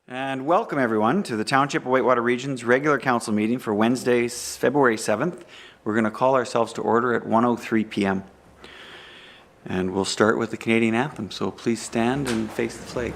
And welcome everyone to the Township of Whitewater Region's regular council meeting for Wednesday, February 7th. We're going to call ourselves to order at 1:03 p.m. And we'll start with the Canadian Anthem, so please stand and face the flag.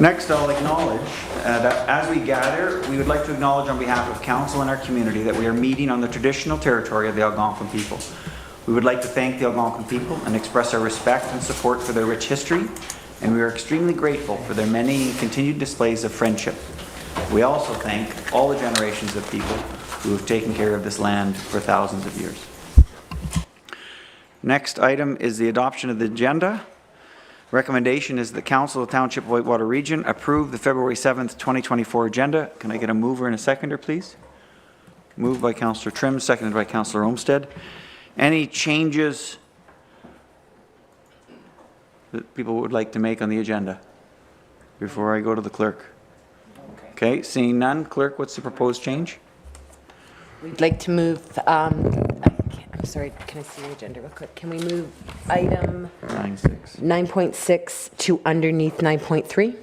Next, I'll acknowledge that as we gather, we would like to acknowledge on behalf of council and our community that we are meeting on the traditional territory of the Algonquin people. We would like to thank the Algonquin people and express our respect and support for their rich history, and we are extremely grateful for their many continued displays of friendship. We also thank all the generations of people who have taken care of this land for thousands of years. Next item is the adoption of the agenda. Recommendation is the Council of the Township of Whitewater Region approve the February 7th, 2024 agenda. Can I get a mover and a seconder, please? Moved by Councillor Trim, seconded by Councillor Olmsted. Any changes that people would like to make on the agenda before I go to the clerk? Okay, seeing none. Clerk, what's the proposed change? We'd like to move, I'm sorry, can I see your agenda real quick? Can we move item 9.6 to underneath 9.3?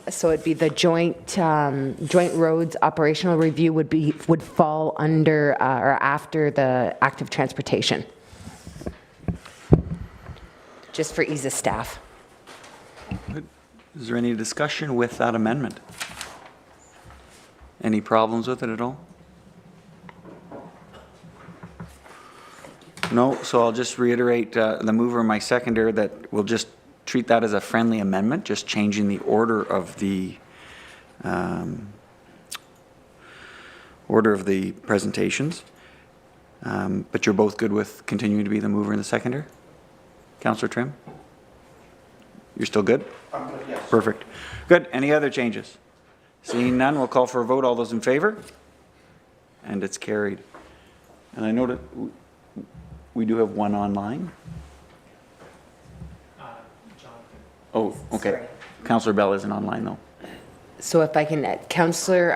So it'd be the joint roads operational review would fall under or after the active transportation. Just for ease of staff. Good. Is there any discussion with that amendment? Any problems with it at all? No, so I'll just reiterate the mover and my seconder that we'll just treat that as a friendly amendment, just changing the order of the presentations. But you're both good with continuing to be the mover and the seconder? Councillor Trim? You're still good? I'm good, yes. Perfect. Good. Any other changes? Seeing none, we'll call for a vote. All those in favor? And it's carried. And I know that we do have one online. Jonathan. Oh, okay. Sorry. Councillor Bell isn't online though. So if I can, Councillor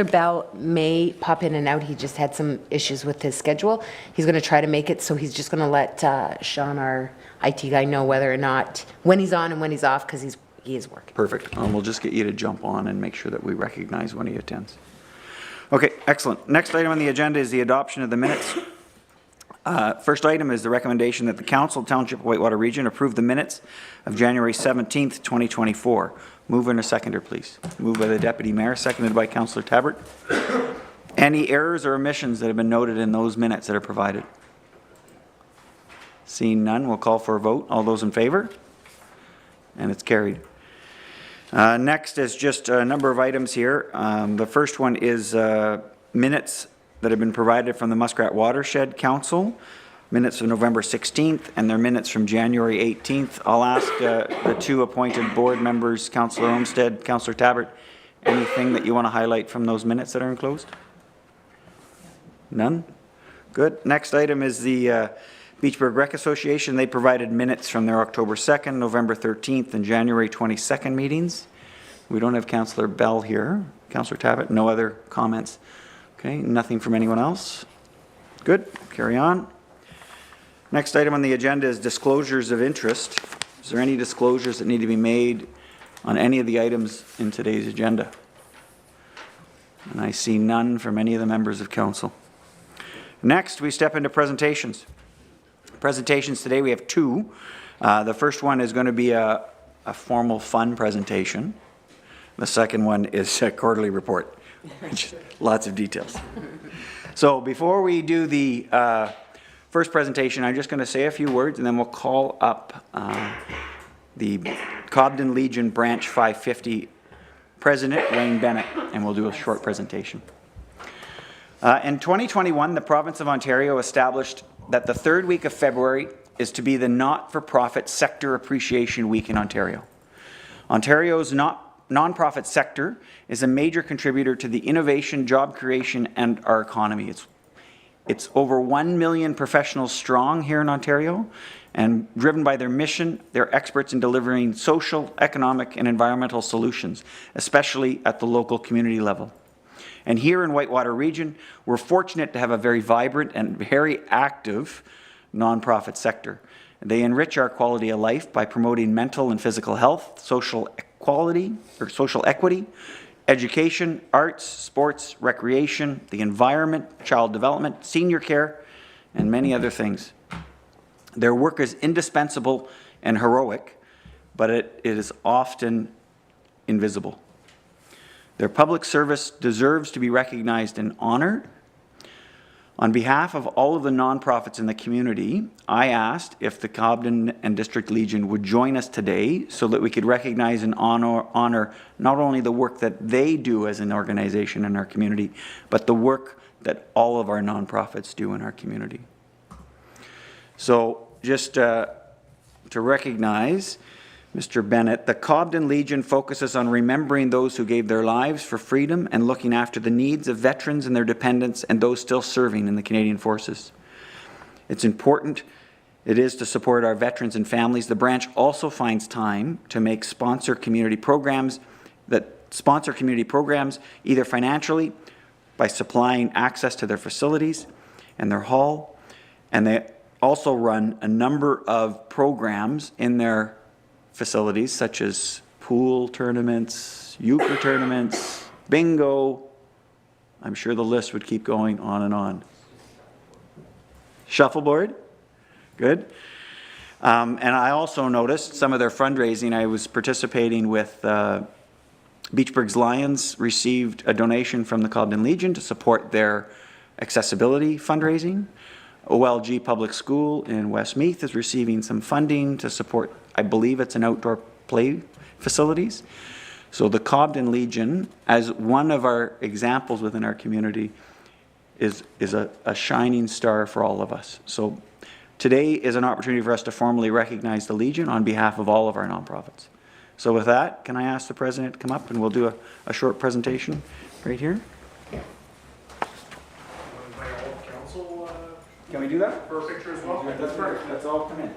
Bell may pop in and out. He just had some issues with his schedule. He's going to try to make it, so he's just going to let Sean, our IT guy, know whether or not, when he's on and when he's off, because he is working. Perfect. We'll just get you to jump on and make sure that we recognize when he attends. Okay, excellent. Next item on the agenda is the adoption of the minutes. First item is the recommendation that the Council of Township of Whitewater Region approve the minutes of January 17th, 2024. Move in a seconder, please. Moved by the Deputy Mayor, seconded by Councillor Tabbert. Any errors or omissions that have been noted in those minutes that are provided? Seeing none, we'll call for a vote. All those in favor? And it's carried. Next is just a number of items here. The first one is minutes that have been provided from the Muskrat Watershed Council, minutes of November 16th, and their minutes from January 18th. I'll ask the two appointed board members, Councillor Olmsted, Councillor Tabbert, anything that you want to highlight from those minutes that are enclosed? None? Good. Next item is the Beachburg Rec Association. They provided minutes from their October 2nd, November 13th, and January 22nd meetings. We don't have Councillor Bell here. Councillor Tabbert, no other comments Okay, nothing from anyone else? Good, carry on. Next item on the agenda is disclosures of interest. Is there any disclosures that need to be made on any of the items in today's agenda? And I see none from any of the members of council. Next, we step into presentations. Presentations today, we have two. The first one is going to be a formal fun presentation. The second one is a quarterly report, which lots of details. So before we do the first presentation, I'm just going to say a few words and then we'll call up the Cobden Legion Branch 550 President, Wayne Bennett, and we'll do a short presentation. In 2021, the province of Ontario established that the third week of February is to be the not-for-profit sector appreciation week in Ontario. Ontario's non-profit sector is a major contributor to the innovation, job creation, and our economy. It's over 1 million professionals strong here in Ontario, and driven by their mission, they're experts in delivering social, economic, and environmental solutions, especially at the local community level. And here in Whitewater region, we're fortunate to have a very vibrant and very active nonprofit sector. They enrich our quality of life by promoting mental and physical health, social equality, education, arts, sports, recreation, the environment, child development, senior care, and many other things. Their work is indispensable and heroic, but it is often invisible. Their public service deserves to be recognized and honored. On behalf of all of the nonprofits in the community, I asked if the Cobden and District Legion would join us today so that we could recognize and honor not only the work that they do as an organization in our community, but the work that all of our nonprofits do in our community. So just to recognize Mr. Bennett, the Cobden Legion focuses on remembering those who gave their lives for freedom and looking after the needs of veterans and their dependents and those still serving in the Canadian Forces. It's important it is to support our veterans and families. The branch also finds time to sponsor community programs either financially by supplying access to their facilities and their hall, and they also run a number of programs in their facilities such as pool tournaments, euchre tournaments, bingo. I'm sure the list would keep going on and on. Shuffleboard, good. And I also noticed some of their fundraising. I was participating with Beachburg's Lions received a donation from the Cobden Legion to support their accessibility fundraising. OLG Public School in Westmeath is receiving some funding to support, I believe it's an outdoor play facilities. So the Cobden Legion, as one of our examples within our community, is a shining star for all of us. So today is an opportunity for us to formally recognize the Legion on behalf of all of our nonprofits. So with that, can I ask the President to come up and we'll do a short presentation right here? Can we do that? For a picture as well? That's perfect. Let's all come in.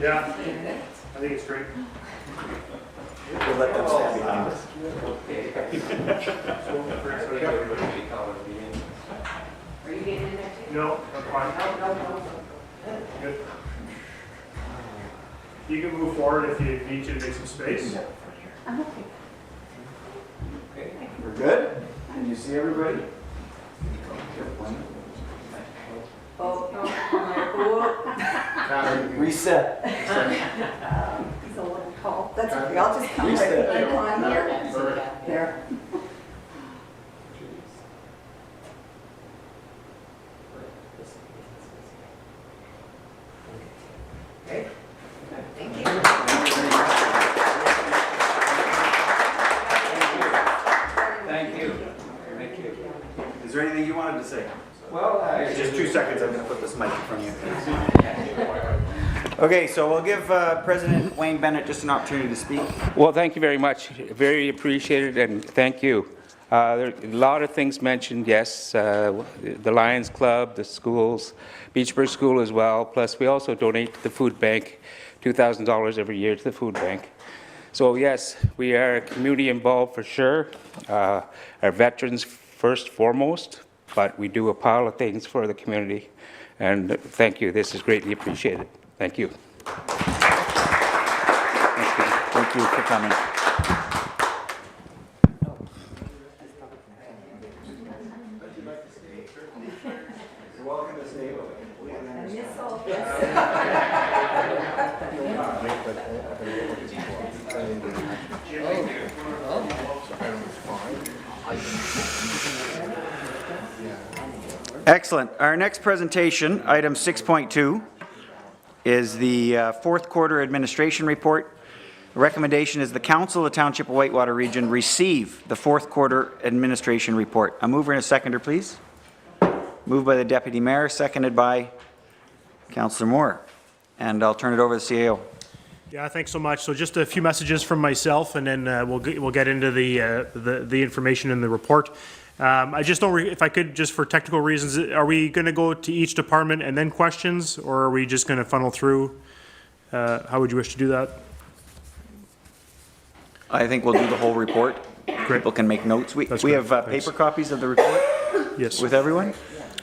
Yeah, I think it's great. We'll let them stand behind us. Are you getting in there too? No, I'm fine. No. Good. You can move forward if you need to make some space. I'm okay. Okay, we're good? Can you see everybody? Reset. He's a little tall. That's okay. I'll just come Reset. right on here. There. Thank you. Thank you. Thank you. Is there anything you wanted to say? Well, Just 2 seconds, I'm going to put this mic in front of you. Okay, so we'll give President Wayne Bennett just an opportunity to speak. well, thank you very much. Very appreciated, and thank you. There are a lot of things mentioned, yes, the Lions Club, the schools, Beachburg School as well, plus we also donate to the food bank, $2,000 every year to the food bank. So yes, we are community involved for sure. Our veterans first foremost, but we do a pile of things for the community. And thank you. This is greatly appreciated. Thank you. Thank you for coming. Excellent. Our next presentation, item 6.2, is the fourth quarter administration report. The recommendation is the Council of the Township of Whitewater Region receive the fourth quarter administration report. A mover and a seconder, please. Moved by the Deputy Mayor, seconded by Councillor Moore. And I'll turn it over to the CAO. Yeah, thanks so much. So just a few messages from myself, and then we'll get into the information in the report. I just don't, if I could, just for technical reasons, are we going to go to each department and then questions, or are we just going to funnel through? How would you wish to do that? I think we'll do the whole report. Great. People can make notes. We That's great. have Thanks. paper copies of the report Yes. with everyone.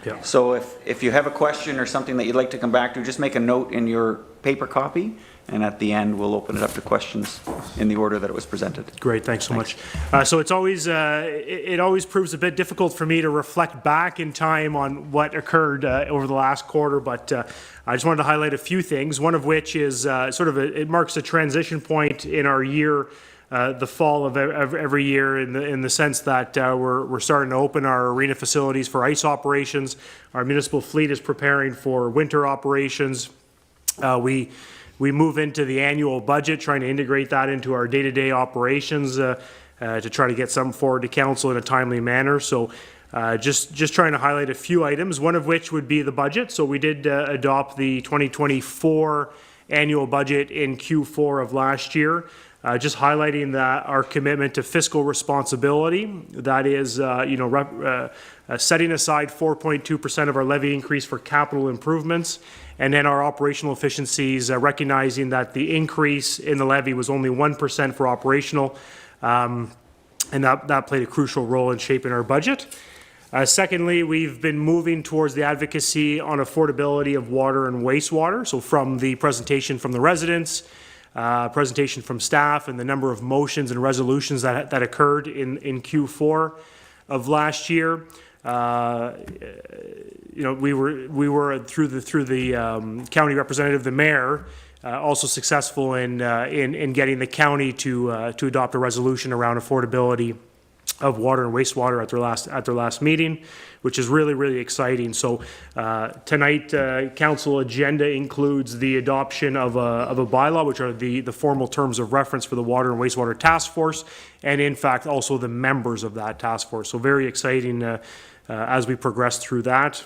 Yeah. So if you have a question or something that you'd like to come back to, just make a note in your paper copy, and at the end, we'll open it up to questions in the order that it was presented. Great, thanks so much. So it's always, it always proves a bit difficult for me to reflect back in time on what occurred over the last quarter, but I just wanted to highlight a few things, one of which is it marks a transition point in our year, the fall of every year, in the sense that we're starting to open our arena facilities for ice operations. Our municipal fleet is preparing for winter operations. We move into the annual budget, trying to integrate that into our day-to-day operations to try to get something forward to council in a timely manner. So just trying to highlight a few items, one of which would be the budget. So we did adopt the 2024 annual budget in Q4 of last year. Just highlighting that our commitment to fiscal responsibility, that is, setting aside 4.2% of our levy increase for capital improvements, and then our operational efficiencies, recognizing that the increase in the levy was only 1% for operational, and that played a crucial role in shaping our budget. Secondly, we've been moving towards the advocacy on affordability of water and wastewater. So from the presentation from the residents, presentation from staff, and the number of motions and resolutions that occurred in Q4 of last year. We were through the county representative, the mayor, also successful in getting the county to adopt a resolution around affordability of water and wastewater at their last meeting, which is really, really exciting. So tonight, council agenda includes the adoption of a bylaw, which are the formal terms of reference for the Water and Wastewater Task Force, and in fact also the members of that task force. So very exciting as we progress through that.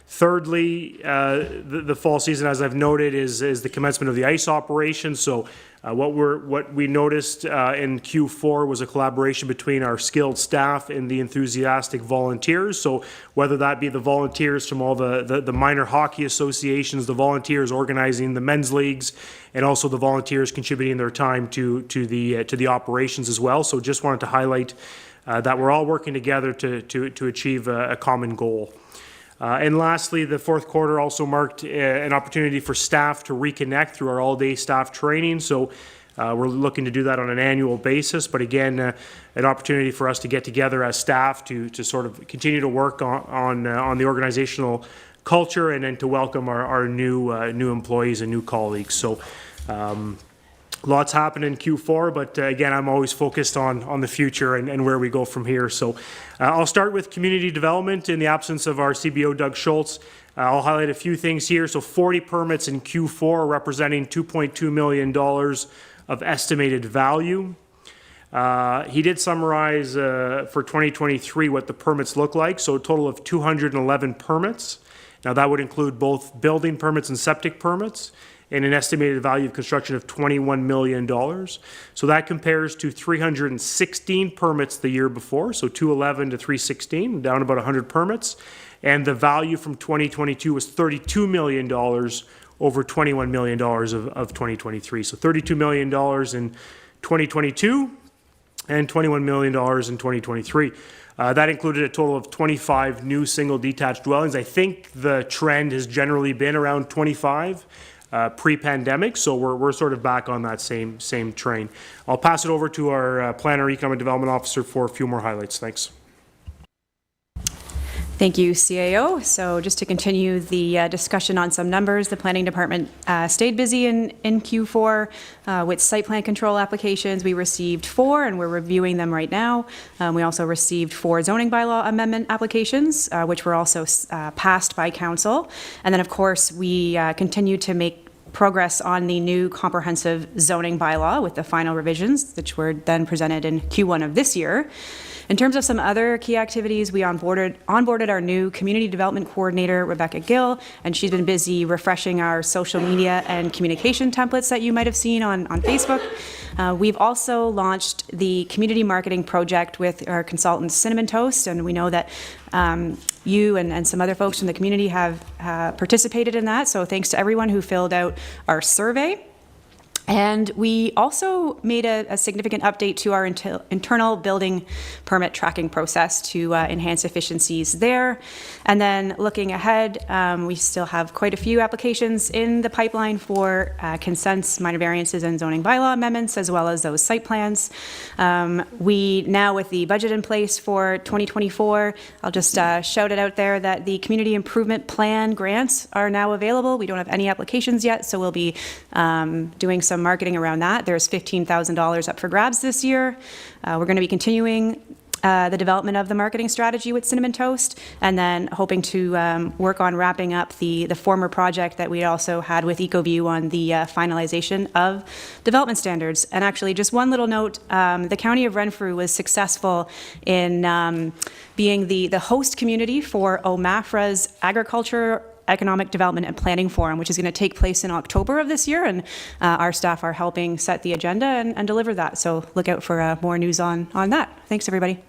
Thirdly, the fall season, as I've noted, is the commencement of the ice operation. So what we noticed in Q4 was a collaboration between our skilled staff and the enthusiastic volunteers. So whether that be the volunteers from all the minor hockey associations, the volunteers organizing the men's leagues, and also the volunteers contributing their time to the operations as well. So just wanted to highlight that we're all working together to achieve a common goal. And lastly, the fourth quarter also marked an opportunity for staff to reconnect through our all-day staff training. So we're looking to do that on an annual basis. But again, an opportunity for us to get together as staff to sort of continue to work on the organizational culture, and then to welcome our new employees and new colleagues. So lots happened in Q4, but again, I'm always focused on the future and where we go from here. So I'll start with community development in the absence of our CBO, Doug Schultz. I'll highlight a few things here. So 40 permits in Q4 representing $2.2 million of estimated value. He did summarize for 2023 what the permits look like. So a total of 211 permits. Now that would include both building permits and septic permits, and an estimated value of construction of $21 million. So that compares to 316 permits the year before, so 211 to 316, down about 100 permits. And the value from 2022 was $32 million, or over $21 million of 2023. So $32 million in 2022 and $21 million in 2023. That included a total of 25 new single detached dwellings. I think the trend has generally been around 25 pre-pandemic, so we're sort of back on that same train. I'll pass it over to our Planner Economic Development Officer for a few more highlights. Thanks. Thank you, CAO. So just to continue the discussion on some numbers, the Planning Department stayed busy in Q4 with site plan control applications. We received 4, and we're reviewing them right now. We also received 4 zoning bylaw amendment applications, which were also passed by council. And then, of course, we continue to make progress on the new comprehensive zoning bylaw with the final revisions, which were then presented in Q1 of this year. In terms of some other key activities, we onboarded our new community development coordinator, Rebecca Gill, and she's been busy refreshing our social media and communication templates that you might have seen on Facebook. We've also launched the community marketing project with our consultant Cinnamon Toast, and we know that you and some other folks in the community have participated in that, so thanks to everyone who filled out our survey. And we also made a significant update to our internal building permit tracking process to enhance efficiencies there. And then looking ahead, we still have quite a few applications in the pipeline for consents, minor variances, and zoning bylaw amendments, as well as those site plans. We now, with the budget in place for 2024, I'll just shout it out there that the community improvement plan grants are now available. We don't have any applications yet, so we'll be doing some marketing around that. There's $15,000 up for grabs this year. We're going to be continuing the development of the marketing strategy with Cinnamon Toast, and then hoping to work on wrapping up the former project that we also had with EcoView on the finalization of development standards. And actually, just one little note, the County of Renfrew was successful in being the host community for OMAFRA's Agriculture, Economic Development and Planning Forum, which is going to take place in October of this year, and our staff are helping set the agenda and deliver that. So look out for more news on that. Thanks, everybody.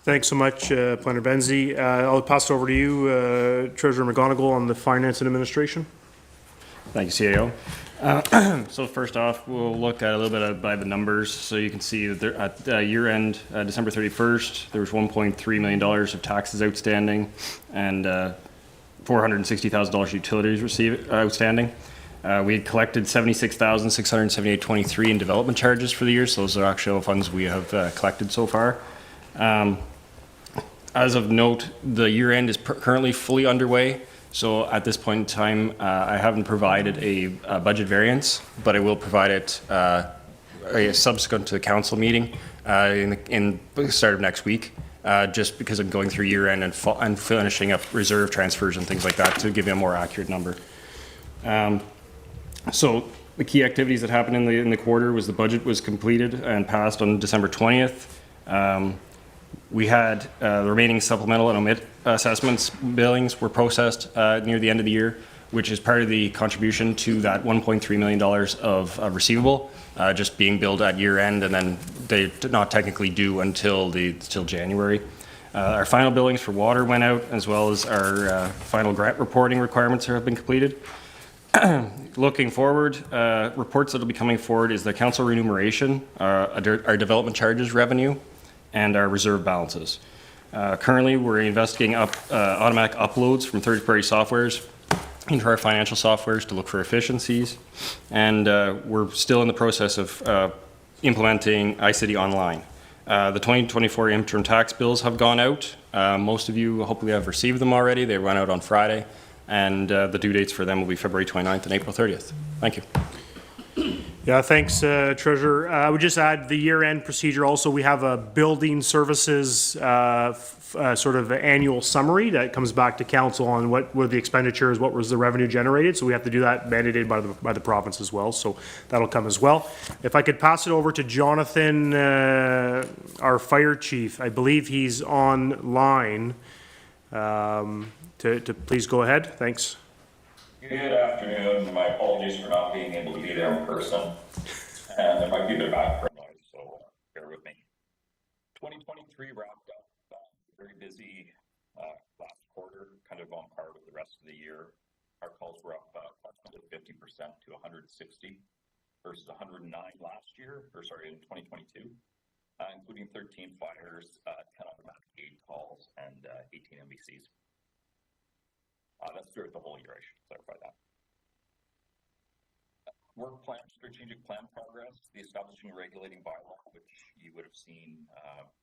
Thanks so much, Planner Benzie. I'll pass it over to you, Treasurer McGonigal, on the Finance and Administration. Thank you, CAO. So first off, we'll look at a little bit by the numbers. So you can see that there, at year-end, December 31st, there was $1.3 million of taxes outstanding, and $460,000 utilities outstanding. We had collected $76,678.23 in development charges for the year, so those are actual funds we have collected so far. As of note, the year-end is currently fully underway, so at this point in time, I haven't provided a budget variance, but I will provide it subsequent to the council meeting in the start of next week. Just because I'm going through year-end and finishing up reserve transfers and things like that to give you a more accurate number. So the key activities that happened in the quarter was the budget was completed and passed on December 20th. We had the remaining supplemental and omit assessments billings were processed near the end of the year, which is part of the contribution to that $1.3 million of receivable, just being billed at year end, and then they're not technically due until January. Our final billings for water went out, as well as our final grant reporting requirements have been completed. Looking forward, reports that will be coming forward is the council remuneration, our development charges revenue, and our reserve balances. Currently, we're investigating automatic uploads from third-party softwares into our financial softwares to look for efficiencies, and we're still in the process of implementing iCity Online. The 2024 interim tax bills have gone out. Most of you hopefully have received them already. They run out on Friday, and the due dates for them will be February 29th and April 30th. Thank you. Yeah, thanks, Treasurer. I would just add the year-end procedure also, we have a building services sort of annual summary that comes back to council on what were the expenditures, what was the revenue generated. So we have to do that mandated by the province as well. So that'll come as well. If I could pass it over to Jonathan, our fire chief. I believe he's online. To please go ahead. Thanks. Good afternoon. My apologies for not being able to be there in person. And there might be a bit of background noise, so bear with me. 2023 wrapped up very busy last quarter, kind of on par with the rest of the year. our calls were up approximately 50% to 160 versus 109 last year, in 2022, including 13 fires, 10 automatic aid calls, and 18 MVCs. That's throughout the whole year, I should clarify that. Work plan, strategic plan progress, the establishing regulating bylaw, which you would have seen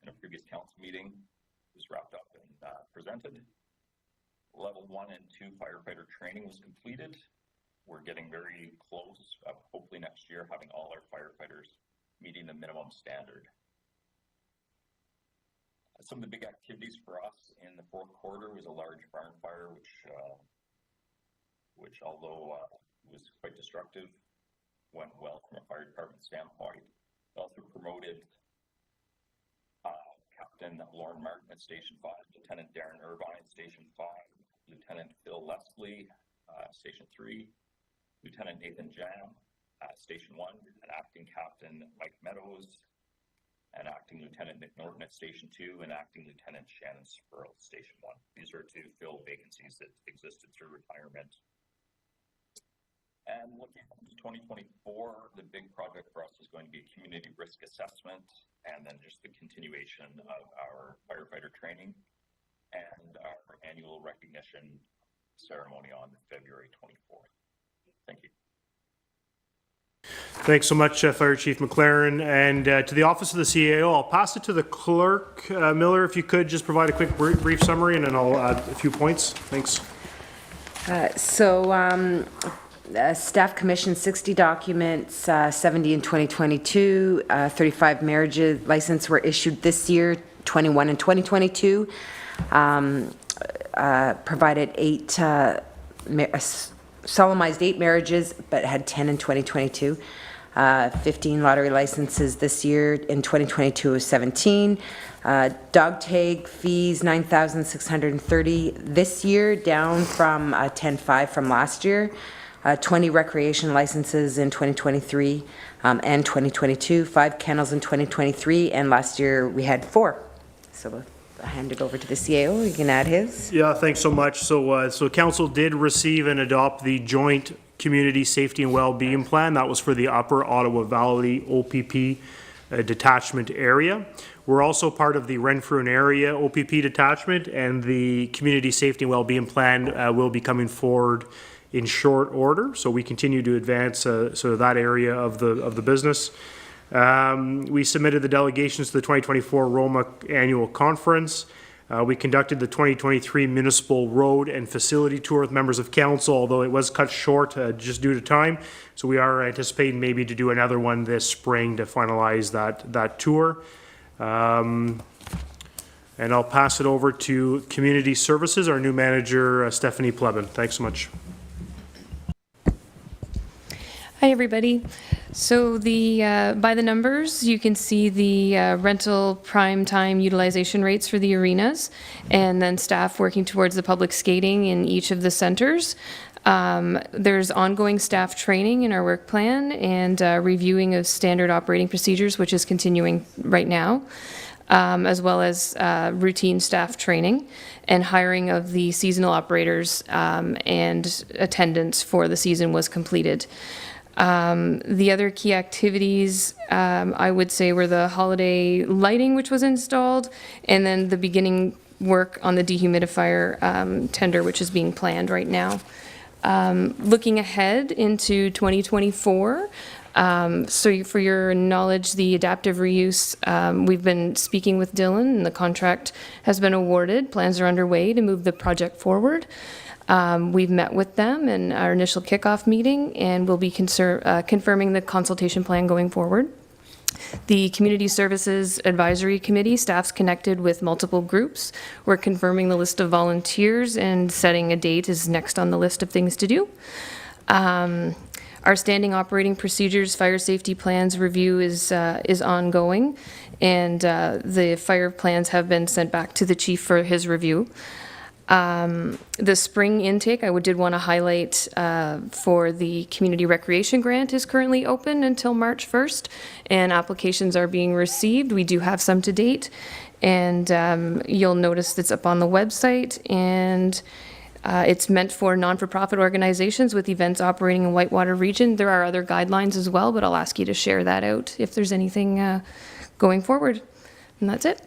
in a previous council meeting, was wrapped up and presented. Level 1 and 2 firefighter training was completed. We're getting very close, hopefully next year, having all our firefighters meeting the minimum standard. Some of the big activities for us in the fourth quarter was a large barn fire, which although was quite destructive, went well from a fire department standpoint. We also promoted Captain Lauren Martin at Station 5, Lieutenant Darren Irvine, Station 5, Lieutenant Phil Leslie, Station 3, Lieutenant Nathan Jam, Station 1, and Acting Captain Mike Meadows, and Acting Lieutenant Nick Norton at Station 2, and Acting Lieutenant Shannon Spurl at Station 1. These are to fill vacancies that existed through retirement. And looking into 2024, the big project for us is going to be community risk assessment, and then just the continuation of our firefighter training and our annual recognition ceremony on February 24th. Thank you. Thanks so much, Fire Chief McLaren. And to the Office of the CAO, I'll pass it to the clerk. Miller, if you could just provide a quick brief summary, and then I'll add a few points. Thanks. Staff commissioned 60 documents, 70 in 2022, 35 marriages license were issued this year, 21 in 2022. Provided solemnized 8 marriages, but had 10 in 2022. 15 lottery licenses this year. In 2022 was 17. Dog tag fees, 9,630 this year, down from 10,500 from last year. 20 recreation licenses in 2023 and 2022, 5 kennels in 2023, and last year we had 4. So I'll hand it over to the CAO. You can add his. Yeah, thanks so much. So Council did receive and adopt the Joint Community Safety and Wellbeing Plan. That was for the Upper Ottawa Valley OPP detachment area. We're also part of the Renfrew area OPP detachment, and the Community Safety and Wellbeing Plan will be coming forward in short order. So we continue to advance sort of that area of the business. We submitted the delegations to the 2024 Roma Annual Conference. We conducted the 2023 Municipal Road and Facility Tour with members of council, although it was cut short just due to time. So we are anticipating maybe to do another one this spring to finalize that tour. And I'll pass it over to Community Services, our new manager, Stephanie Plebin. Thanks so much. Hi, everybody. So by the numbers, you can see the rental prime time utilization rates for the arenas, and then staff working towards the public skating in each of the centers. There's ongoing staff training in our work plan and reviewing of standard operating procedures, which is continuing right now, as well as routine staff training and hiring of the seasonal operators, and attendance for the season was completed. The other key activities, I would say, were the holiday lighting, which was installed, and then the beginning work on the dehumidifier tender, which is being planned right now. Looking ahead into 2024, so for your knowledge, the adaptive reuse, we've been speaking with Dylan, and the contract has been awarded. Plans are underway to move the project forward. We've met with them in our initial kickoff meeting, and we'll be confirming the consultation plan going forward. The Community Services Advisory Committee, staff's connected with multiple groups. We're confirming the list of volunteers, and setting a date is next on the list of things to do. Our standing operating procedures, fire safety plans review is ongoing, and the fire plans have been sent back to the chief for his review. The spring intake, I did want to highlight for the community recreation grant is currently open until March 1st, and applications are being received. We do have some to date, and you'll notice it's up on the website, and It's meant for non-for-profit organizations with events operating in Whitewater region. There are other guidelines as well, but I'll ask you to share that out if there's anything going forward. And that's it.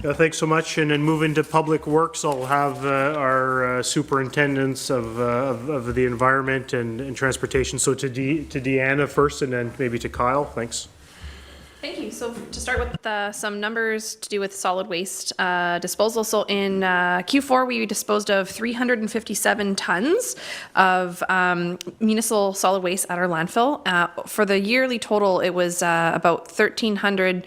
Thanks so much. And then moving to Public Works, I'll have our superintendents of the environment and transportation. So to Deanna first, and then maybe to Kyle. Thanks. Thank you. So to start with some numbers to do with solid waste disposal. So in Q4, we disposed of 357 tons of municipal solid waste at our landfill. For the yearly total, it was about 1,300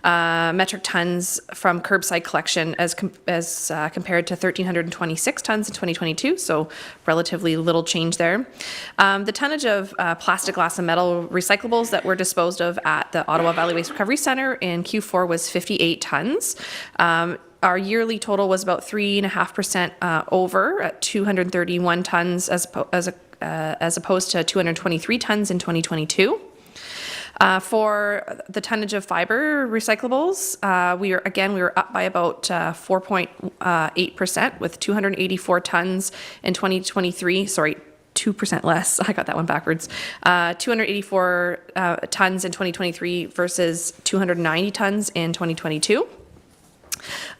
metric tons from curbside collection as compared to 1,326 tons in 2022, so relatively little change there. The tonnage of plastic, glass, and metal recyclables that were disposed of at the Ottawa Valley Waste Recovery Centre in Q4 was 58 tons. Our yearly total was about 3.5% over at 231 tons as opposed to 223 tons in 2022. For the tonnage of fiber recyclables, we were up by about 4.8% with 284 tons in 2023. Sorry, 2% less. I got that one backwards. 284 tons in 2023 versus 290 tons in 2022.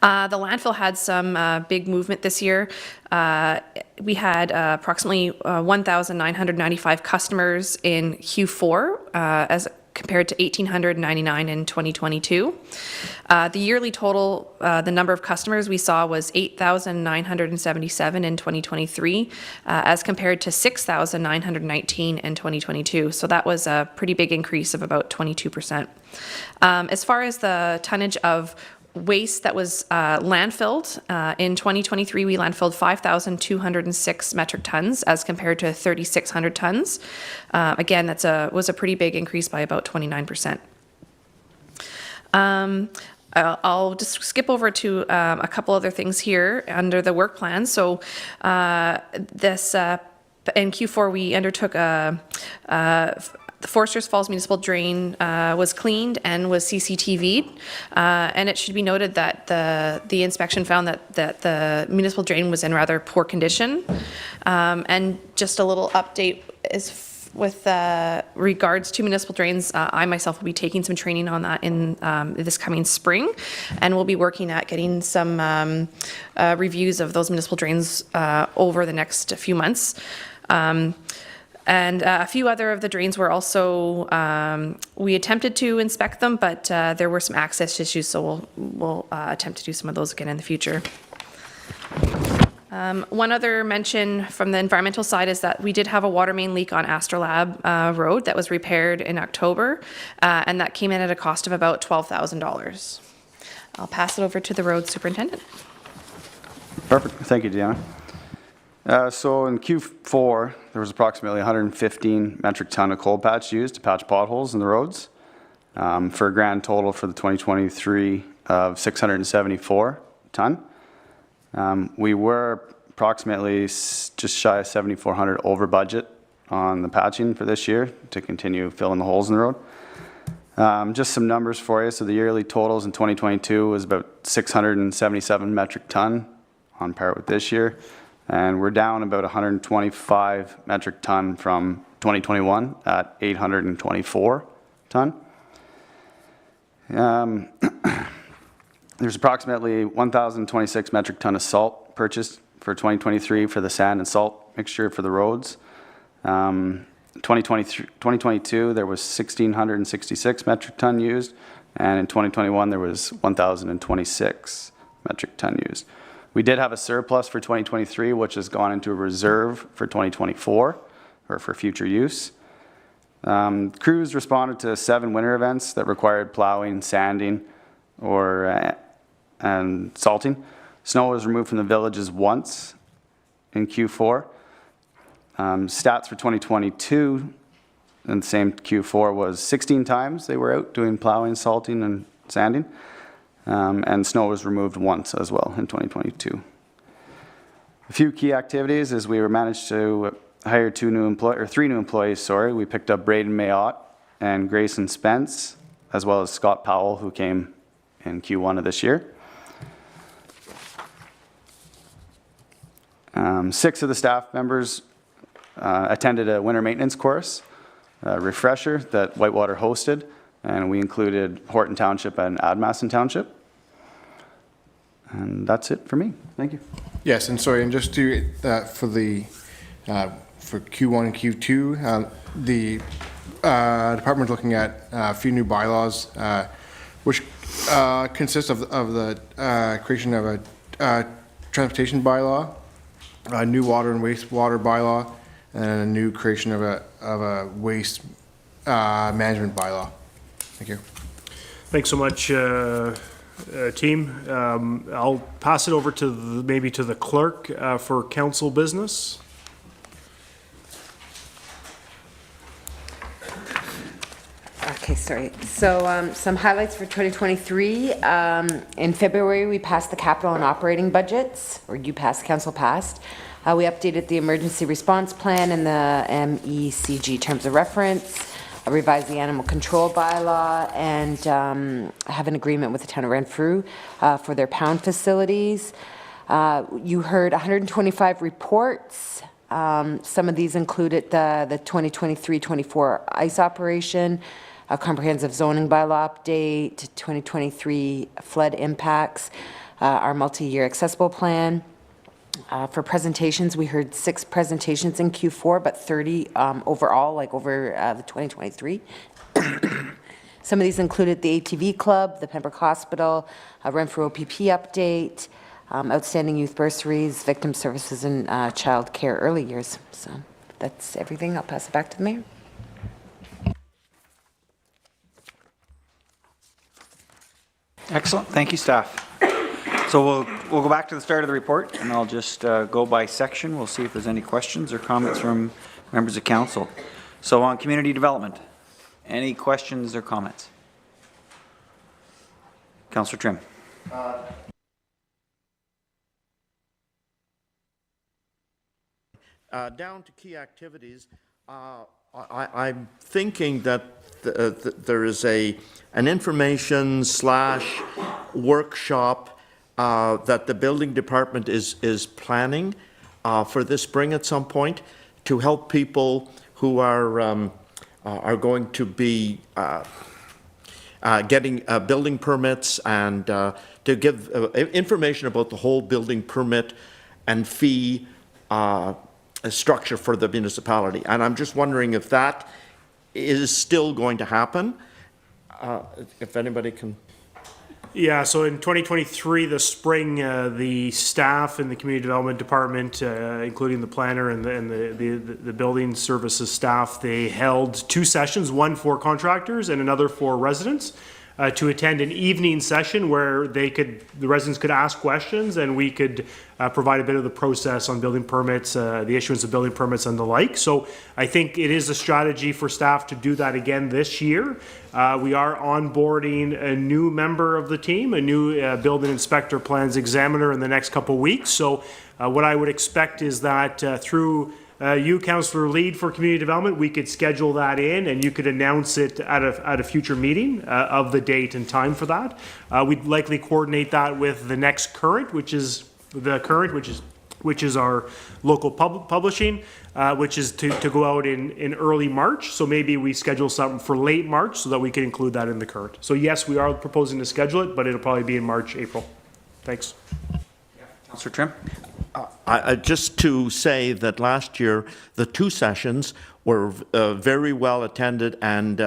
The landfill had some big movement this year. We had approximately 1,995 customers in Q4 as compared to 1,899 in 2022. The yearly total, the number of customers we saw was 8,977 in 2023 as compared to 6,919 in 2022. So that was a pretty big increase of about 22%. As far as the tonnage of waste that was landfilled, in 2023 we landfilled 5,206 metric tons as compared to 3,600 tons. Again, was a pretty big increase by about 29%. I'll just skip over to a couple other things here under the work plan. So in Q4 we undertook the Foresters Falls Municipal Drain was cleaned and was CCTV'd, and it should be noted that the inspection found that the municipal drain was in rather poor condition. And just a little update is with regards to municipal drains, I myself will be taking some training on that in this coming spring, and we'll be working at getting some reviews of those municipal drains over the next few months. And a few other of the drains were also, we attempted to inspect them, but there were some access issues, so we'll attempt to do some of those again in the future. One other mention from the environmental side is that we did have a water main leak on Astrolab Road that was repaired in October, and that came in at a cost of about $12,000. I'll pass it over to the road superintendent. Perfect. Thank you, Deanna. So in Q4, there was approximately 115 metric ton of cold patch used to patch potholes in the roads, for a grand total for the 2023 of 674 ton. We were approximately just shy of 7,400 over budget on the patching for this year to continue filling the holes in the road. Just some numbers for you. So the yearly totals in 2022 was about 677 metric ton, on par with this year. And we're down about 125 metric ton from 2021 at 824 ton. There's approximately 1,026 metric ton of salt purchased for 2023 for the sand and salt mixture for the roads. 2022, there was 1,666 metric ton used, and in 2021, there was 1,026 metric ton used. We did have a surplus for 2023, which has gone into a reserve for 2024, or for future use. Crews responded to 7 winter events that required plowing, sanding, and salting. Snow was removed from the villages once in Q4. Stats for 2022 in the same Q4 was 16 times they were out doing plowing, salting, and sanding. And snow was removed once as well in 2022. A few key activities is we managed to hire 3 new employees. We picked up Braden Mayotte and Grayson Spence, as well as Scott Powell, who came in Q1 of this year. 6 of the staff members attended a winter maintenance course, refresher that Whitewater hosted, and we included Horton Township and Admaston Township. And that's it for me. Thank you. Yes, and sorry, and just to, for Q1 and Q2, the department's looking at a few new bylaws, which consist of the creation of a transportation bylaw, a new water and wastewater bylaw, and a new creation of a waste management bylaw. Thank you. Thanks so much, team. I'll pass it over to maybe to the clerk for council business. Okay, sorry. So some highlights for 2023. In February, we passed the capital and operating budgets, or you passed, council passed. We updated the emergency response plan and the MECG terms of reference, revised the animal control bylaw, and have an agreement with the town of Renfrew for their pound facilities. You heard 125 reports. Some of these included the 2023-24 ICE operation, a comprehensive zoning bylaw update, 2023 flood impacts, our multi-year accessible plan. For presentations, we heard 6 presentations in Q4, but 30 overall, like over the 2023. Some of these included the ATV Club, the Pembroke Hospital, Renfrew OPP update, outstanding youth bursaries, victim services, and child care early years. So that's everything. I'll pass it back to the mayor. Excellent. Thank you, staff. So we'll go back to the start of the report, and I'll just go by section. We'll see if there's any questions or comments from members of council. So on community development, any questions or comments? Councillor Trim. Down to key activities, I'm thinking that there is an information / workshop that the building department is planning for this spring at some point to help people who are going to be getting building permits and to give information about the whole building permit and fee structure for the municipality. And I'm just wondering if that is still going to happen, if anybody can. Yeah, so in 2023, the spring, the staff in the community development department, including the planner and the building services staff, they held 2 sessions, one for contractors and another for residents, to attend an evening session where the residents could ask questions and we could provide a bit of the process on building permits, the issuance of building permits and the like. So I think it is a strategy for staff to do that again this year. We are onboarding a new member of the team, a new building inspector plans examiner in the next couple of weeks. So what I would expect is that through you, Councillor Lead, for community development, we could schedule that in and you could announce it at a future meeting of the date and time for that. We'd likely coordinate that with the next current, which is our local publishing, which is to go out in early March. So maybe we schedule something for late March so that we can include that in the current. So yes, we are proposing to schedule it, but it'll probably be in March, April. Thanks. Councillor Trim. Just to say that last year, the 2 sessions were very well attended and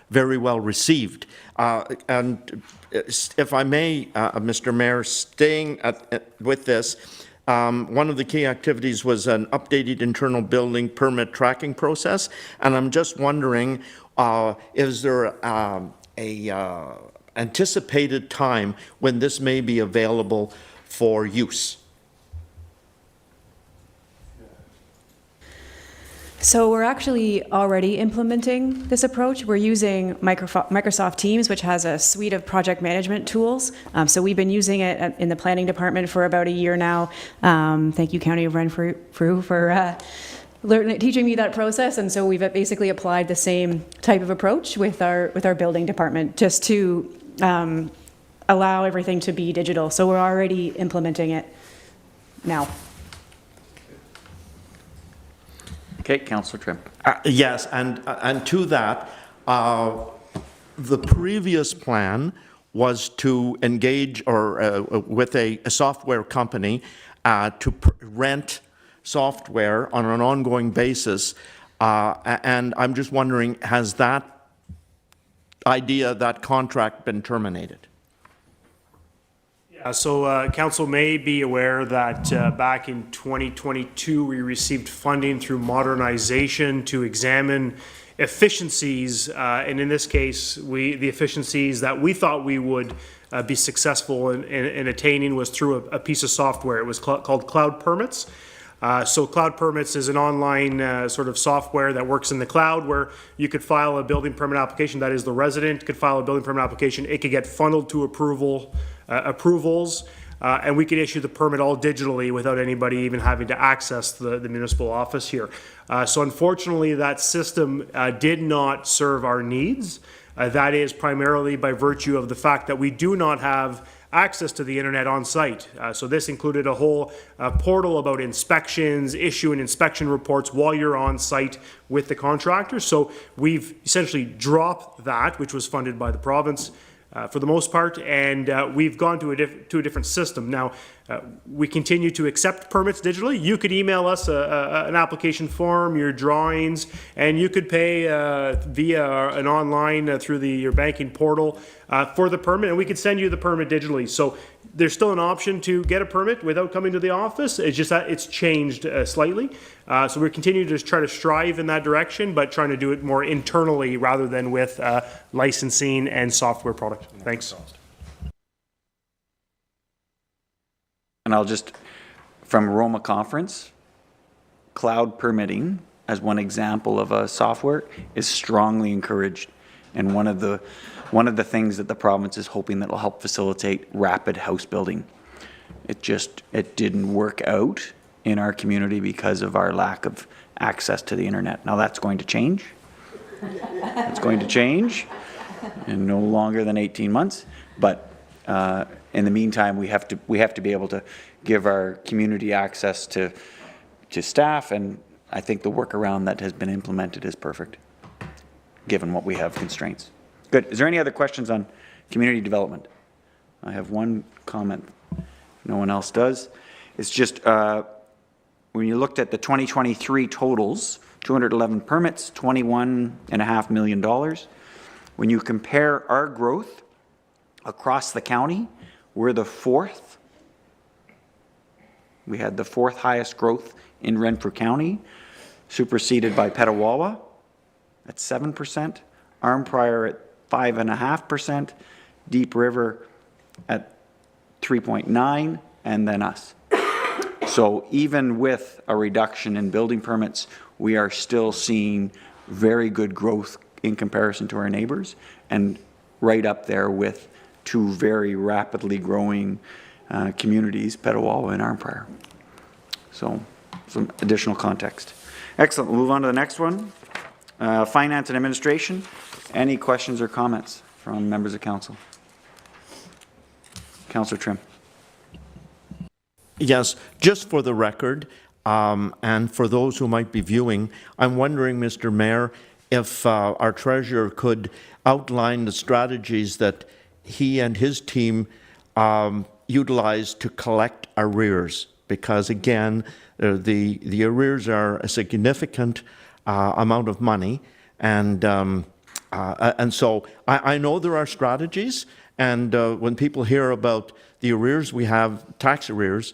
very well received. And if I may, Mr. Mayor, staying with this, one of the key activities was an updated internal building permit tracking process. And I'm just wondering, is there a anticipated time when this may be available for use? So we're actually already implementing this approach. We're using Microsoft Teams, which has a suite of project management tools. So we've been using it in the planning department for about a year now. Thank you, County of Renfrew, for teaching me that process. And so we've basically applied the same type of approach with our building department, just to allow everything to be digital. So we're already implementing it now. Okay, Councillor Trim. Yes, and to that, the previous plan was to engage with a software company to rent software on an ongoing basis. And I'm just wondering, has that contract been terminated? So council may be aware that back in 2022, we received funding through modernization to examine efficiencies, and in this case, the efficiencies that we thought we would be successful in attaining was through a piece of software. It was called Cloud Permits. So Cloud Permits is an online sort of software that works in the cloud where you could file a building permit application, that is the resident could file a building permit application, it could get funneled to approvals, and we could issue the permit all digitally without anybody even having to access the municipal office here. So unfortunately, that system did not serve our needs. That is primarily by virtue of the fact that we do not have access to the internet on site. So this included a whole portal about inspections, issuing inspection reports while you're on site with the contractor. So we've essentially dropped that, which was funded by the province for the most part, and we've gone to a different system. Now, we continue to accept permits digitally. You could email us an application form, your drawings, and you could pay via an online through your banking portal for the permit, and we could send you the permit digitally. So there's still an option to get a permit without coming to the office. It's just that it's changed slightly. So we're continuing to try to strive in that direction, but trying to do it more internally rather than with licensing and software product. Thanks. And I'll just, from Roma Conference, cloud permitting as one example of a software is strongly encouraged. And one of the things that the province is hoping that will help facilitate rapid house building. It didn't work out in our community because of our lack of access to the internet. Now that's going to change. It's going to change in no longer than 18 months. But in the meantime, we have to be able to give our community access to staff, and I think the workaround that has been implemented is perfect, given what we have constraints. Good. Is there any other questions on community development? I have one comment. No one else does. It's just when you looked at the 2023 totals, 211 permits, $21.5 million. When you compare our growth across the county, we're the fourth. We had the fourth highest growth in Renfrew County, superseded by Petawawa at 7%, Arnprior at 5.5%, Deep River at 3.9%, and then us. So even with a reduction in building permits, we are still seeing very good growth in comparison to our neighbors, and right up there with two very rapidly growing communities, Petawawa and Arnprior. So some additional context. Excellent. We'll move on to the next one. Finance and administration. Any questions or comments from members of council? Councillor Trim. Yes, just for the record, and for those who might be viewing, I'm wondering, Mr. Mayor, if our treasurer could outline the strategies that he and his team utilize to collect arrears, because again, the arrears are a significant amount of money, and so I know there are strategies, and when people hear about the arrears we have, tax arrears,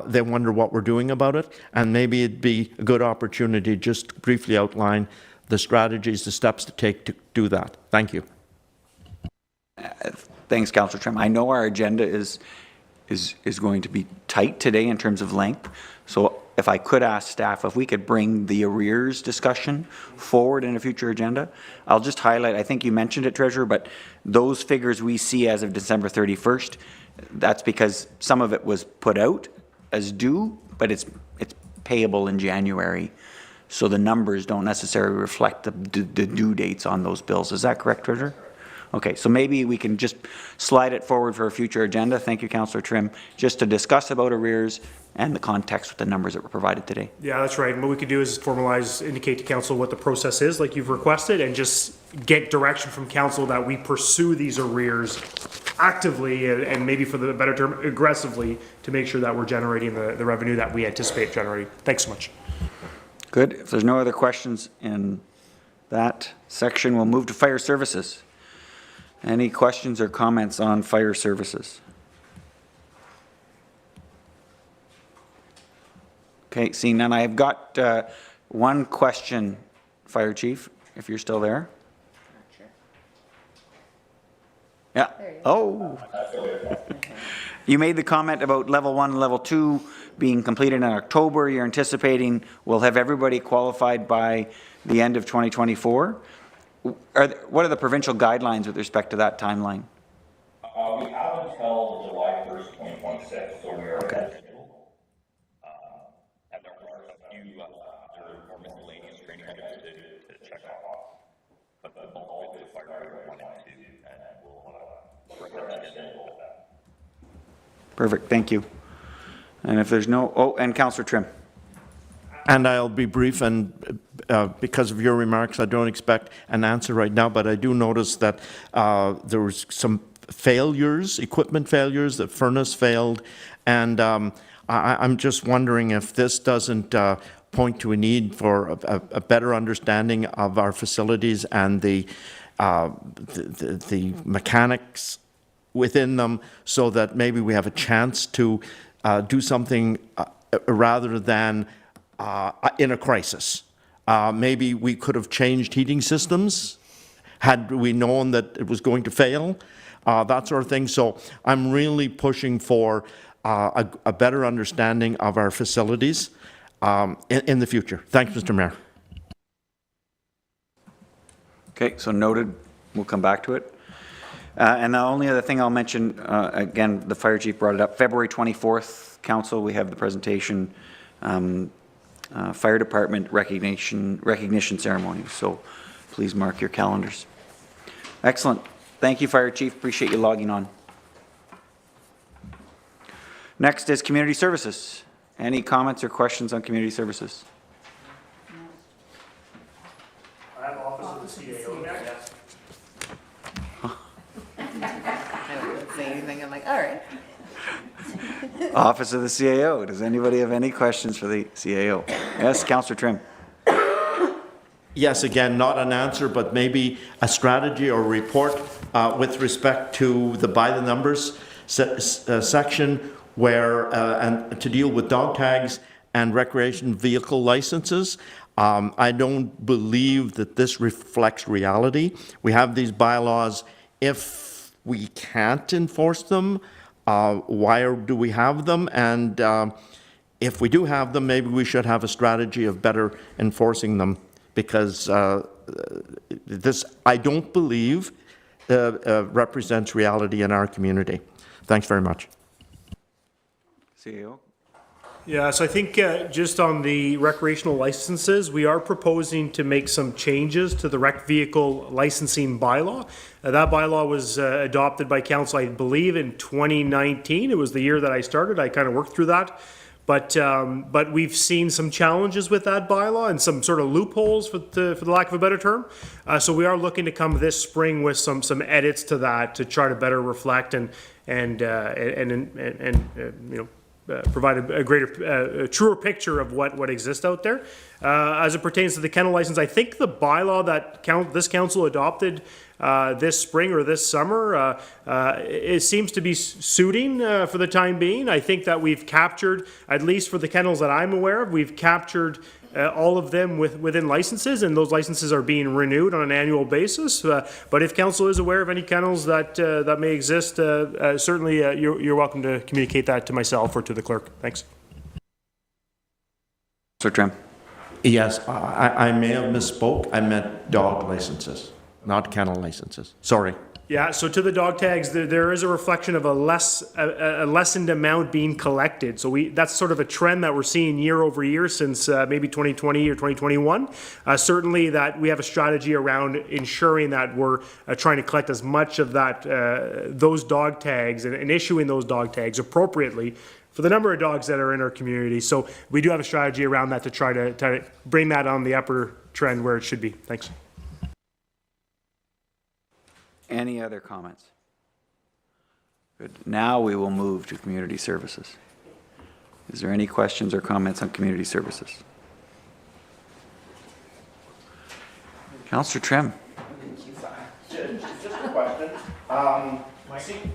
they wonder what we're doing about it, and maybe it'd be a good opportunity just to briefly outline the strategies, the steps to take to do that. Thank you. Thanks, Councillor Trim. I know our agenda is going to be tight today in terms of length, so if I could ask staff if we could bring the arrears discussion forward in a future agenda. I'll just highlight, I think you mentioned it, Treasurer, but those figures we see as of December 31st, that's because some of it was put out as due, but it's payable in January. So the numbers don't necessarily reflect the due dates on those bills. Is that correct, Treasurer? Okay, so maybe we can just slide it forward for a future agenda. Thank you, Councillor Trim, just to discuss about arrears and the context with the numbers that were provided today. Yeah, that's right. And what we could do is formalize, indicate to council what the process is, like you've requested, and just get direction from council that we pursue these arrears actively and maybe, for the better term, aggressively, to make sure that we're generating the revenue that we anticipate generating. Thanks so much. Good. If there's no other questions in that section, we'll move to fire services. Any questions or comments on fire services? Okay, seeing none, I've got one question, Fire Chief, if you're still there. Yeah. Oh. You made the comment about level 1 and level 2 being completed in October. You're anticipating we'll have everybody qualified by the end of 2024. What are the provincial guidelines with respect to that timeline? We have until July 1st, 2026, so we are ahead of schedule. And there are a few more miscellaneous training items to check off. But the bulk of the fire 1 and 2, and we'll ahead of schedule with that. Perfect, thank you. And if there's no, and Councillor Trim. And I'll be brief, and because of your remarks, I don't expect an answer right now, but I do notice that there was some failures, equipment failures, the furnace failed, and I'm just wondering if this doesn't point to a need for a better understanding of our facilities and the mechanics within them, so that maybe we have a chance to do something rather than in a crisis. Maybe we could have changed heating systems had we known that it was going to fail, that sort of thing. So I'm really pushing for a better understanding of our facilities in the future. Thanks, Mr. Mayor. Okay, so noted. We'll come back to it. And the only other thing I'll mention, again, the fire chief brought it up, February 24th, council, we have the presentation, fire department recognition ceremony. So please mark your calendars. Excellent. Thank you, fire chief. Appreciate you logging on. Next is community services. Any comments or questions on community services? I have office of the CAO next. I wouldn't say anything. I'm like, all right. Office of the CAO. Does anybody have any questions for the CAO? Yes, Councillor Trim. Yes, again, not an answer, but maybe a strategy or report with respect to the by the numbers section where, and to deal with dog tags and recreation vehicle licenses. I don't believe that this reflects reality. We have these bylaws. If we can't enforce them, why do we have them? And if we do have them, maybe we should have a strategy of better enforcing them, because this, I don't believe, represents reality in our community. Thanks very much. CAO. Yeah, so I think just on the recreational licenses, we are proposing to make some changes to the rec vehicle licensing bylaw. That bylaw was adopted by council, I believe, in 2019. It was the year that I started. I kind of worked through that. But we've seen some challenges with that bylaw and some sort of loopholes, for the lack of a better term. So we are looking to come this spring with some edits to that to try to better reflect and you know, provide a greater, truer picture of what exists out there. As it pertains to the kennel license, I think the bylaw that this council adopted this spring or this summer, it seems to be suiting for the time being. I think that we've captured, at least for the kennels that I'm aware of, we've captured all of them within licenses, and those licenses are being renewed on an annual basis. But if council is aware of any kennels that that may exist, certainly you're welcome to communicate that to myself or to the clerk. Thanks. Sir Trim. Yes, I may have misspoke. I meant dog licenses, not kennel licenses. Sorry. Yeah, so to the dog tags, there is a reflection of a lessened amount being collected. So that's sort of a trend that we're seeing year over year since maybe 2020 or 2021. Certainly that we have a strategy around ensuring that we're trying to collect as much of that, those dog tags and issuing those dog tags appropriately for the number of dogs that are in our community. So we do have a strategy around that to try to bring that on the upper trend where it should be. Thanks. Any other comments? Good. Now we will move to community services. Is there any questions or comments on community services? Councillor Trim. Just a question.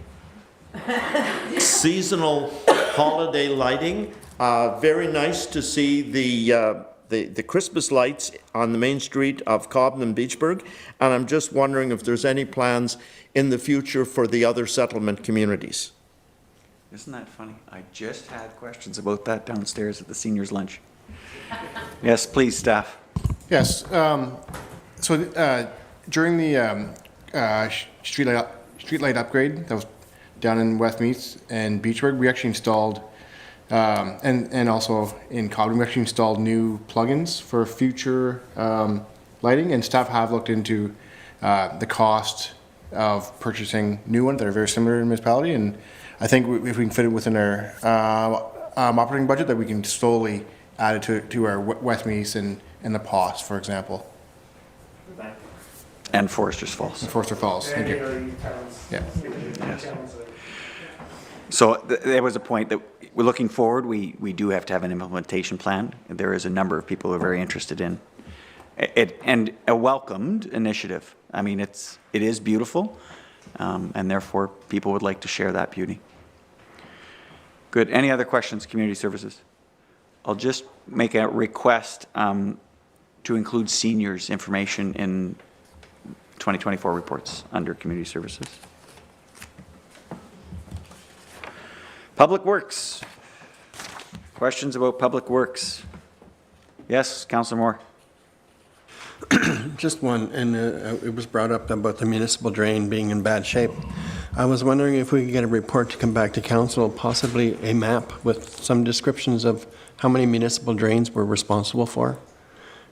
Seasonal holiday lighting. Very nice to see the Christmas lights on the main street of Cobden and Beachburg, and I'm just wondering if there's any plans in the future for the other settlement communities. Isn't that funny? I just had questions about that downstairs at the seniors' lunch. Yes, please, staff. Yes. So during the streetlight upgrade that was down in Westmeath and Beachburg, we actually installed, and also in Cobden, we actually installed new plugins for future lighting, and staff have looked into the cost of purchasing new ones that are very similar to the municipality, and I think if we can fit it within our operating budget, that we can slowly add it to our Westmeath and the POS, for example. And Foresters Falls. And Forester Falls, thank you. Yeah. Yes. So there was a point that we're looking forward, we do have to have an implementation plan. There is a number of people who are very interested in it, and a welcomed initiative. I mean, it is beautiful, and therefore people would like to share that beauty. Good. Any other questions, community services? I'll just make a request to include seniors' information in 2024 reports under community services. Public Works. Questions about Public Works? Yes, Councillor Moore. Just one, and it was brought up about the municipal drain being in bad shape. I was wondering if we could get a report to come back to council, possibly a map with some descriptions of how many municipal drains we're responsible for.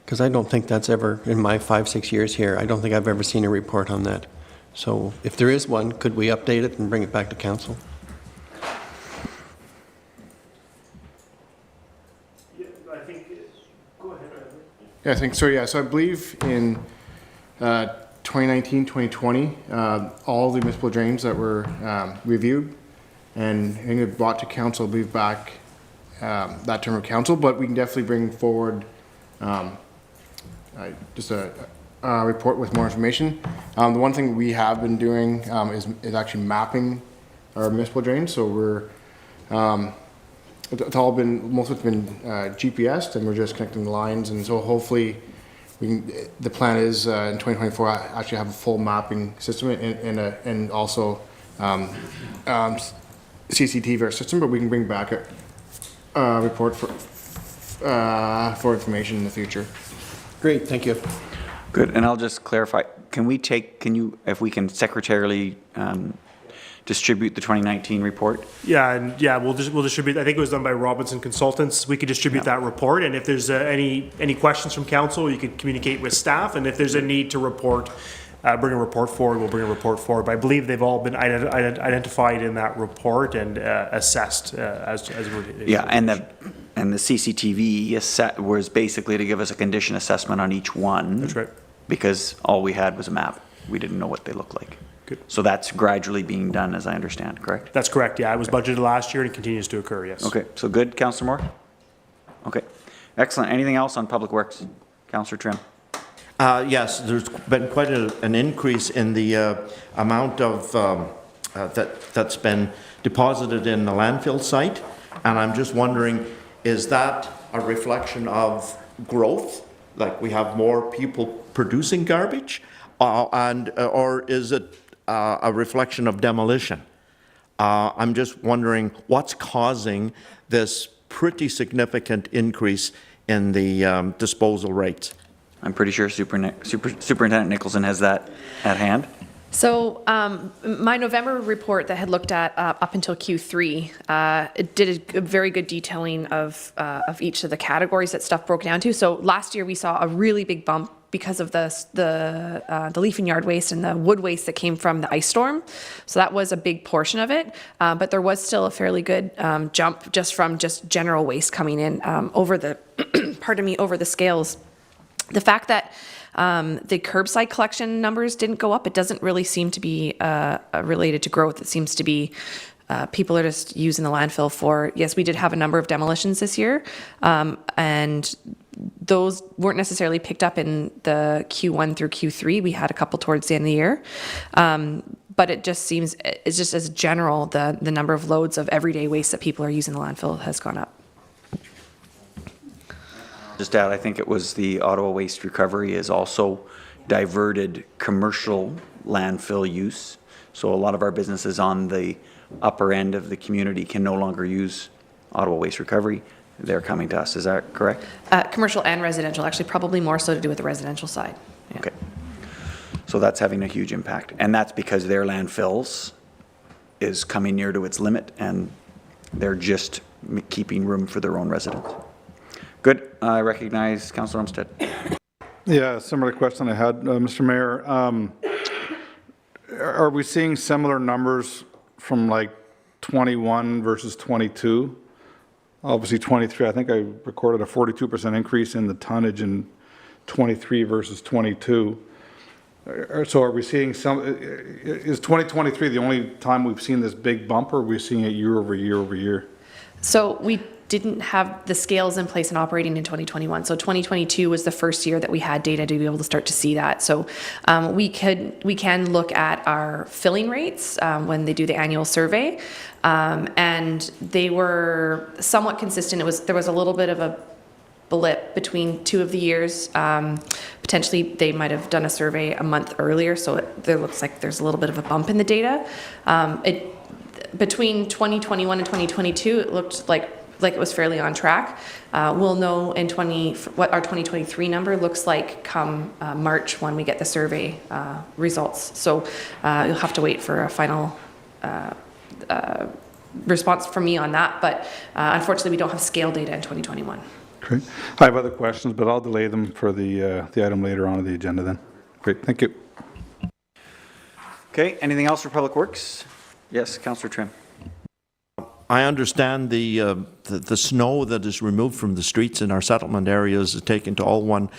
Because I don't think that's ever, in my 5-6 years here, I don't think I've ever seen a report on that. So if there is one, could we update it and bring it back to council? Yeah, I think so. Yeah, so I believe in 2019, 2020, all the municipal drains that were reviewed and I think it brought to council, I believe back that term of council, but we can definitely bring forward just a report with more information. The one thing we have been doing is actually mapping our municipal drains. So we're it's all been, most of it's been GPSed, and we're just connecting the lines, and so hopefully we can, the plan is in 2024 actually have a full mapping system and also CCTV our system, but we can bring back a report for information in the future. Great, thank you. Good, and I'll just clarify, can you, if we can secretarially distribute the 2019 report? Yeah, and yeah, we'll distribute. I think it was done by Robinson Consultants. We could distribute that report, and if there's any questions from council, you could communicate with staff, and if there's a need to report, bring a report forward, we'll bring a report forward. But I believe they've all been identified in that report and assessed as yeah, and the CCTV was basically to give us a condition assessment on each one. That's right. Because all we had was a map. We didn't know what they looked like. Good. So that's gradually being done, as I understand, correct? That's correct, yeah. It was budgeted last year and it continues to occur, yes. Okay, so good, Councillor Moore? Okay, excellent. Anything else on Public Works? Councillor Trim? Yes, there's been quite an increase in the amount of that's been deposited in the landfill site, and I'm just wondering, is that a reflection of growth? Like we have more people producing garbage, or is it a reflection of demolition? I'm just wondering what's causing this pretty significant increase in the disposal rates. I'm pretty sure Superintendent Nicholson has that at hand. So my November report that had looked at up until Q3 it did a very good detailing of each of the categories that stuff broke down to. So last year we saw a really big bump because of the leaf and yard waste and the wood waste that came from the ice storm. So that was a big portion of it. But there was still a fairly good jump just from just general waste coming in over the over the scales. The fact that the curbside collection numbers didn't go up, it doesn't really seem to be related to growth. It seems to be people are just using the landfill for, yes, we did have a number of demolitions this year, and those weren't necessarily picked up in the Q1 through Q3. We had a couple towards the end of the year. But it just seems, it's just as general, the number of loads of everyday waste that people are using the landfill has gone up. Just add, I think it was the Ottawa Waste Recovery is also diverted commercial landfill use. So a lot of our businesses on the upper end of the community can no longer use Ottawa Waste Recovery. They're coming to us. Is that correct? Commercial and residential, actually probably more so to do with the residential side. Yeah. Okay. So that's having a huge impact. And that's because their landfills is coming near to its limit and they're just keeping room for their own residents. Good. I recognize Councillor Olmsted. Yeah, similar question I had, Mr. Mayor. Are we seeing similar numbers from like 21 versus 22? Obviously 23, I think I recorded a 42% increase in the tonnage in 23 versus 22. So are we seeing some, is 2023 the only time we've seen this big bump, or are we seeing it year over year over year? So we didn't have the scales in place and operating in 2021. So 2022 was the first year that we had data to be able to start to see that. So we can look at our filling rates when they do the annual survey, and they were somewhat consistent. There was a little bit of a blip between two of the years. Potentially they might have done a survey a month earlier, so there looks like there's a little bit of a bump in the data. Between 2021 and 2022, it looked like it was fairly on track. We'll know in what our 2023 number looks like come March when we get the survey results. So you'll have to wait for a final response from me on that. But unfortunately, we don't have scale data in 2021. Great. I have other questions, but I'll delay them for the item later on the agenda then. Great, thank you. Okay, anything else for Public Works? Yes, Councillor Trim. I understand the snow that is removed from the streets in our settlement areas is taken to all one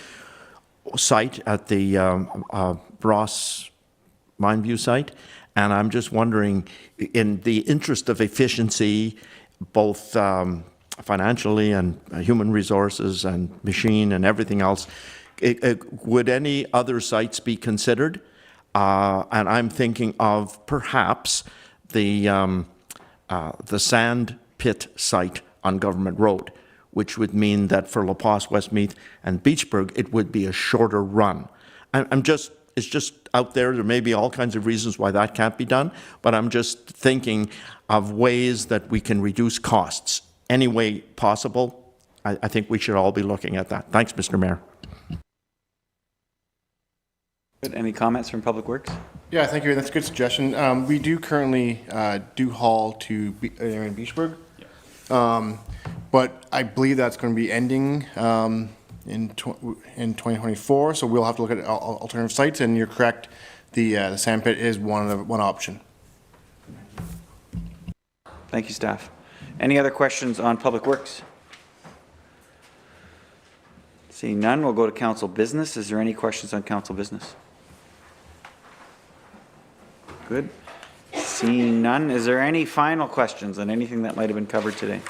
site at the Ross Mineview site, and I'm just wondering, in the interest of efficiency, both financially and human resources and machine and everything else, would any other sites be considered? And I'm thinking of perhaps the sand pit site on Government Road, which would mean that for La Paz, Westmeath, and Beachburg, it would be a shorter run. It's just out there. There may be all kinds of reasons why that can't be done, but I'm just thinking of ways that we can reduce costs. Any way possible, I think we should all be looking at that. Thanks, Mr. Mayor. Good. Any comments from Public Works? Yeah, thank you. That's a good suggestion. We do currently do haul to in Beachburg, but I believe that's going to be ending in 2024. So we'll have to look at alternative sites. And you're correct, the sand pit is one option. Thank you, staff. Any other questions on Public Works? Seeing none, we'll go to Council Business. Is there any questions on Council Business? Good. Seeing none, is there any final questions on anything that might have been covered today?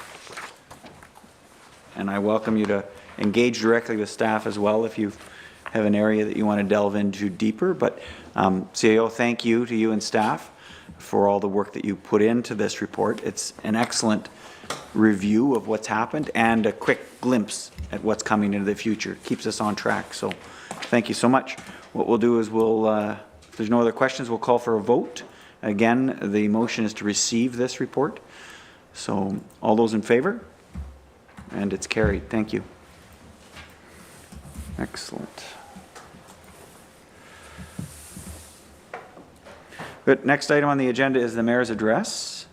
And I welcome you to engage directly with staff as well if you have an area that you want to delve into deeper. But CAO, thank you to you and staff for all the work that you put into this report. It's an excellent review of what's happened and a quick glimpse at what's coming into the future. Keeps us on track. So thank you so much. What we'll do is if there's no other questions, we'll call for a vote. Again, the motion is to receive this report. So all those in favor? And it's carried. Thank you. Excellent. Good. Next item on the agenda is the mayor's address.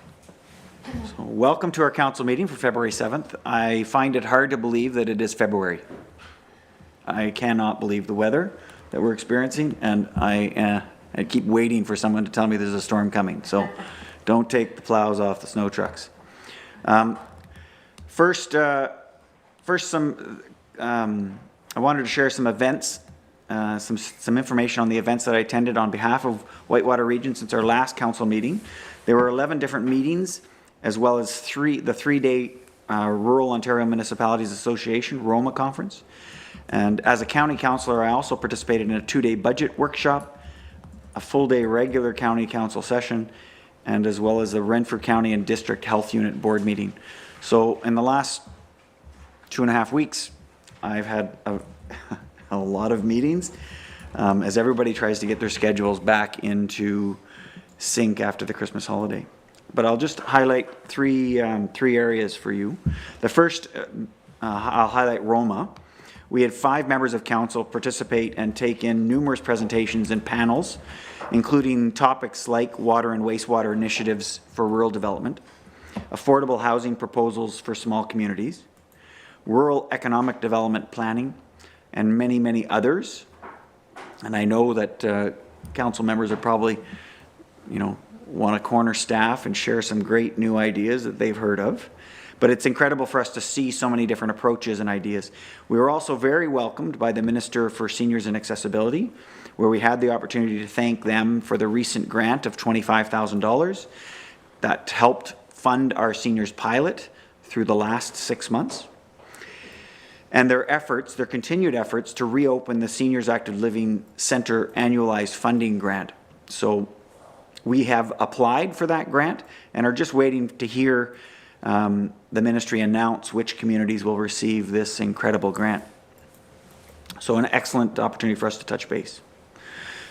So welcome to our council meeting for February 7th. I find it hard to believe that it is February. I cannot believe the weather that we're experiencing, and I keep waiting for someone to tell me there's a storm coming. So don't take the plows off the snow trucks. First, I wanted to share some events, some information on the events that I attended on behalf of Whitewater Region since our last council meeting. There were 11 different meetings, as well as the three-day Rural Ontario Municipalities Association ROMA conference. And as a county councillor, I also participated in a 2-day budget workshop, a full-day regular county council session, and as well as the Renfrew County and District Health Unit Board meeting. So in the last 2.5 weeks, I've had a lot of meetings as everybody tries to get their schedules back into sync after the Christmas holiday. But I'll just highlight three areas for you. The first, I'll highlight Roma. We had 5 members of council participate and take in numerous presentations and panels, including topics like water and wastewater initiatives for rural development, affordable housing proposals for small communities, rural economic development planning, and many, many others. And I know that council members are probably, want to corner staff and share some great new ideas that they've heard of. But it's incredible for us to see so many different approaches and ideas. We were also very welcomed by the Minister for Seniors and Accessibility, where we had the opportunity to thank them for the recent grant of $25,000 that helped fund our seniors pilot through the last 6 months. And their continued efforts to reopen the Seniors Active Living Centre annualized funding grant. So we have applied for that grant and are just waiting to hear the ministry announce which communities will receive this incredible grant. So an excellent opportunity for us to touch base.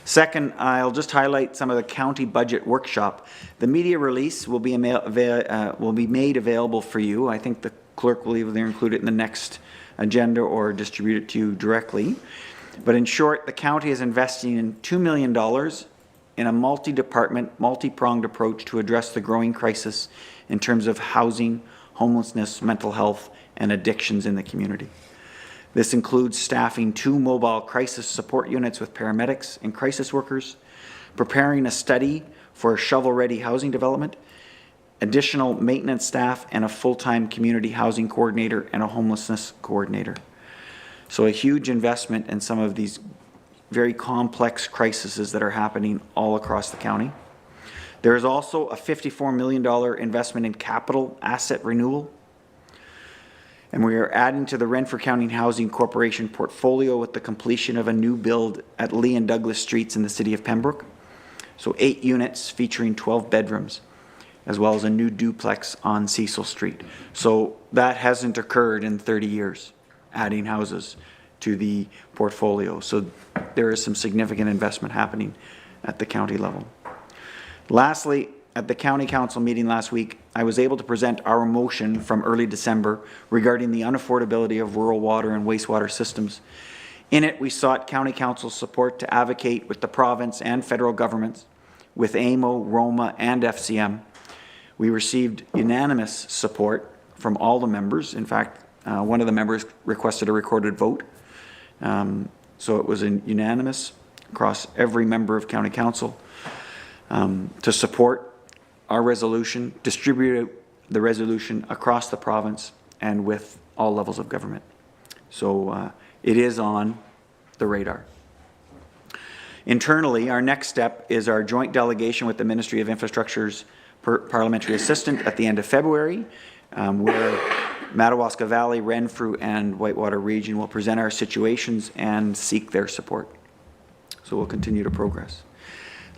Second, I'll just highlight some of the county budget workshop. The media release will be made available for you. I think the clerk will either include it in the next agenda or distribute it to you directly. But in short, the county is investing in $2 million in a multi-department, multi-pronged approach to address the growing crisis in terms of housing, homelessness, mental health, and addictions in the community. This includes staffing 2 mobile crisis support units with paramedics and crisis workers, preparing a study for a shovel-ready housing development, additional maintenance staff, and a full-time community housing coordinator and a homelessness coordinator. So a huge investment in some of these very complex crises that are happening all across the county. There is also a $54 million investment in capital asset renewal. And we are adding to the Renfrew County Housing Corporation portfolio with the completion of a new build at Lee and Douglas Streets in the city of Pembroke. So 8 units featuring 12 bedrooms, as well as a new duplex on Cecil Street. So that hasn't occurred in 30 years, adding houses to the portfolio. So there is some significant investment happening at the county level. Lastly, at the county council meeting last week, I was able to present our motion from early December regarding the unaffordability of rural water and wastewater systems. In it, we sought county council's support to advocate with the province and federal governments, with AMO, ROMA, and FCM. We received unanimous support from all the members. In fact, one of the members requested a recorded vote. So it was unanimous across every member of county council to support our resolution, distribute the resolution across the province and with all levels of government. So it is on the radar. Internally, our next step is our joint delegation with the Ministry of Infrastructure's parliamentary assistant at the end of February, where Madawaska Valley, Renfrew, and Whitewater Region will present our situations and seek their support. So we'll continue to progress.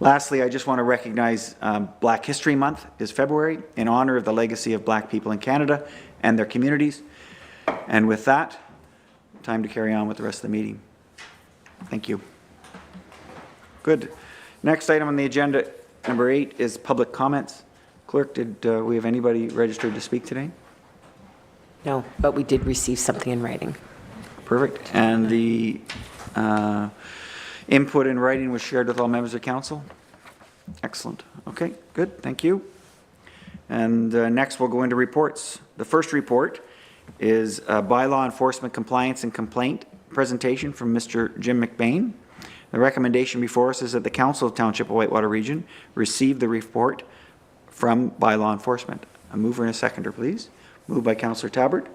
Lastly, I just want to recognize Black History Month is February in honor of the legacy of Black people in Canada and their communities. And with that, time to carry on with the rest of the meeting. Thank you. Good. Next item on the agenda, number 8, is public comments. Clerk, did we have anybody registered to speak today? No, but we did receive something in writing. Perfect. And the Input in writing was shared with all members of council? Excellent. Okay, good, thank you. And next we'll go into reports. The first report is bylaw enforcement compliance and complaint presentation from Mr. Jim McBain. The recommendation before us is that the Council of Township of Whitewater Region receive the report from bylaw enforcement. A mover and a seconder, please. Moved by Councillor Tabbert,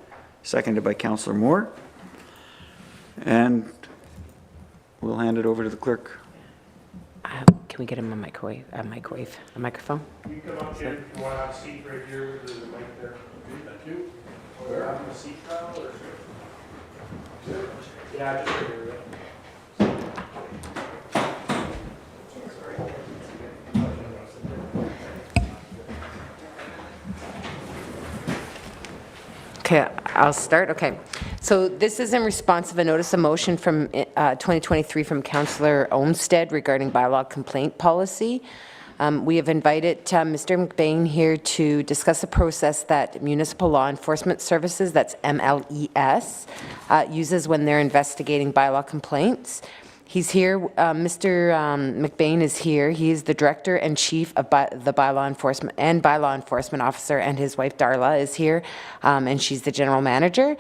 seconded by Councillor Moore. And we'll hand it over to the clerk. Can we get him a microphone? You come up here, you want to have a seat right here, there's a mic there. Thank you. Or have a seat now, or? Yeah, just right here. Okay, I'll start. Okay. So this is in response of a notice of motion from 2023 from Councillor Olmsted regarding bylaw complaint policy. We have invited Mr. McBain here to discuss a process that Municipal Law Enforcement Services, that's MLES, uses when they're investigating bylaw complaints. He's here. Mr. McBain is here. He is the Director and Chief of the Bylaw Enforcement Officer, and his wife Darla is here, and she's the General Manager.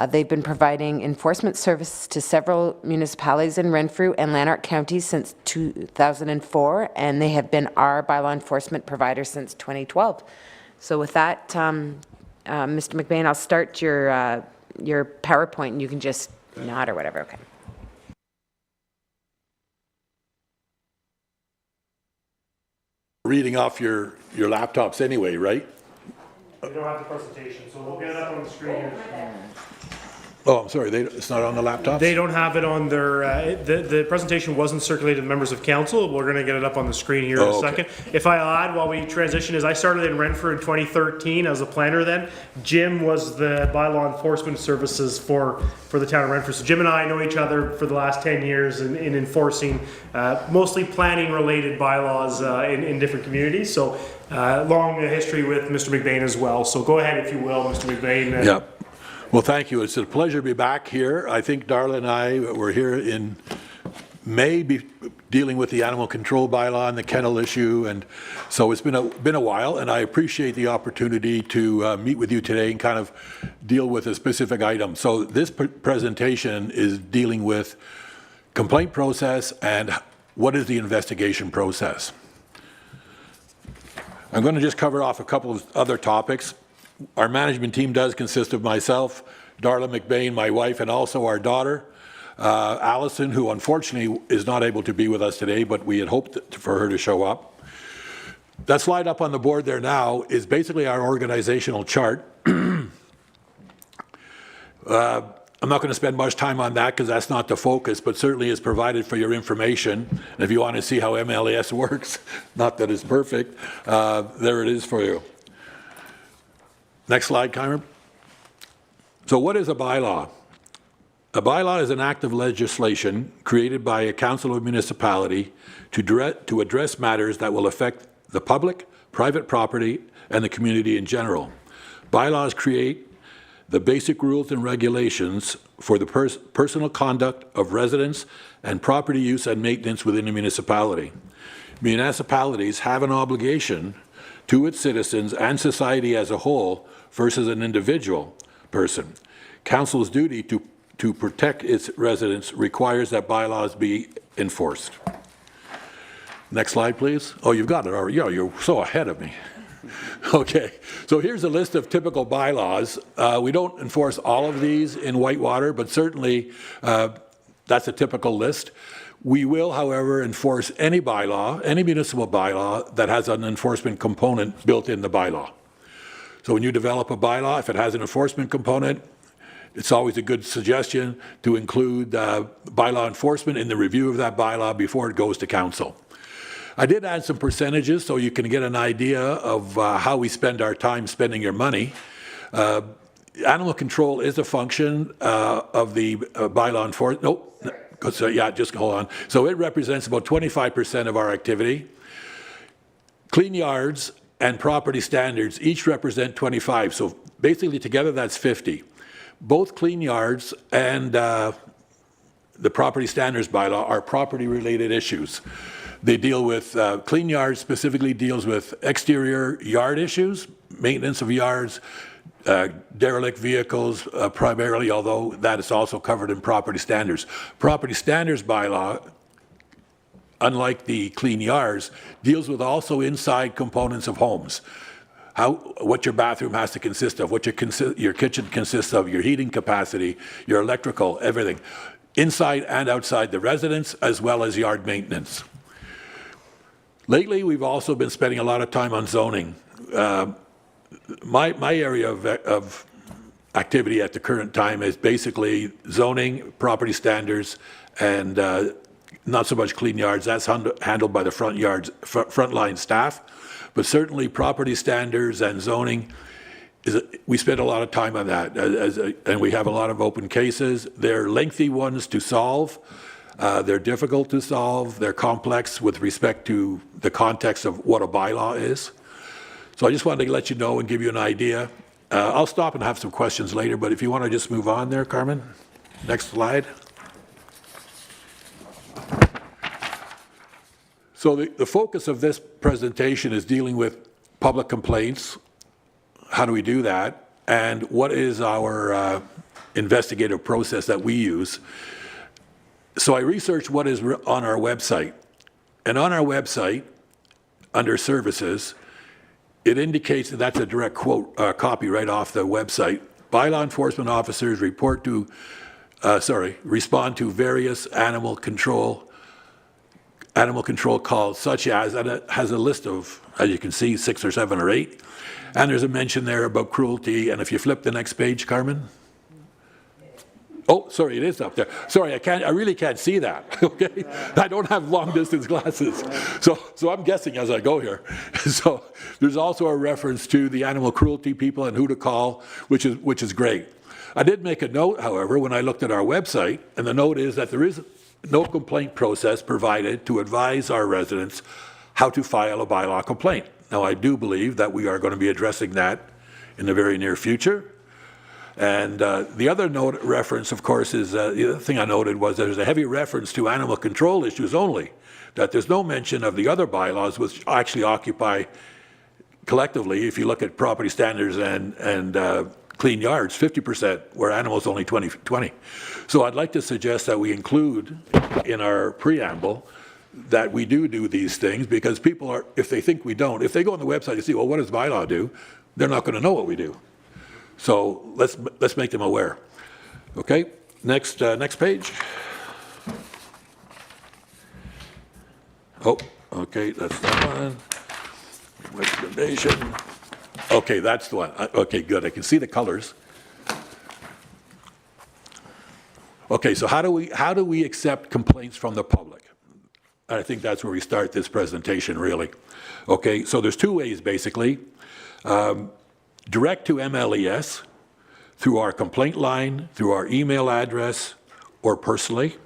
They've been providing enforcement services to several municipalities in Renfrew and Lanark counties since 2004, and they have been our bylaw enforcement provider since 2012. So with that, Mr. McBain, I'll start your PowerPoint, and you can just nod or whatever. Okay. Reading off your laptops anyway, right? We don't have the presentation, so we'll get it up on the screen here. Oh, I'm sorry, it's not on the laptops? They don't have it on their, the presentation wasn't circulated to members of council. We're going to get it up on the screen here in a second. If I add while we transition, is I started in Renfrew in 2013 as a planner then. Jim was the bylaw enforcement services for the town of Renfrew. So Jim and I know each other for the last 10 years in enforcing mostly planning related bylaws in different communities. So long history with Mr. McBain as well. So go ahead if you will, Mr. McBain. Yeah. Well, thank you. It's a pleasure to be back here. I think Darla and I were here in May dealing with the animal control bylaw and the kennel issue, and so it's been a while, and I appreciate the opportunity to meet with you today and kind of deal with a specific item. So this presentation is dealing with complaint process and what is the investigation process. I'm going to just cover off a couple of other topics. Our management team does consist of myself, Darla McBain, my wife, and also our daughter, Allison, who unfortunately is not able to be with us today, but we had hoped for her to show up. That slide up on the board there now is basically our organizational chart. I'm not going to spend much time on that because that's not the focus, but certainly is provided for your information. And if you want to see how MLS works, not that it's perfect, there it is for you. Next slide, Kymer. So what is a bylaw? A bylaw is an act of legislation created by a council of municipality to address matters that will affect the public, private property, and the community in general. Bylaws create the basic rules and regulations for the personal conduct of residents and property use and maintenance within a municipality. Municipalities have an obligation to its citizens and society as a whole versus an individual person. Council's duty to protect its residents requires that bylaws be enforced. Next slide, please. Oh, you've got it already. Yeah, you're so ahead of me. Okay, so here's a list of typical bylaws. We don't enforce all of these in Whitewater, but certainly that's a typical list. We will, however, enforce any bylaw, any municipal bylaw that has an enforcement component built in the bylaw. So when you develop a bylaw, if it has an enforcement component, it's always a good suggestion to include bylaw enforcement in the review of that bylaw before it goes to council. I did add some percentages so you can get an idea of how we spend our time spending your money. Animal control is a function of the bylaw enforcement. Nope. So yeah, just hold on. So it represents about 25% of our activity. Clean yards and property standards each represent 25. So basically together that's 50. Both clean yards and the property standards bylaw are property-related issues. They deal with, clean yards specifically deals with exterior yard issues, maintenance of yards, derelict vehicles primarily, although that is also covered in property standards. Property standards bylaw, unlike the clean yards, deals with also inside components of homes. What your bathroom has to consist of, what your kitchen consists of, your heating capacity, your electrical, everything. Inside and outside the residence, as well as yard maintenance. Lately, we've also been spending a lot of time on zoning. My area of activity at the current time is basically zoning, property standards, and not so much clean yards. That's handled by the frontline staff. But certainly property standards and zoning, we spend a lot of time on that, and we have a lot of open cases. They're lengthy ones to solve. They're difficult to solve. They're complex with respect to the context of what a bylaw is. So I just wanted to let you know and give you an idea. I'll stop and have some questions later, but if you want to just move on there, Carmen. Next slide. So the focus of this presentation is dealing with public complaints. How do we do that? And what is our investigative process that we use? So I researched what is on our website. And on our website, under services, it indicates that that's a direct quote, copy right off the website. Bylaw enforcement officers respond to various animal control calls, such as, and it has a list of, as you can see, 6 or 7 or 8. And there's a mention there about cruelty. And if you flip the next page, Carmen. Oh, sorry, it is up there. Sorry, I really can't see that, okay? I don't have long distance glasses. So I'm guessing as I go here. So there's also a reference to the animal cruelty people and who to call, which is great. I did make a note, however, when I looked at our website, and the note is that there is no complaint process provided to advise our residents how to file a bylaw complaint. Now, I do believe that we are going to be addressing that in the very near future. And the other note reference, of course, is the other thing I noted was there's a heavy reference to animal control issues only, that there's no mention of the other bylaws which actually occupy collectively, if you look at property standards and clean yards, 50%, where animals only 20. So I'd like to suggest that we include in our preamble that we do these things, because people are, if they think we don't, if they go on the website and see, well, what does bylaw do? They're not going to know what we do. So let's make them aware. Okay, next page. Oh, okay, that's that one. Recommendation. Okay, that's the one. Okay, good. I can see the colors. Okay, so how do we accept complaints from the public? And I think that's where we start this presentation, really. Okay, so there's 2 ways, basically. Direct to MLES through our complaint line, through our email address, or personally,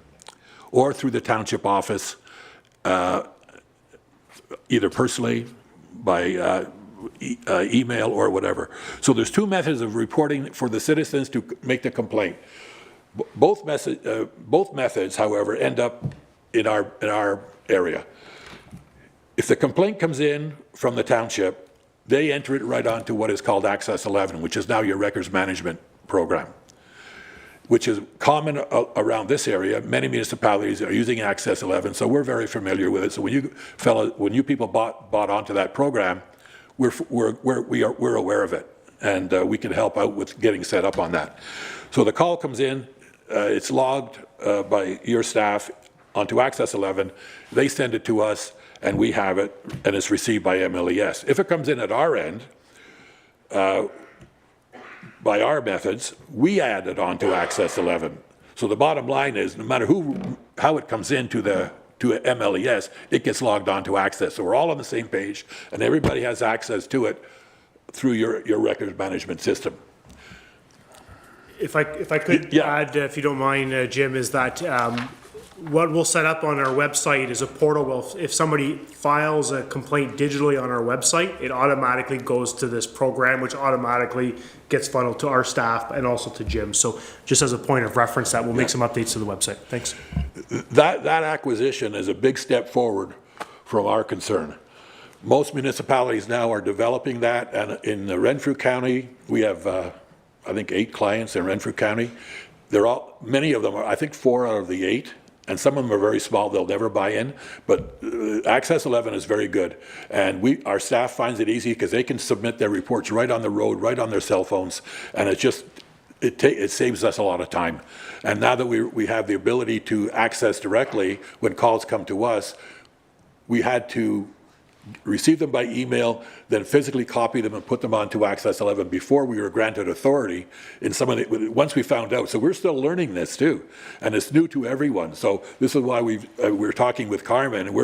or through the township office, either personally, by email, or whatever. So there's 2 methods of reporting for the citizens to make the complaint. Both methods, however, end up in our area. If the complaint comes in from the township, they enter it right onto what is called Access 11, which is now your records management program, which is common around this area. Many municipalities are using Access 11, so we're very familiar with it. So when you people bought onto that program, we're aware of it, and we can help out with getting set up on that. So the call comes in, it's logged by your staff onto Access 11. They send it to us, and we have it, and it's received by MLES. If it comes in at our end, by our methods, we add it onto Access 11. So the bottom line is, no matter how it comes into to MLES, it gets logged onto Access. So we're all on the same page, and everybody has access to it through your records management system. If I could add, if you don't mind, Jim, is that What we'll set up on our website is a portal. Well, if somebody files a complaint digitally on our website, it automatically goes to this program, which automatically gets funneled to our staff and also to Jim. So just as a point of reference, that we'll make some updates to the website. Thanks. That acquisition is a big step forward from our concern. Most municipalities now are developing that, and in Renfrew County, we have, I think, 8 clients in Renfrew County. Many of them are, I think 4 out of the 8, and some of them are very small, they'll never buy in, but Access 11 is very good. And our staff finds it easy because they can submit their reports right on the road, right on their cell phones, and it saves us a lot of time. And now that we have the ability to access directly when calls come to us, we had to receive them by email, then physically copy them and put them onto Access 11 before we were granted authority in some of the, once we found out. So we're still learning this too, and it's new to everyone. So this is why we're talking with Carmen, and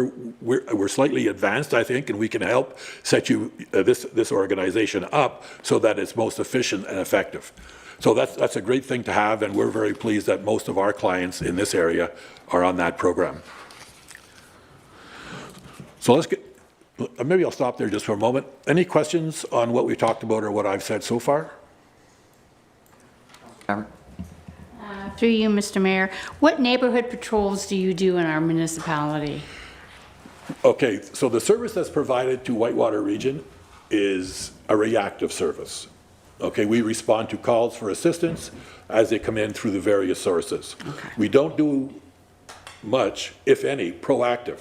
we're slightly advanced, I think, and we can help set this organization up so that it's most efficient and effective. So that's a great thing to have, and we're very pleased that most of our clients in this area are on that program. So maybe I'll stop there just for a moment. Any questions on what we talked about or what I've said so far? Through you, Mr. Mayor, what neighborhood patrols do you do in our municipality? Okay, so the service that's provided to Whitewater Region is a reactive service. Okay, we respond to calls for assistance as they come in through the various sources. Okay. We don't do much, if any, proactive.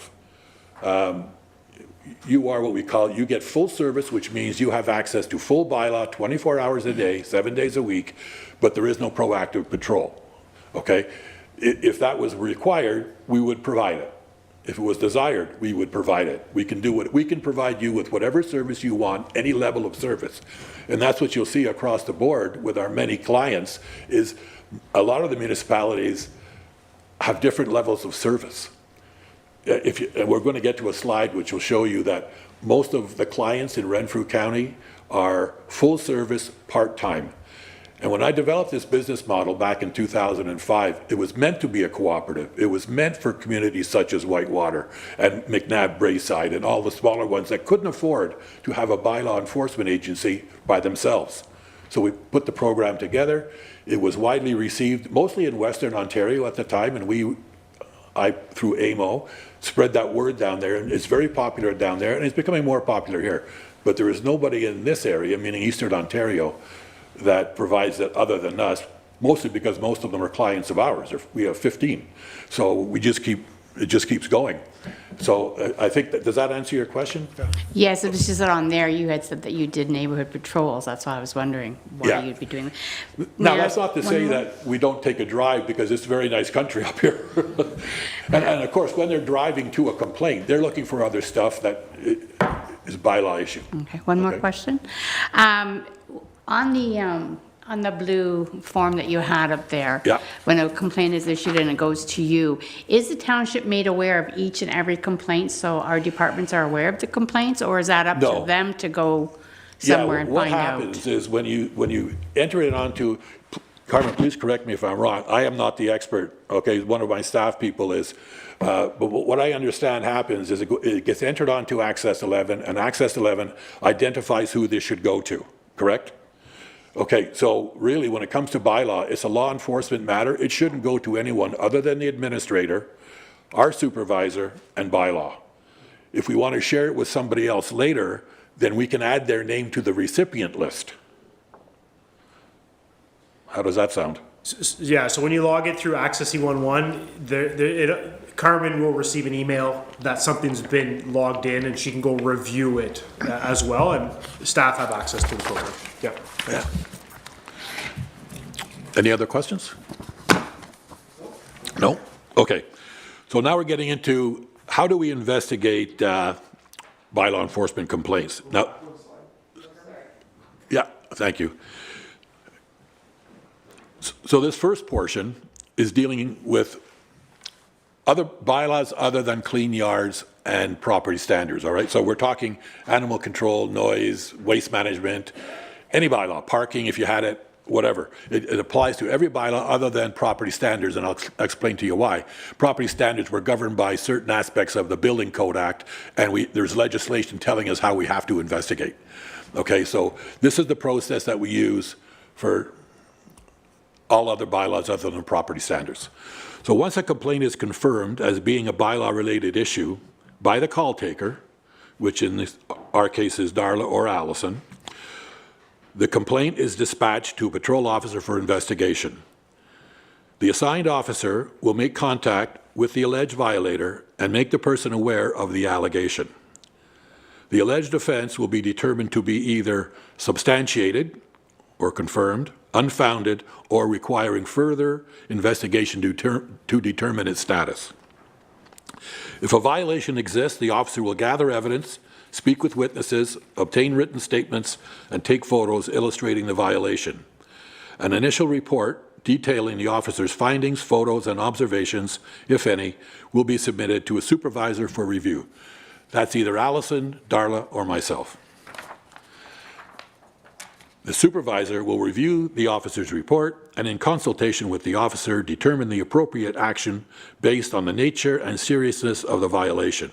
You are what we call, you get full service, which means you have access to full bylaw 24 hours a day, 7 days a week, but there is no proactive patrol, okay? If that was required, we would provide it. If it was desired, we would provide it. We can provide you with whatever service you want, any level of service. And that's what you'll see across the board with our many clients, is a lot of the municipalities have different levels of service. And we're going to get to a slide which will show you that most of the clients in Renfrew County are full service, part-time. And when I developed this business model back in 2005, it was meant to be a cooperative. It was meant for communities such as Whitewater and McNabb Braeside and all the smaller ones that couldn't afford to have a bylaw enforcement agency by themselves. So we put the program together. It was widely received, mostly in Western Ontario at the time, and I, through AMO, spread that word down there, and it's very popular down there, and it's becoming more popular here. But there is nobody in this area, meaning Eastern Ontario, that provides that other than us, mostly because most of them are clients of ours. We have 15. So it just keeps going. So I think does that answer your question? Yes, it was just that on there you had said that you did neighborhood patrols. That's why I was wondering why you'd be doing that. Now, that's not to say that we don't take a drive, because it's a very nice country up here. and of course, when they're driving to a complaint, they're looking for other stuff that is bylaw issue. Okay, one more question. On the blue form that you had up there, when a complaint is issued and it goes to you, is the township made aware of each and every complaint, so our departments are aware of the complaints, or is that up to them to go somewhere and find out? What happens is when you enter it onto, Carmen, please correct me if I'm wrong, I am not the expert, okay, one of my staff people is, but what I understand happens is it gets entered onto Access 11, and Access 11 identifies who this should go to, correct? Okay, so really when it comes to bylaw, it's a law enforcement matter. It shouldn't go to anyone other than the administrator, our supervisor, and bylaw. If we want to share it with somebody else later, then we can add their name to the recipient list. How does that sound? Yeah, so when you log it through Access E11, Carmen will receive an email that something's been logged in, and she can go review it as well, and staff have access to the program. Yeah. Any other questions? No? Okay. So now we're getting into how do we investigate bylaw enforcement complaints? Now, yeah, thank you. So this first portion is dealing with other bylaws other than clean yards and property standards, all right? So we're talking animal control, noise, waste management, any bylaw, parking if you had it, whatever. It applies to every bylaw other than property standards, and I'll explain to you why. Property standards were governed by certain aspects of the Building Code Act, and there's legislation telling us how we have to investigate. Okay, so this is the process that we use for all other bylaws other than property standards. So once a complaint is confirmed as being a bylaw-related issue by the call taker, which in our case is Darla or Allison, the complaint is dispatched to a patrol officer for investigation. The assigned officer will make contact with the alleged violator and make the person aware of the allegation. The alleged offense will be determined to be either substantiated or confirmed, unfounded, or requiring further investigation to determine its status. If a violation exists, the officer will gather evidence, speak with witnesses, obtain written statements, and take photos illustrating the violation. An initial report detailing the officer's findings, photos, and observations, if any, will be submitted to a supervisor for review. That's either Allison, Darla, or myself. The supervisor will review the officer's report and, in consultation with the officer, determine the appropriate action based on the nature and seriousness of the violation,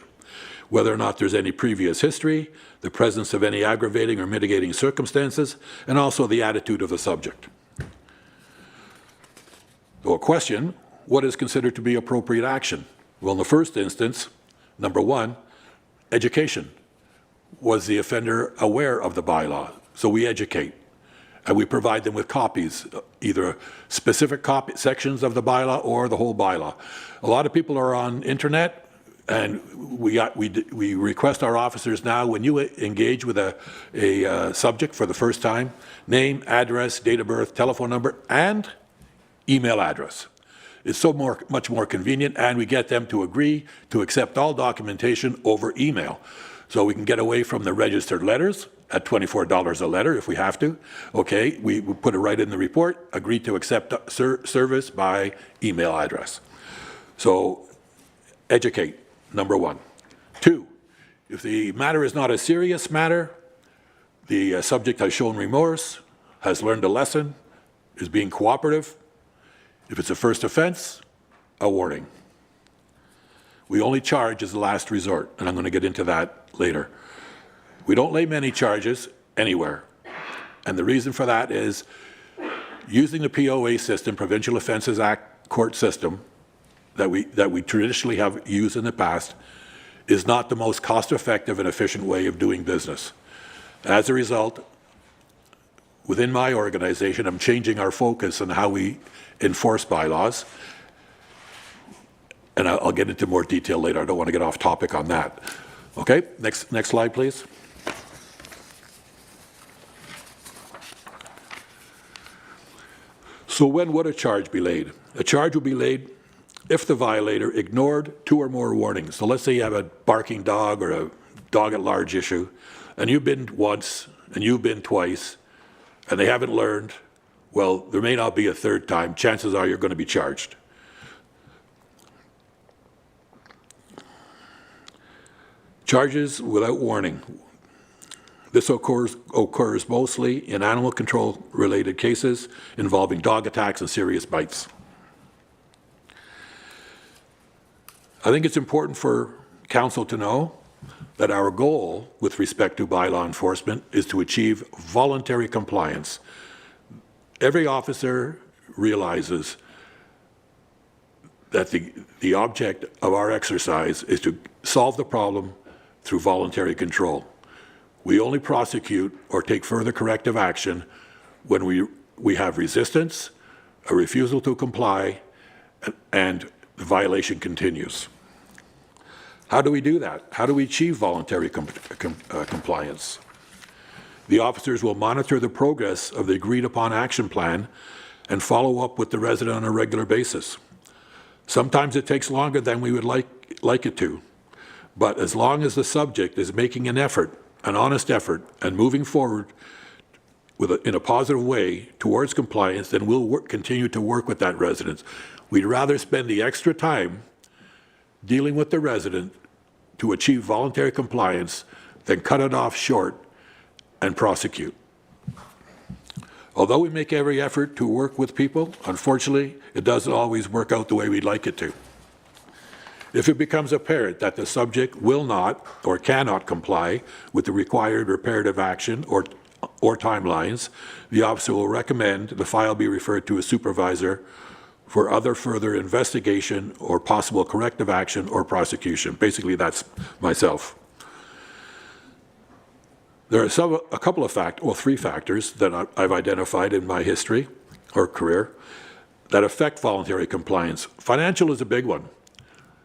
whether or not there's any previous history, the presence of any aggravating or mitigating circumstances, and also the attitude of the subject. So a question, what is considered to be appropriate action? Well, in the first instance, number one, education. Was the offender aware of the bylaw? So we educate, and we provide them with copies, either specific sections of the bylaw or the whole bylaw. A lot of people are on internet, and we request our officers now, when you engage with a subject for the first time, name, address, date of birth, telephone number, and email address. It's so much more convenient, and we get them to agree to accept all documentation over email. So we can get away from the registered letters at $24 a letter if we have to. Okay, we put it right in the report, agree to accept service by email address. So educate, number one. Two, if the matter is not a serious matter, the subject has shown remorse, has learned a lesson, is being cooperative. If it's a first offense, a warning. We only charge as the last resort, and I'm going to get into that later. We don't lay many charges anywhere, and the reason for that is using the POA system, Provincial Offences Act court system, that we traditionally have used in the past, is not the most cost-effective and efficient way of doing business. As a result, within my organization, I'm changing our focus on how we enforce bylaws, and I'll get into more detail later. I don't want to get off topic on that. Okay, next slide, please. So when would a charge be laid? A charge will be laid if the violator ignored 2 or more warnings. So let's say you have a barking dog or a dog at large issue, and you've been once and you've been twice, and they haven't learned. Well, there may not be a third time. Chances are you're going to be charged. Charges without warning. This occurs mostly in animal control related cases involving dog attacks and serious bites. I think it's important for council to know that our goal with respect to bylaw enforcement is to achieve voluntary compliance. Every officer realizes that the object of our exercise is to solve the problem through voluntary control. We only prosecute or take further corrective action when we have resistance, a refusal to comply, and the violation continues. How do we do that? How do we achieve voluntary compliance? The officers will monitor the progress of the agreed upon action plan and follow up with the resident on a regular basis. Sometimes it takes longer than we would like it to, but as long as the subject is making an effort, an honest effort, and moving forward in a positive way towards compliance, then we'll continue to work with that resident. We'd rather spend the extra time dealing with the resident to achieve voluntary compliance than cut it off short and prosecute. Although we make every effort to work with people, unfortunately, it doesn't always work out the way we'd like it to. If it becomes apparent that the subject will not or cannot comply with the required reparative action or timelines, the officer will recommend the file be referred to a supervisor for other further investigation or possible corrective action or prosecution. Basically, that's myself. There are a couple of three factors that I've identified in my history or career that affect voluntary compliance. Financial is a big one.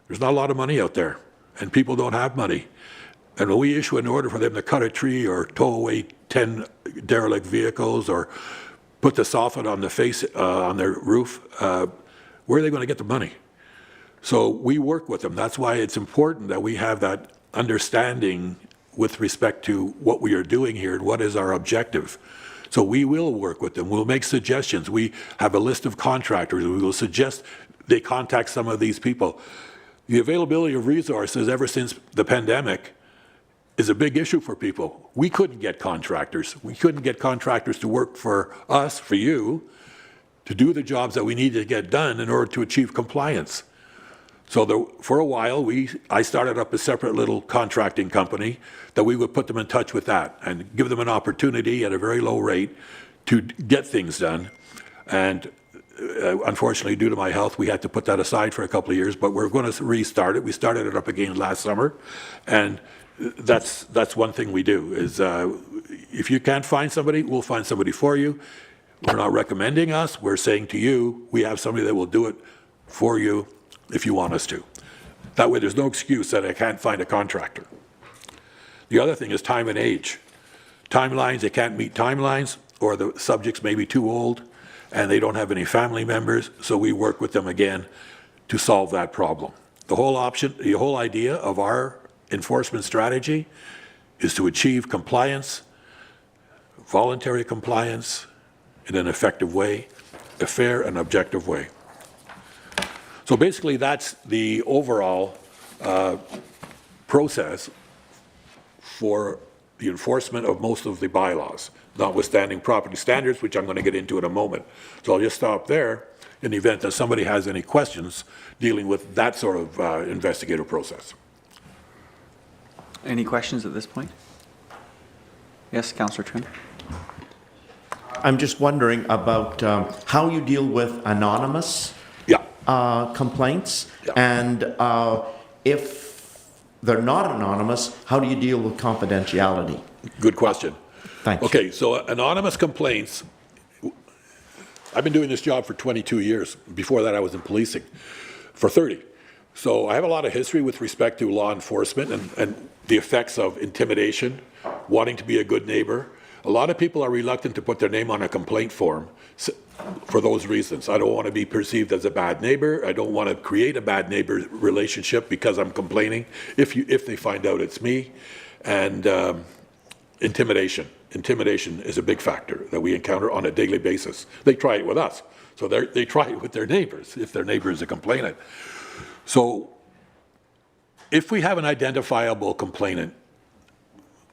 There's not a lot of money out there, and people don't have money. And when we issue an order for them to cut a tree or tow away 10 derelict vehicles or put the soffit on the face on their roof, where are they going to get the money? So we work with them. That's why it's important that we have that understanding with respect to what we are doing here and what is our objective. So we will work with them. We'll make suggestions. We have a list of contractors. We will suggest they contact some of these people. The availability of resources ever since the pandemic is a big issue for people. We couldn't get contractors. We couldn't get contractors to work for us, for you, to do the jobs that we needed to get done in order to achieve compliance. So for a while, I started up a separate little contracting company that we would put them in touch with that and give them an opportunity at a very low rate to get things done. And unfortunately, due to my health, we had to put that aside for a couple of years, but we're going to restart it. We started it up again last summer, and that's one thing we do is if you can't find somebody, we'll find somebody for you. We're not recommending us. We're saying to you, we have somebody that will do it for you if you want us to. That way there's no excuse that I can't find a contractor. The other thing is time and age. Timelines, they can't meet timelines, or the subjects may be too old and they don't have any family members, so we work with them again to solve that problem. The whole idea of our enforcement strategy is to achieve compliance, voluntary compliance in an effective way, a fair and objective way. So basically that's the overall process for the enforcement of most of the bylaws, notwithstanding property standards, which I'm going to get into in a moment. So I'll just stop there in the event that somebody has any questions dealing with that sort of investigative process. Any questions at this point? Yes, Councillor Trim. I'm just wondering about how you deal with anonymous complaints, and if they're not anonymous, how do you deal with confidentiality? Good question. Thanks. Okay, so anonymous complaints, I've been doing this job for 22 years. Before that, I was in policing for 30. So I have a lot of history with respect to law enforcement and the effects of intimidation, wanting to be a good neighbor. A lot of people are reluctant to put their name on a complaint form for those reasons. I don't want to be perceived as a bad neighbor. I don't want to create a bad neighbor relationship because I'm complaining if they find out it's me. And intimidation. Intimidation is a big factor that we encounter on a daily basis. They try it with us. So they try it with their neighbors if their neighbor is a complainant. So if we have an identifiable complainant,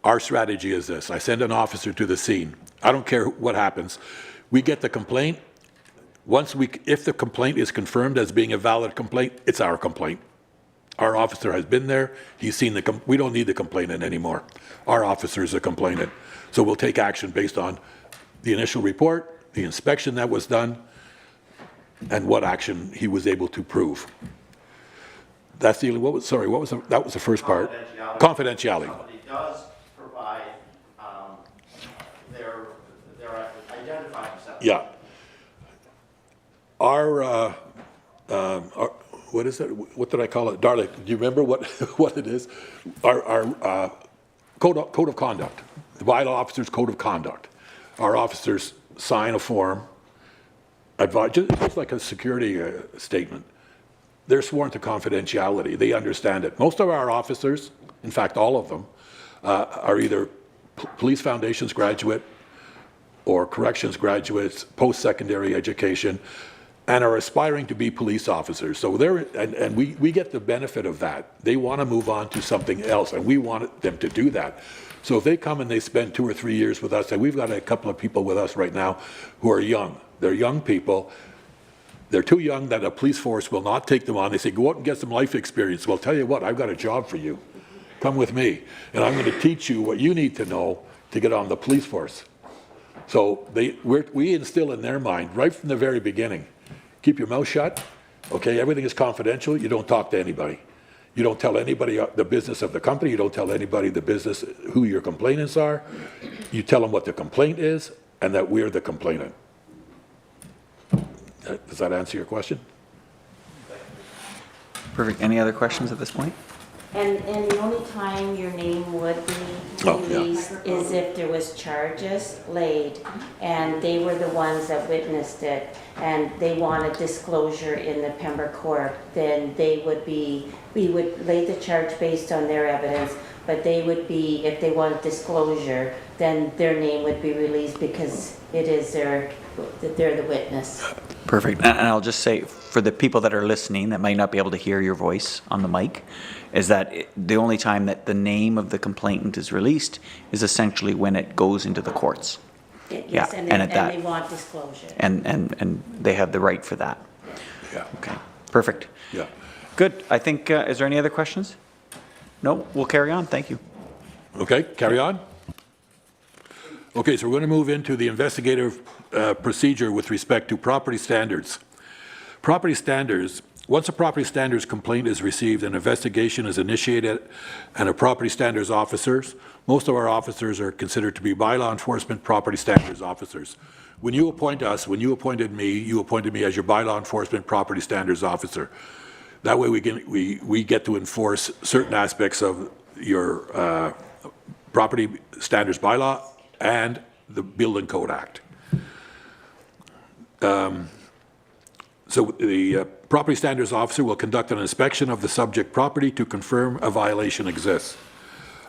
our strategy is this. I send an officer to the scene. I don't care what happens. We get the complaint. If the complaint is confirmed as being a valid complaint, it's our complaint. Our officer has been there. He's seen we don't need the complainant anymore. Our officer is a complainant. So we'll take action based on the initial report, the inspection that was done, and what action he was able to prove. That's the, that was the first part. Confidentiality. Somebody does provide, they're identifying themselves. Yeah. Our what is it? What did I call it? Darling, do you remember what it is? Our code of conduct, the bylaw officer's code of conduct. Our officers sign a form, just like a security statement. They're sworn to confidentiality. They understand it. Most of our officers, in fact, all of them, are either police foundations graduate or corrections graduates, post-secondary education. and are aspiring to be police officers. So we get the benefit of that. They want to move on to something else, and we want them to do that. So if they come and they spend 2 or 3 years with us, and we've got a couple of people with us right now who are young. They're young people. They're too young that a police force will not take them on. They say, go out and get some life experience. Well, tell you what, I've got a job for you. Come with me, and I'm going to teach you what you need to know to get on the police force. So we instill in their mind, right from the very beginning, keep your mouth shut, okay? Everything is confidential. You don't talk to anybody. You don't tell anybody the business of the company. You don't tell anybody the business, who your complainants are. You tell them what the complaint is and that we're the complainant. Does that answer your question? Perfect. Any other questions at this point? And the only time your name would be released is if there was charges laid and they were the ones that witnessed it and they wanted disclosure in the Pembroke Court, then we would lay the charge based on their evidence, but they would be, if they wanted disclosure, then their name would be released because it is they're the witness. Perfect. And I'll just say, for the people that are listening that might not be able to hear your voice on the mic, is that the only time that the name of the complainant is released is essentially when it goes into the courts. Yes, and they want disclosure. And they have the right for that. Yeah. Okay, perfect. Yeah. Good. I think, is there any other questions? No, we'll carry on. Thank you. Okay, carry on. Okay, so we're going to move into the investigative procedure with respect to property standards. Property standards, once a property standards complaint is received, an investigation is initiated and a property standards officers, most of our officers are considered to be by law enforcement property standards officers. When you appoint us, when you appointed me as your by law enforcement property standards officer. That way we get to enforce certain aspects of your property standards bylaw and the Building Code Act. So the property standards officer will conduct an inspection of the subject property to confirm a violation exists.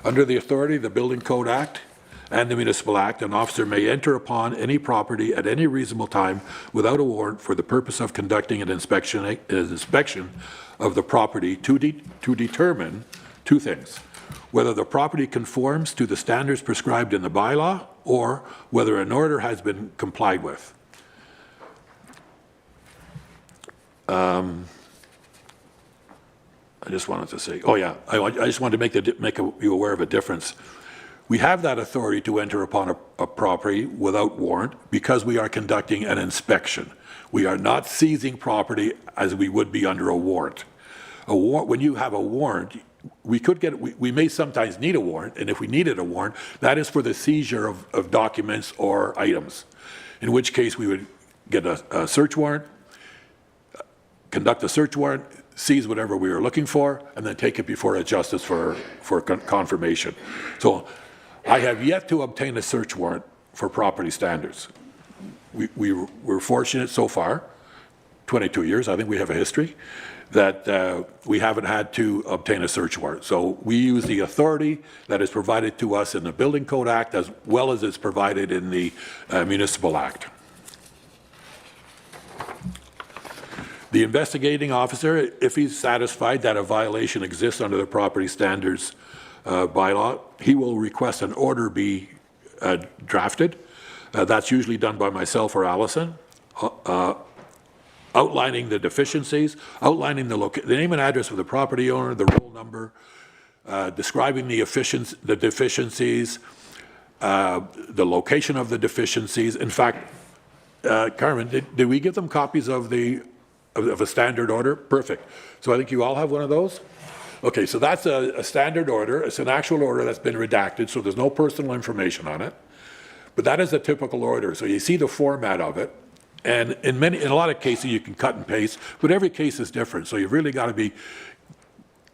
Under the authority of the Building Code Act and the Municipal Act, an officer may enter upon any property at any reasonable time without a warrant for the purpose of conducting an inspection of the property to determine two things: whether the property conforms to the standards prescribed in the bylaw or whether an order has been complied with. I just wanted to say, I just wanted to make you aware of a difference. We have that authority to enter upon a property without warrant because we are conducting an inspection. We are not seizing property as we would be under a warrant. When you have a warrant, we may sometimes need a warrant, and if we needed a warrant, that is for the seizure of documents or items, in which case we would get a search warrant, conduct a search warrant, seize whatever we were looking for, and then take it before a justice for confirmation. So I have yet to obtain a search warrant for property standards. We were fortunate so far, 22 years, I think we have a history, that we haven't had to obtain a search warrant. So we use the authority that is provided to us in the Building Code Act as well as it's provided in the Municipal Act. The investigating officer, if he's satisfied that a violation exists under the property standards bylaw, he will request an order be drafted. That's usually done by myself or Allison, outlining the deficiencies, outlining the name and address of the property owner, the roll number, describing the deficiencies, the location of the deficiencies. In fact, Carmen, did we give them copies of a standard order? Perfect. So I think you all have one of those? Okay, so that's a standard order. It's an actual order that's been redacted, so there's no personal information on it. But that is a typical order. So you see the format of it. And in a lot of cases, you can cut and paste, but every case is different. So you've really got to be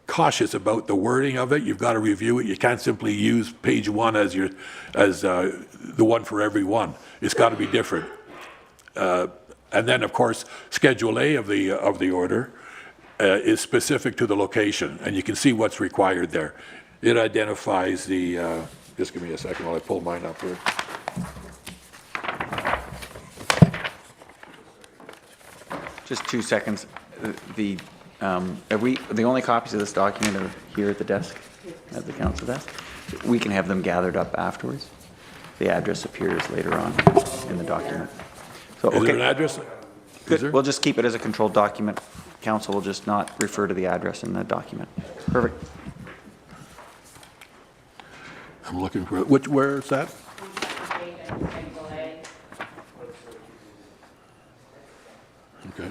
cautious about the wording of it. You've got to review it. You can't simply use page one as the one for every one. It's got to be different. And then, of course, Schedule A of the order is specific to the location, and you can see what's required there. It identifies the. Just give me a second while I pull mine up here. Just 2 seconds. The only copies of this document are here at the desk, at the council desk. We can have them gathered up afterwards. The address appears later on in the document. So, Is there okay. an address? Good. We'll just keep it as a controlled document. Council will just not refer to the address in the document. Perfect. I'm looking for, where is that? Okay,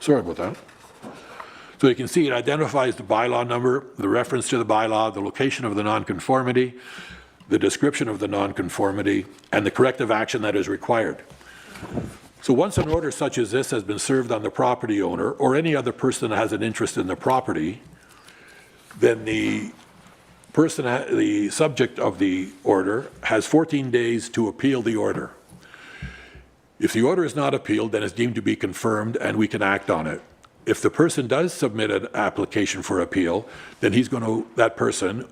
sorry about that. So you can see it identifies the bylaw number, the reference to the bylaw, the location of the nonconformity, the description of the nonconformity, and the corrective action that is required. So once an order such as this has been served on the property owner or any other person that has an interest in the property, then the subject of the order has 14 days to appeal the order. If the order is not appealed, then it's deemed to be confirmed and we can act on it. If the person does submit an application for appeal, then that person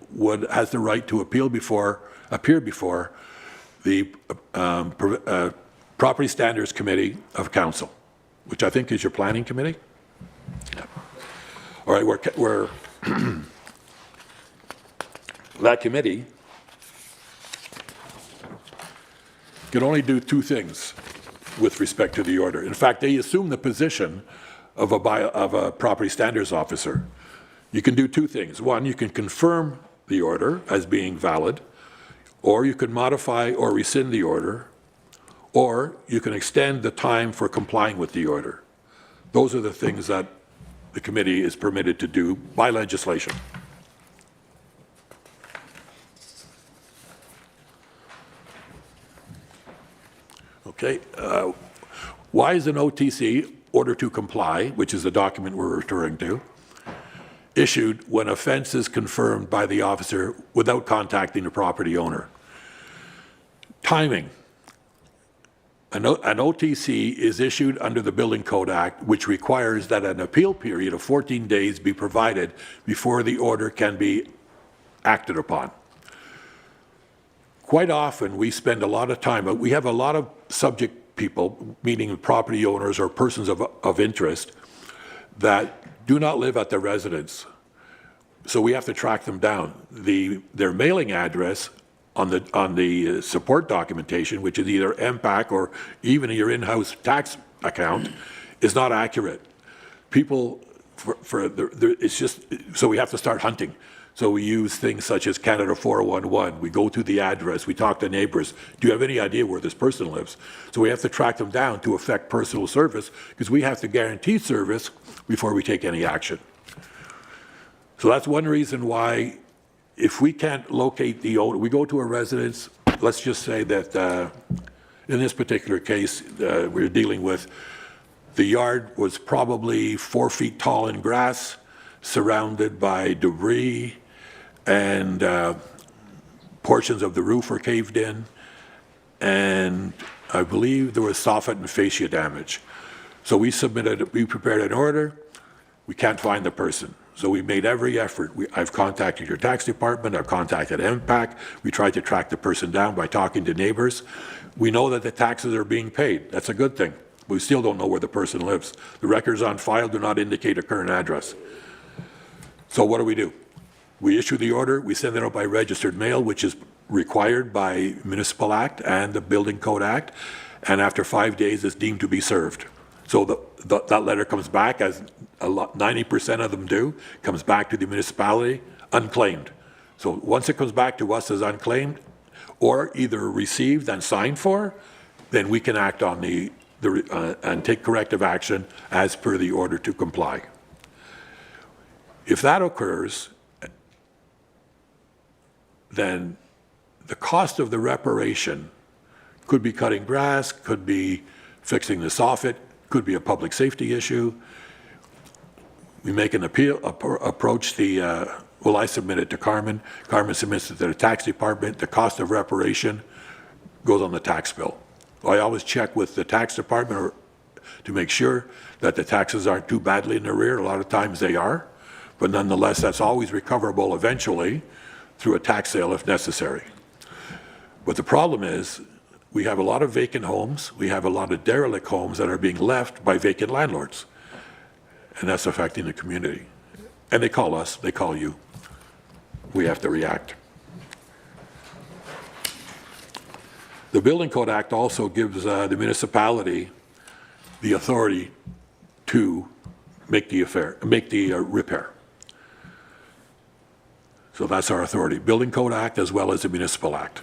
has the right to appear before the Property Standards Committee of Council, which I think is your planning committee. Yeah. All right, we're that committee can only do two things with respect to the order. In fact, they assume the position of a property standards officer. You can do two things. One, you can confirm the order as being valid, or you can modify or rescind the order, or you can extend the time for complying with the order. Those are the things that the committee is permitted to do by legislation. Okay, why is an OTC, order to comply, which is the document we're referring to, issued when offense is confirmed by the officer without contacting the property owner? Timing. An OTC is issued under the Building Code Act, which requires that an appeal period of 14 days be provided before the order can be acted upon. Quite often, we spend a lot of time, but we have a lot of subject people, meaning property owners or persons of interest, that do not live at their residence. So we have to track them down. Their mailing address on the support documentation, which is either MPAC or even your in-house tax account, is not accurate. People, it's just, so we have to start hunting. So we use things such as Canada 411. We go to the address. We talk to neighbors. Do you have any idea where this person lives? So we have to track them down to effect personal service because we have to guarantee service before we take any action. So that's one reason why if we can't locate the owner, we go to a residence, let's just say that in this particular case, we're dealing with the yard was probably 4 feet tall in grass, surrounded by debris, and portions of the roof were caved in, and I believe there was soffit and fascia damage. So we prepared an order. We can't find the person. So we made every effort. I've contacted your tax department. I've contacted MPAC. We tried to track the person down by talking to neighbors. We know that the taxes are being paid. That's a good thing. We still don't know where the person lives. The records on file do not indicate a current address. So what do? We issue the order. We send it out by registered mail, which is required by Municipal Act and the Building Code Act. And after 5 days, it's deemed to be served. So that letter comes back, as 90% of them do, comes back to the municipality unclaimed. So once it comes back to us as unclaimed or either received and signed for, then we can act on and take corrective action as per the order to comply. If that occurs, then the cost of the reparation could be cutting grass, could be fixing the soffit, could be a public safety issue. We make an appeal, approach I submit it to Carmen. Carmen submits it to the tax department. The cost of reparation goes on the tax bill. I always check with the tax department to make sure that the taxes aren't too badly in the rear. A lot of times they are, but nonetheless, that's always recoverable eventually through a tax sale if necessary. But the problem is, we have a lot of vacant homes. We have a lot of derelict homes that are being left by vacant landlords. and that's affecting the community. And they call us, they call you. We have to react. The Building Code Act also gives the municipality the authority to make the repair. So that's our authority, Building Code Act as well as the Municipal Act.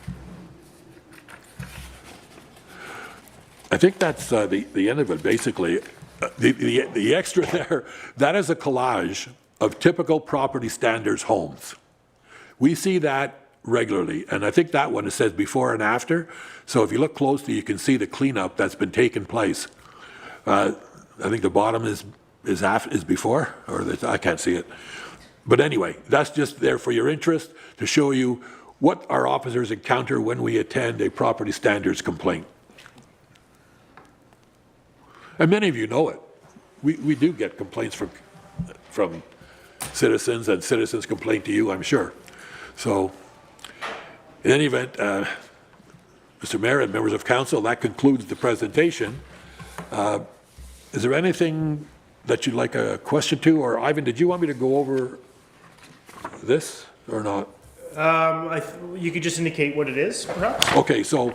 I think that's the end of it, basically. The extra there, that is a collage of typical property standards homes. We see that regularly, and I think that one, it says before and after. So if you look closely, you can see the cleanup that's been taking place. I think the bottom is before, or I can't see it. But anyway, that's just there for your interest, to show you what our officers encounter when we attend a property standards complaint. And many of you know it. We do get complaints from citizens, and citizens complain to you, I'm sure. So, in any event, Mr. Mayor and members of council, that concludes the presentation. Is there anything that you'd like a question to? Or Ivan, did you want me to go over this or not? You could just indicate what it is, perhaps? Okay, so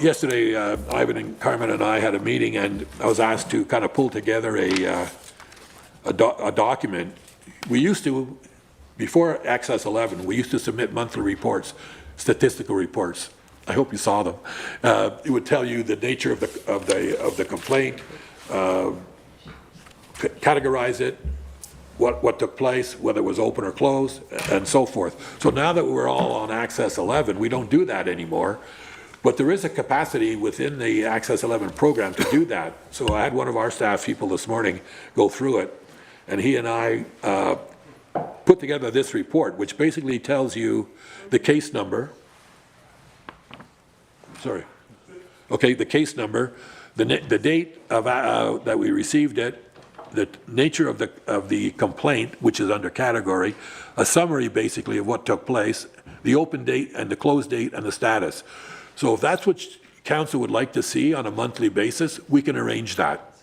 yesterday, Ivan and Carmen and I had a meeting, and I was asked to kind of pull together a document. We used to, before Access 11, we used to submit monthly reports, statistical reports. I hope you saw them. It would tell you the nature of the complaint, categorize it, what took place, whether it was open or closed, and so forth. So now that we're all on Access 11, we don't do that anymore. But there is a capacity within the Access 11 program to do that. So I had one of our staff people this morning go through it, and he and I put together this report, which basically tells you the case number. Sorry. Okay, the case number, the date of that we received it, the nature of the complaint, which is under category, a summary basically of what took place, the open date and the close date and the status. So if that's what council would like to see on a monthly basis, we can arrange that.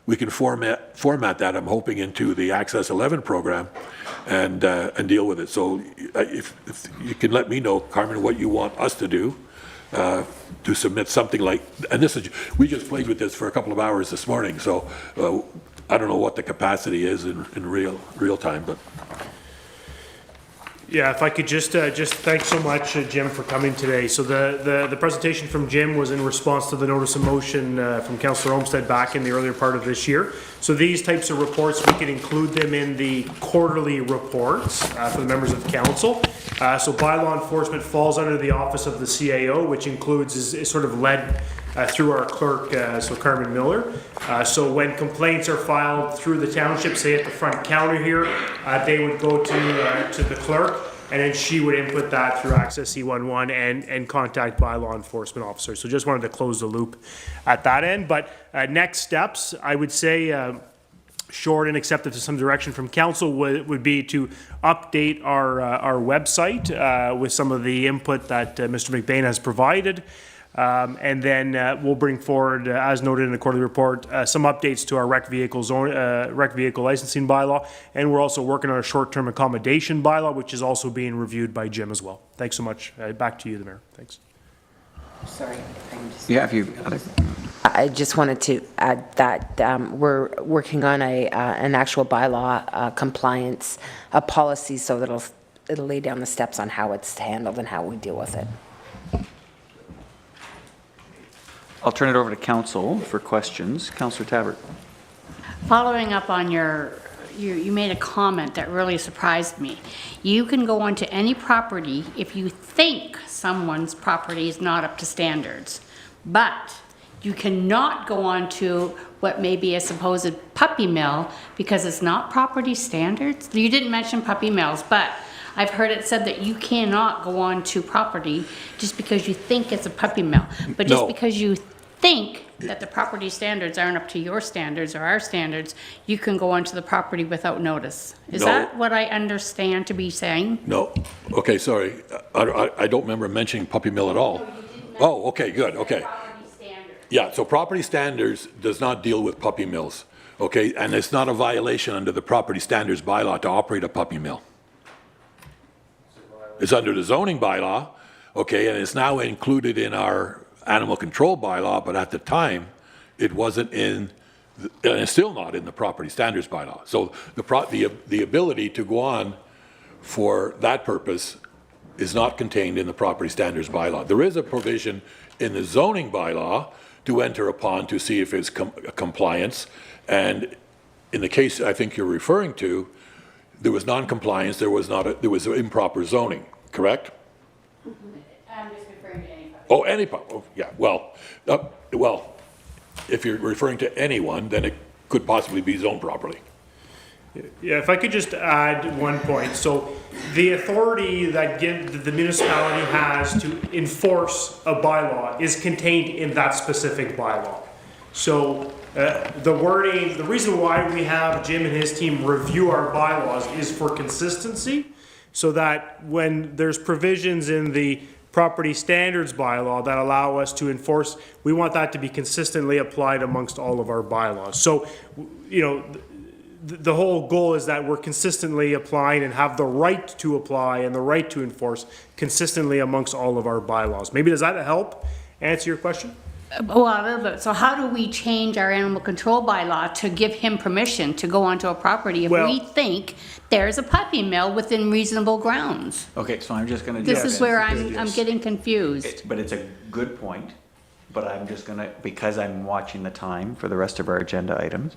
We can format that, I'm hoping, into the Access 11 program and deal with it. So if you can let me know, Carmen, what you want us to do to submit something like, and this is, we just played with this for a couple of hours this morning, so I don't know what the capacity is in real time, but. Yeah, if I could just thanks so much, Jim, for coming today. So the presentation from Jim was in response to the notice of motion from Councillor Olmsted back in the earlier part of this year. So these types of reports, we can include them in the quarterly reports for the members of council. So bylaw enforcement falls under the office of the CAO, which includes, is sort of led through our clerk, so Carmen Miller. So when complaints are filed through the township, say at the front counter here, they would go to the clerk, and then she would input that through Access C11 and contact bylaw enforcement officers. So just wanted to close the loop at that end. But next steps, I would say, short and accepted to some direction from council would be to update our website with some of the input that Mr. McBain has provided. And then we'll bring forward, as noted in the quarterly report, some updates to our rec vehicle licensing bylaw. And we're also working on a short-term accommodation bylaw, which is also being reviewed by Jim as well. Thanks so much. Back to you, the Mayor. Thanks. Sorry. Yeah, if you. I just wanted to add that we're working on an actual bylaw compliance policy, so that it'll lay down the steps on how it's handled and how we deal with it. I'll turn it over to council for questions. Councillor Tabbert. Following up on you made a comment that really surprised me. You can go onto any property if you think someone's property is not up to standards, but you cannot go on to what may be a supposed puppy mill because it's not property standards. You didn't mention puppy mills, but I've heard it said that you cannot go on to property just because you think it's a puppy mill. But just because you think that the property standards aren't up to your standards or our standards, you can go onto the property without notice. Is that what I understand to be saying? No. Okay, sorry. I don't remember mentioning puppy mill at all. Oh, okay, good, okay. Yeah, so property standards does not deal with puppy mills. Okay, and it's not a violation under the property standards bylaw to operate a puppy mill. It's under the zoning bylaw, okay, and it's now included in our animal control bylaw, but at the time, it wasn't in, and it's still not in the property standards bylaw. So the ability to go on for that purpose is not contained in the property standards bylaw. There is a provision in the zoning bylaw to enter upon to see if it's compliance, and in the case I think you're referring to, there was non-compliance, there was improper zoning, correct? I'm just referring to any. Oh, any, oh, yeah, well, if you're referring to anyone, then it could possibly be zoned properly. Yeah, if I could just add one point. So the authority that the municipality has to enforce a bylaw is contained in that specific bylaw. So the wording, the reason why we have Jim and his team review our bylaws is for consistency, so that when there's provisions in the property standards bylaw that allow us to enforce, we want that to be consistently applied amongst all of our bylaws. So, you know, the whole goal is that we're consistently applying and have the right to apply and the right to enforce consistently amongst all of our bylaws. Maybe does that help answer your question? Well, a little bit. So how do we change our animal control bylaw to give him permission to go onto a property if we think there's a puppy mill within reasonable grounds? Okay, so I'm just going to... This is where I'm getting confused. But it's a good point, but I'm just going to, because I'm watching the time for the rest of our agenda items,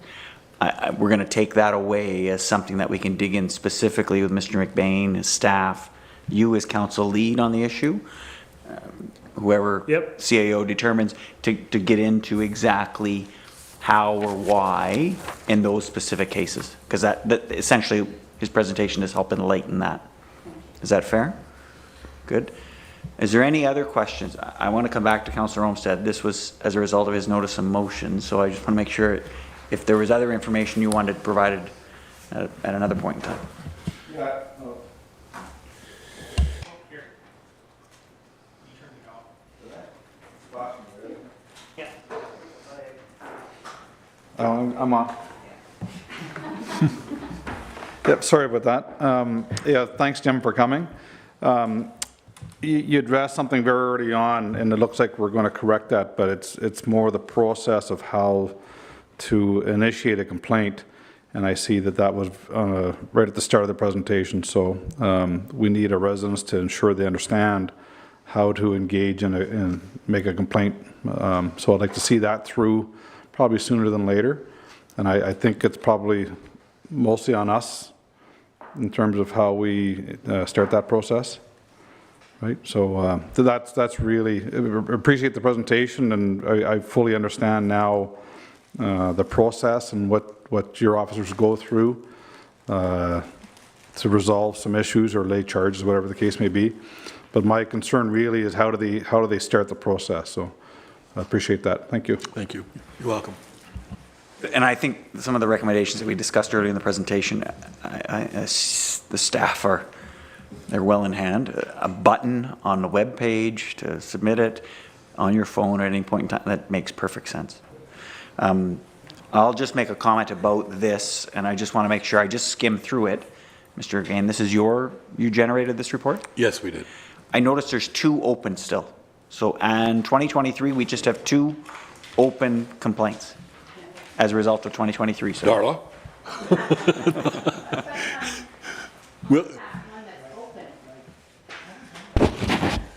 we're going to take that away as something that we can dig in specifically with Mr. McBain, his staff, you as council lead on the issue, whoever CAO determines, to get into exactly how or why in those specific cases. Because that essentially, his presentation is helping lighten that. Is that fair? Good. Is there any other questions? I want to come back to Councillor Olmsted. This was as a result of his notice of motion, so I just want to make sure if there was other information you wanted provided at another point in time. Yeah. I'm on. Yep, sorry about that. Yeah, thanks, Jim, for coming. You addressed something very early on, and it looks like we're going to correct that, but it's more the process of how to initiate a complaint, and I see that was right at the start of the presentation. So we need our residents to ensure they understand how to engage and make a complaint. So I'd like to see that through probably sooner than later, and I think it's probably mostly on us in terms of how we start that process. Right, so that's really, I appreciate the presentation, and I fully understand now the process and what your officers go through to resolve some issues or lay charges, whatever the case may be. But my concern really is how do they start the process? So I appreciate that. Thank you. Thank you. You're welcome. And I think some of the recommendations that we discussed earlier in the presentation, the staff they're well in hand. A button on the web page to submit it on your phone at any point in time, that makes perfect sense. I'll just make a comment about this, and I just want to make sure I just skim through it. Mr. Gain, this is you generated this report? Yes, we did. I noticed there's 2 open still. So in 2023, we just have 2 open complaints as a result of 2023. So. Darla? Well,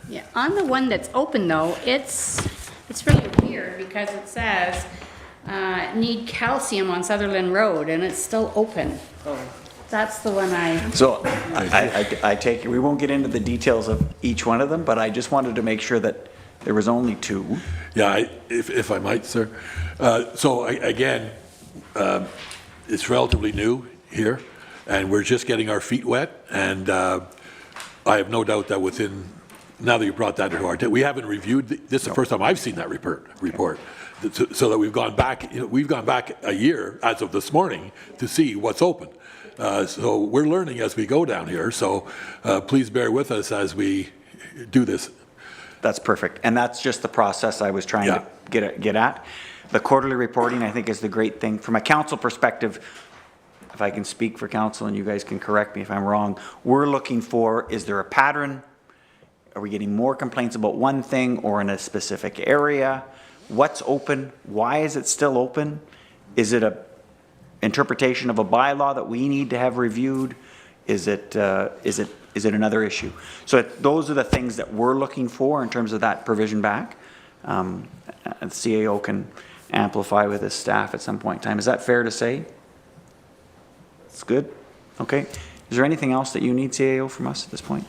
Yeah, on the one that's open though, it's really weird because it says need calcium on Sutherland Road, and it's still open. That's the one So I take it, we won't get into the details of each one of them, but I just wanted to make sure that there was only 2. Yeah, if I might, sir. Again, it's relatively new here, and we're just getting our feet wet, and I have no doubt that now that you brought that to our attention, we haven't reviewed, this is the first time I've seen that report, so that we've gone back a year as of this morning to see what's open. So we're learning as we go down here, so please bear with us as we do this. That's perfect, and that's just the process I was trying to get at. The quarterly reporting, I think, is the great thing. From a council perspective, if I can speak for council, and you guys can correct me if I'm wrong, we're looking for, is there a pattern? Are we getting more complaints about one thing or in a specific area? What's open? Why is it still open? Is it a interpretation of a bylaw that we need to have reviewed? Is it another issue? So those are the things that we're looking for in terms of that provision back. The CAO can amplify with his staff at some point in time. Is that fair to say? It's good? Okay. Is there anything else that you need, CAO, from us at this point?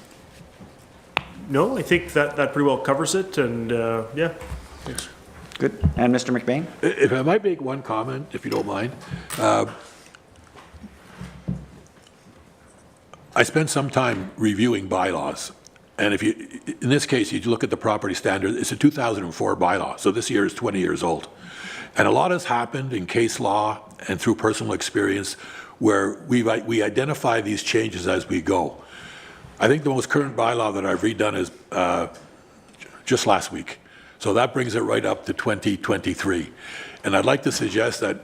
No, I think that pretty well covers it, and yeah. Thanks. Good. And Mr. McBain? If I might make one comment, if you don't mind. I spent some time reviewing bylaws, and if you, in this case, you look at the property standard, it's a 2004 bylaw, so this year is 20 years old. And a lot has happened in case law and through personal experience where we identify these changes as we go. I think the most current bylaw that I've redone is just last week. So that brings it right up to 2023. And I'd like to suggest that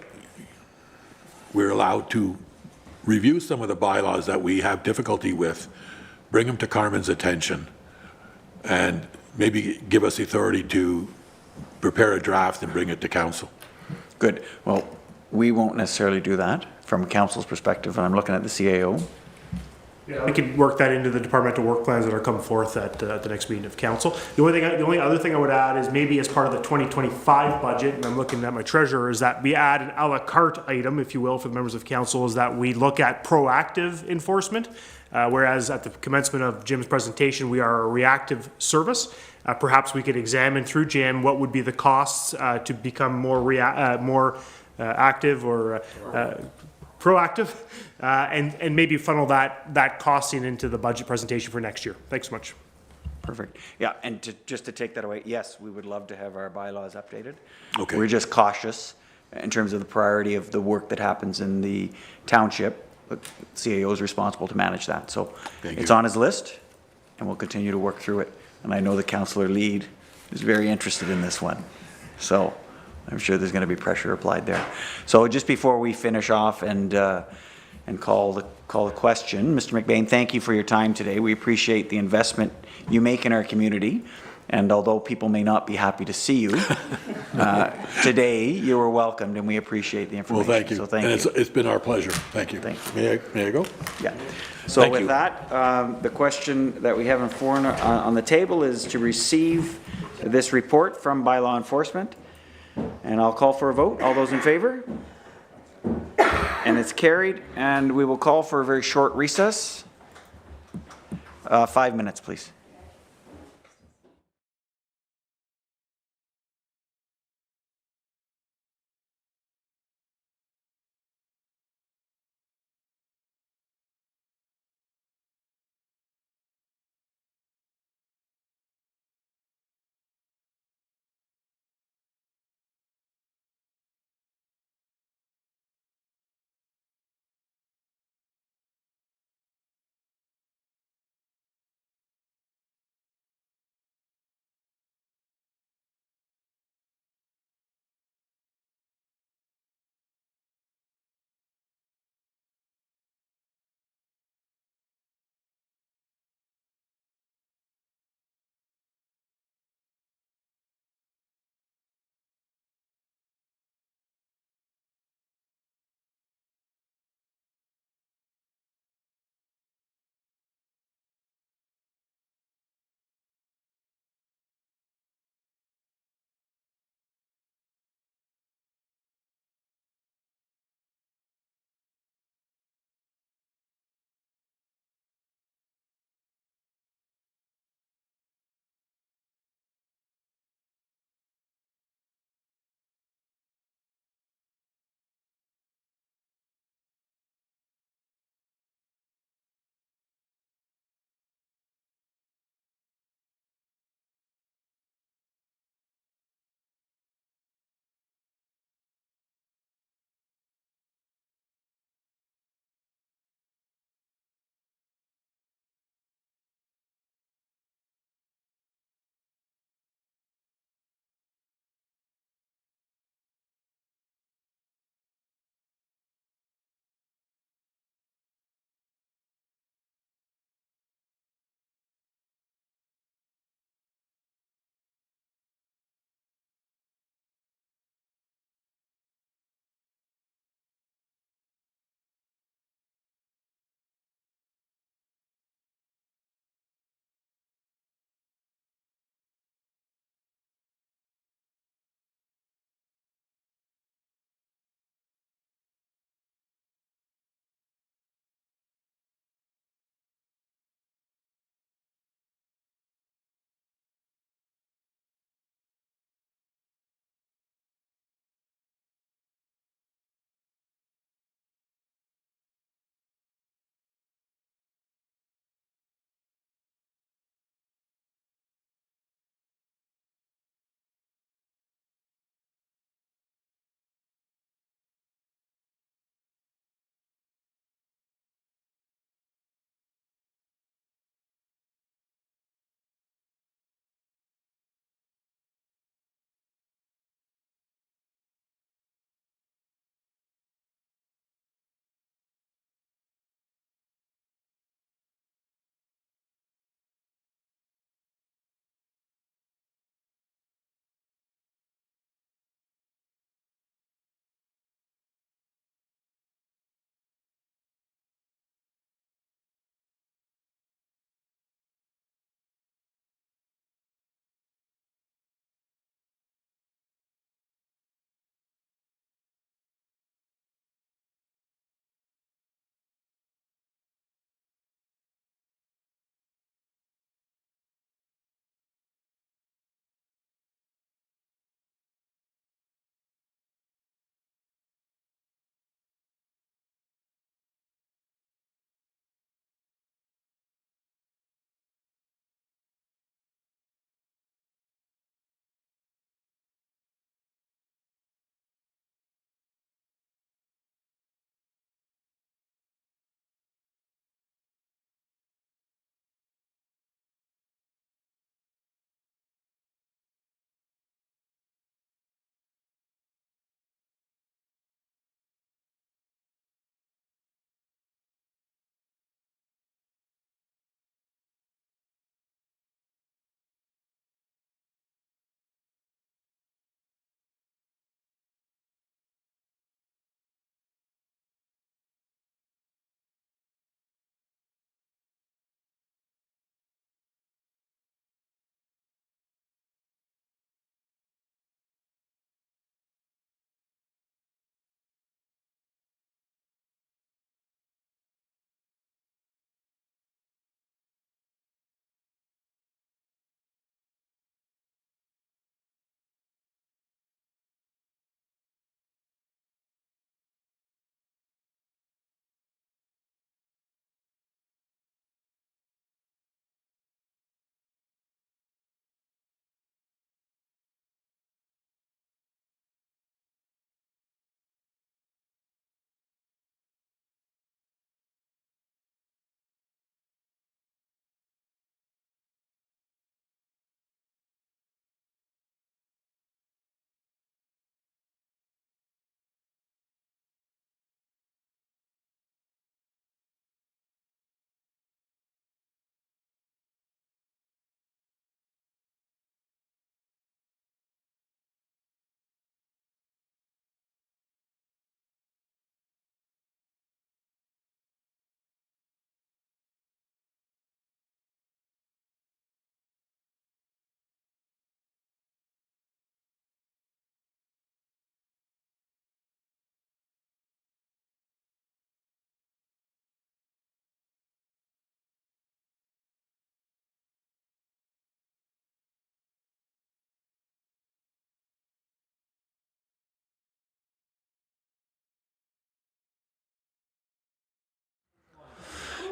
we're allowed to review some of the bylaws that we have difficulty with, bring them to Carmen's attention, and maybe give us the authority to prepare a draft and bring it to council. Good. Well, we won't necessarily do that from council's perspective, and I'm looking at the CAO. Yeah, we could work that into the departmental work plans that are come forth at the next meeting of council. The only other thing I would add is maybe as part of the 2025 budget, and I'm looking at my treasurer, is that we add an a la carte item, if you will, for the members of council, is that we look at proactive enforcement, whereas at the commencement of Jim's presentation, we are a reactive service. Perhaps we could examine through Jim what would be the costs to become more active or proactive, and maybe funnel that costing into the budget presentation for next year. Thanks so much. Perfect. Yeah, and just to take that away, yes, we would love to have our bylaws updated. Okay. We're just cautious in terms of the priority of the work that happens in the township. The CAO is responsible to manage that. So it's on his list, and we'll continue to work through it. And I know the councillor lead is very interested in this one. So I'm sure there's going to be pressure applied there. So just before we finish off and call the question, Mr. McBain, thank you for your time today. We appreciate the investment you make in our community. And although people may not be happy to see you today, you were welcomed, and we appreciate the information. Well, thank you. So thank and you. It's been our pleasure. Thank you. Thank you. May I go? Yeah. So with that, the question that we have on the table is to receive this report from bylaw enforcement. And I'll call for a vote. All those in favor? And it's carried. And we will call for a very short recess. 5 minutes, please.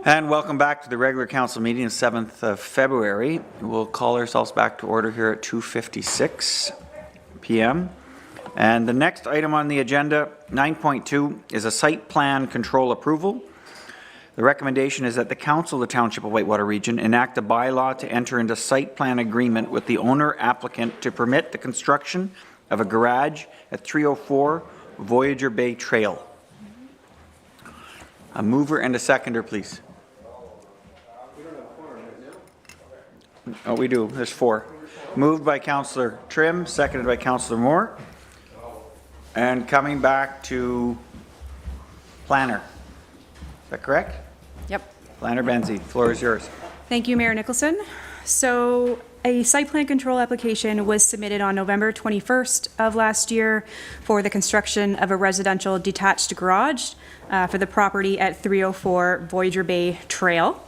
And welcome back to the regular council meeting of 7th of February. We'll call ourselves back to order here at 2:56 p.m. And the next item on the agenda, 9.2, is a site plan control approval. The recommendation is that the Council of the Township of Whitewater Region enact a bylaw to enter into site plan agreement with the owner applicant to permit the construction of a garage at 304 Voyager Bay Trail. A mover and a seconder, please. Oh, we do. There's 4. Moved by Councillor Trim, seconded by Councillor Moore. And coming back to planner. Is that correct? Yep. Planner Benzie, floor is yours. Thank you, Mayor Nicholson. So a site plan control application was submitted on November 21st of last year for the construction of a residential detached garage for the property at 304 Voyager Bay Trail.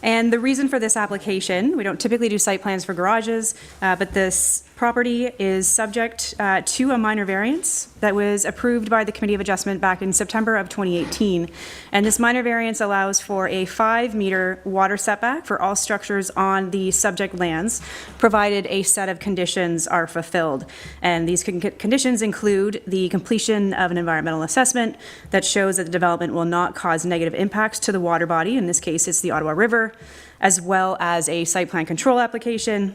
And the reason for this application, we don't typically do site plans for garages, but this property is subject to a minor variance that was approved by the Committee of Adjustment back in September of 2018. And this minor variance allows for a 5-meter water setback for all structures on the subject lands, provided a set of conditions are fulfilled. And these conditions include the completion of an environmental assessment that shows that the development will not cause negative impacts to the water body, in this case it's the Ottawa River, as well as a site plan control application.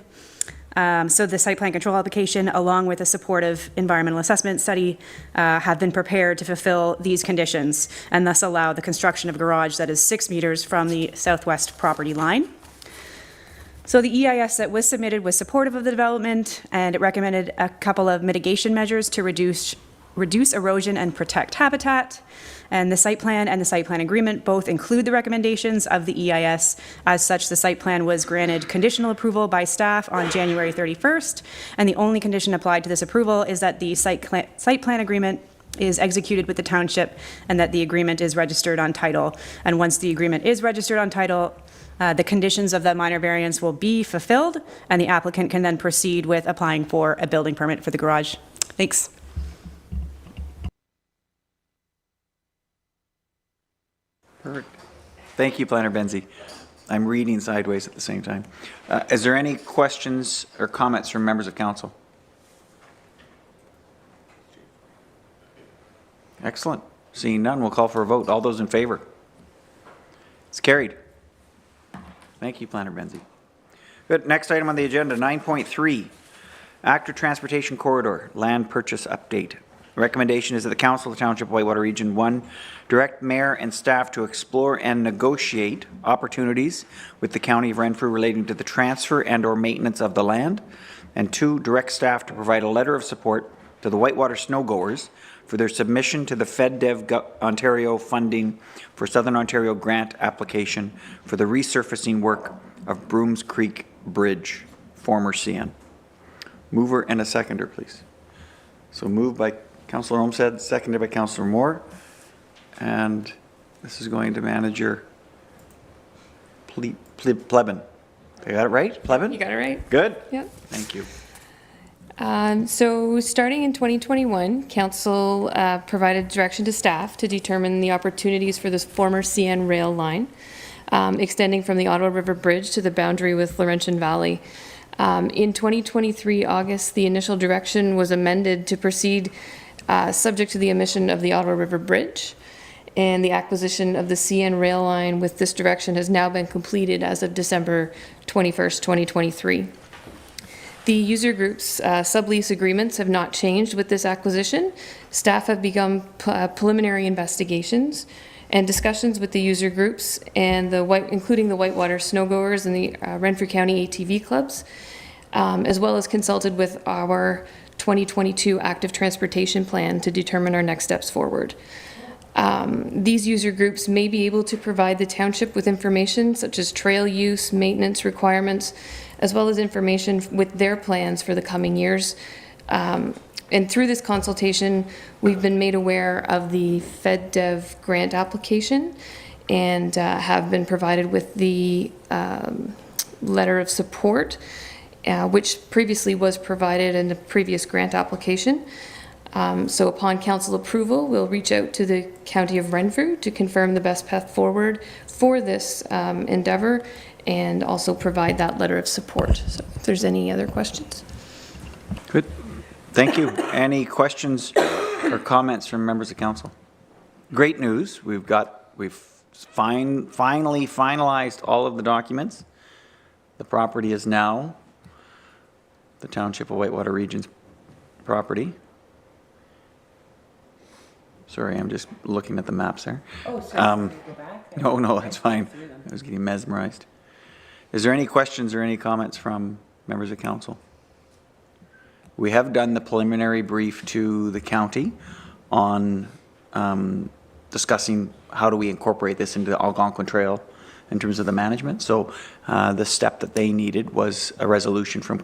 So the site plan control application, along with a supportive environmental assessment study, have been prepared to fulfill these conditions and thus allow the construction of a garage that is 6 meters from the southwest property line. So the EIS that was submitted was supportive of the development, and it recommended a couple of mitigation measures to reduce erosion and protect habitat. And the site plan and the site plan agreement both include the recommendations of the EIS. As such, the site plan was granted conditional approval by staff on January 31st, and the only condition applied to this approval is that the site plan agreement is executed with the township and that the agreement is registered on title. And once the agreement is registered on title, the conditions of that minor variance will be fulfilled, and the applicant can then proceed with applying for a building permit for the garage. Thanks. Perfect. Thank you, Planner Benzie. I'm reading sideways at the same time. Is there any questions or comments from members of council? Excellent. Seeing none, we'll call for a vote. All those in favor? It's carried. Thank you, Planner Benzie. Good. Next item on the agenda, 9.3, Actor Transportation Corridor Land Purchase Update. The recommendation is that the Council of the Township of Whitewater Region 1 direct mayor and staff to explore and negotiate opportunities with the County of Renfrew relating to the transfer and or maintenance of the land, and 2, direct staff to provide a letter of support to the Whitewater snowgoers for their submission to the FedDev Ontario funding for Southern Ontario grant application for the resurfacing work of Broomes Creek Bridge, former CN. Mover and a seconder, please. So moved by Councillor Olmsted, seconded by Councillor Moore. And this is going to manager Plebin. I got it right? Plebin? You got it right. Good? Yep. Thank you. So starting in 2021, Council provided direction to staff to determine the opportunities for this former CN rail line, extending from the Ottawa River Bridge to the boundary with Laurentian Valley. In 2023 August, the initial direction was amended to proceed subject to the omission of the Ottawa River Bridge, and the acquisition of the CN rail line with this direction has now been completed as of December 21st, 2023. The user groups' sublease agreements have not changed with this acquisition. Staff have begun preliminary investigations and discussions with the user groups, and including the Whitewater snowgoers and the Renfrew County ATV clubs, as well as consulted with our 2022 active transportation plan to determine our next steps forward. These user groups may be able to provide the township with information such as trail use, maintenance requirements, as well as information with their plans for the coming years. And through this consultation, we've been made aware of the FedDev grant application and have been provided with the letter of support, which previously was provided in the previous grant application. So upon council approval, we'll reach out to the County of Renfrew to confirm the best path forward for this endeavor and also provide that letter of support. So if there's any other questions. Good. Thank you. Any questions or comments from members of council? Great news. We've finally finalized all of the documents. The property is now the Township of Whitewater Region's property. Sorry, I'm just looking at the maps there. Oh, sorry. Go back there. No, that's fine. I was getting mesmerized. Is there any questions or any comments from members of council? We have done the preliminary brief to the county on discussing how do we incorporate this into the Algonquin Trail in terms of the management. So the step that they needed was a resolution from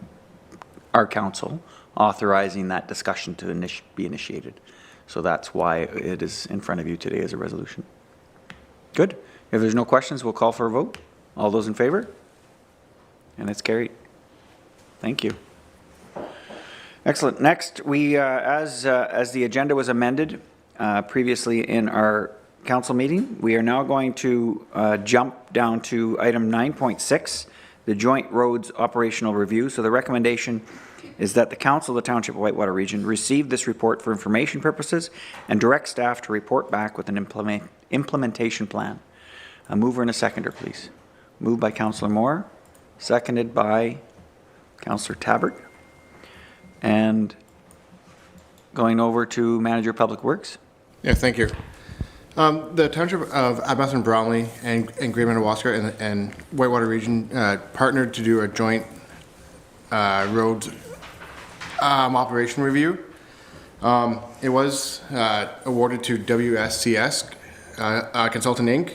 our council authorizing that discussion to be initiated. So that's why it is in front of you today as a resolution. Good. If there's no questions, we'll call for a vote. All those in favor? And it's carried. Thank you. Excellent. Next, we, as the agenda was amended previously in our council meeting, we are now going to jump down to item 9.6, the Joint Roads Operational Review. So the recommendation is that the Council of the Township of Whitewater Region receive this report for information purposes and direct staff to report back with an implementation plan. A mover and a seconder, please. Moved by Councillor Moore, seconded by Councillor Tabbert. And going over to Manager of Public Works. Yeah, thank you. The Township of Abbott and Bromley and Grayman and Muskrat and Whitewater Region partnered to do a joint roads operation review. It was awarded to WSCS Consultant Inc.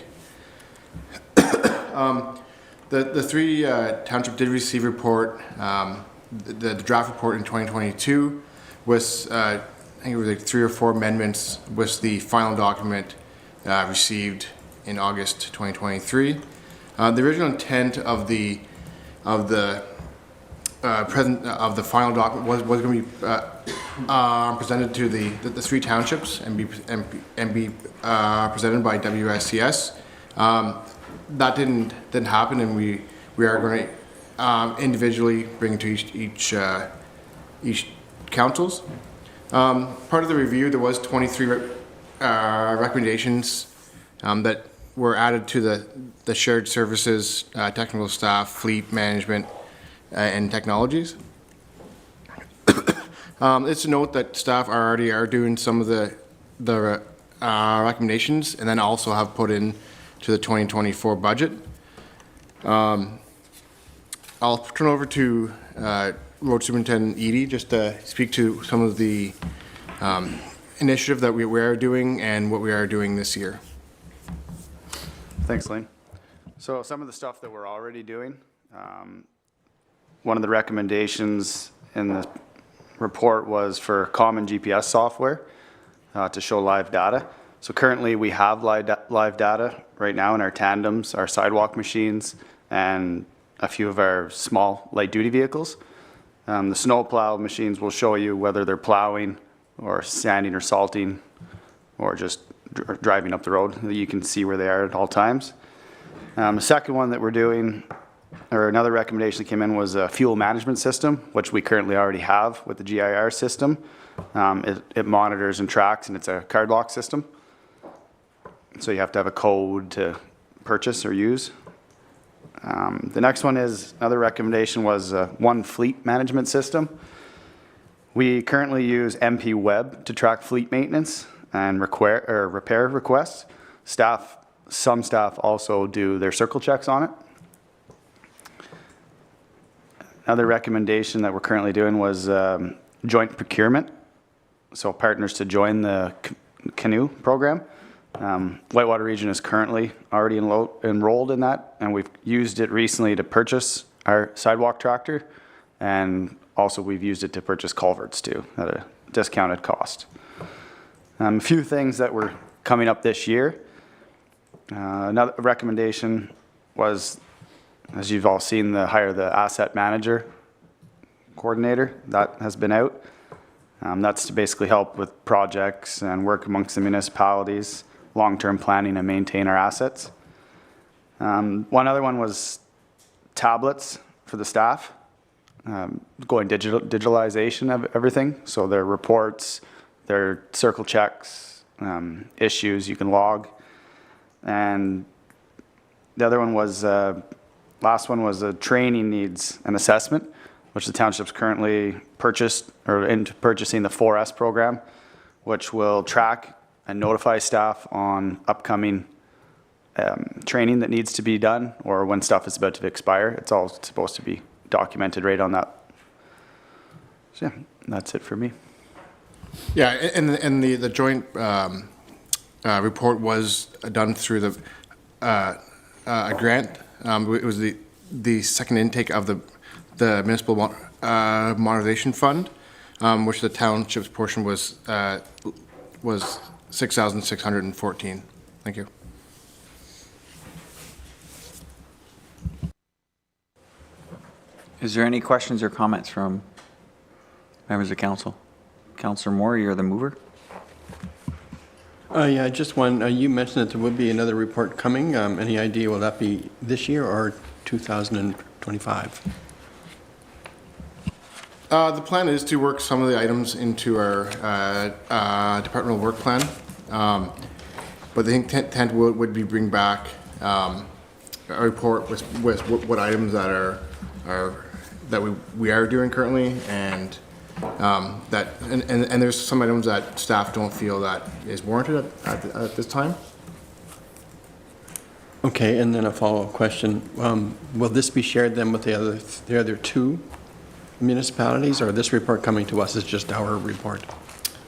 The three township did receive report, the draft report in 2022 was, I think it was like 3 or 4 amendments, was the final document received in August 2023. The original intent of the final document was going to be presented to the 3 townships and be presented by WSCS. That didn't happen, and we are going to individually bring it to each councils. Part of the review, there was 23 recommendations that were added to the shared services, technical staff, fleet management, and technologies. It's a note that staff already are doing some of the recommendations, and then also have put in to the 2024 budget. I'll turn over to Road Superintendent Edie just to speak to some of the initiative that we are doing and what we are doing this year. Thanks, Lane. So some of the stuff that we're already doing, one of the recommendations in the report was for common GPS software to show live data. So currently we have live data right now in our tandems, our sidewalk machines, and a few of our small light duty vehicles. The snow plow machines will show you whether they're plowing or sanding or salting or just driving up the road. You can see where they are at all times. The second one that we're doing, or another recommendation that came in, was a fuel management system, which we currently already have with the GIR system. It monitors and tracks, and it's a card lock system. So you have to have a code to purchase or use. The next one is, another recommendation was one fleet management system. We currently use MP Web to track fleet maintenance and repair requests. Some staff also do their circle checks on it. Another recommendation that we're currently doing was joint procurement. So partners to join the canoe program. Whitewater Region is currently already enrolled in that, and we've used it recently to purchase our sidewalk tractor, and also we've used it to purchase culverts too at a discounted cost. A few things that were coming up this year. Another recommendation was, as you've all seen, hire the asset manager coordinator. That has been out. That's to basically help with projects and work amongst the municipalities, long-term planning and maintain our assets. One other one was tablets for the staff, going digitalization of everything. So their reports, their circle checks, issues you can log. And the other one was, last one was training needs and assessment, which the township's currently purchased or into purchasing the 4S program, which will track and notify staff on upcoming training that needs to be done or when stuff is about to expire. It's all supposed to be documented right on that. So yeah, that's it for me. Yeah, and the joint report was done through a grant. It was the second intake of the municipal modernization fund, which the township's portion was $6,614. Thank you. Is there any questions or comments from members of council? Councillor Moore, you're the mover. Yeah, just one. You mentioned that there would be another report coming. Any idea, will that be this year or 2025? The plan is to work some of the items into our departmental work plan. But the intent would be bring back a report with what items that are that we are doing currently, and and there's some items that staff don't feel that is warranted at this time. Okay, and then a follow-up question. Will this be shared then with the other two municipalities, or this report coming to us is just our report?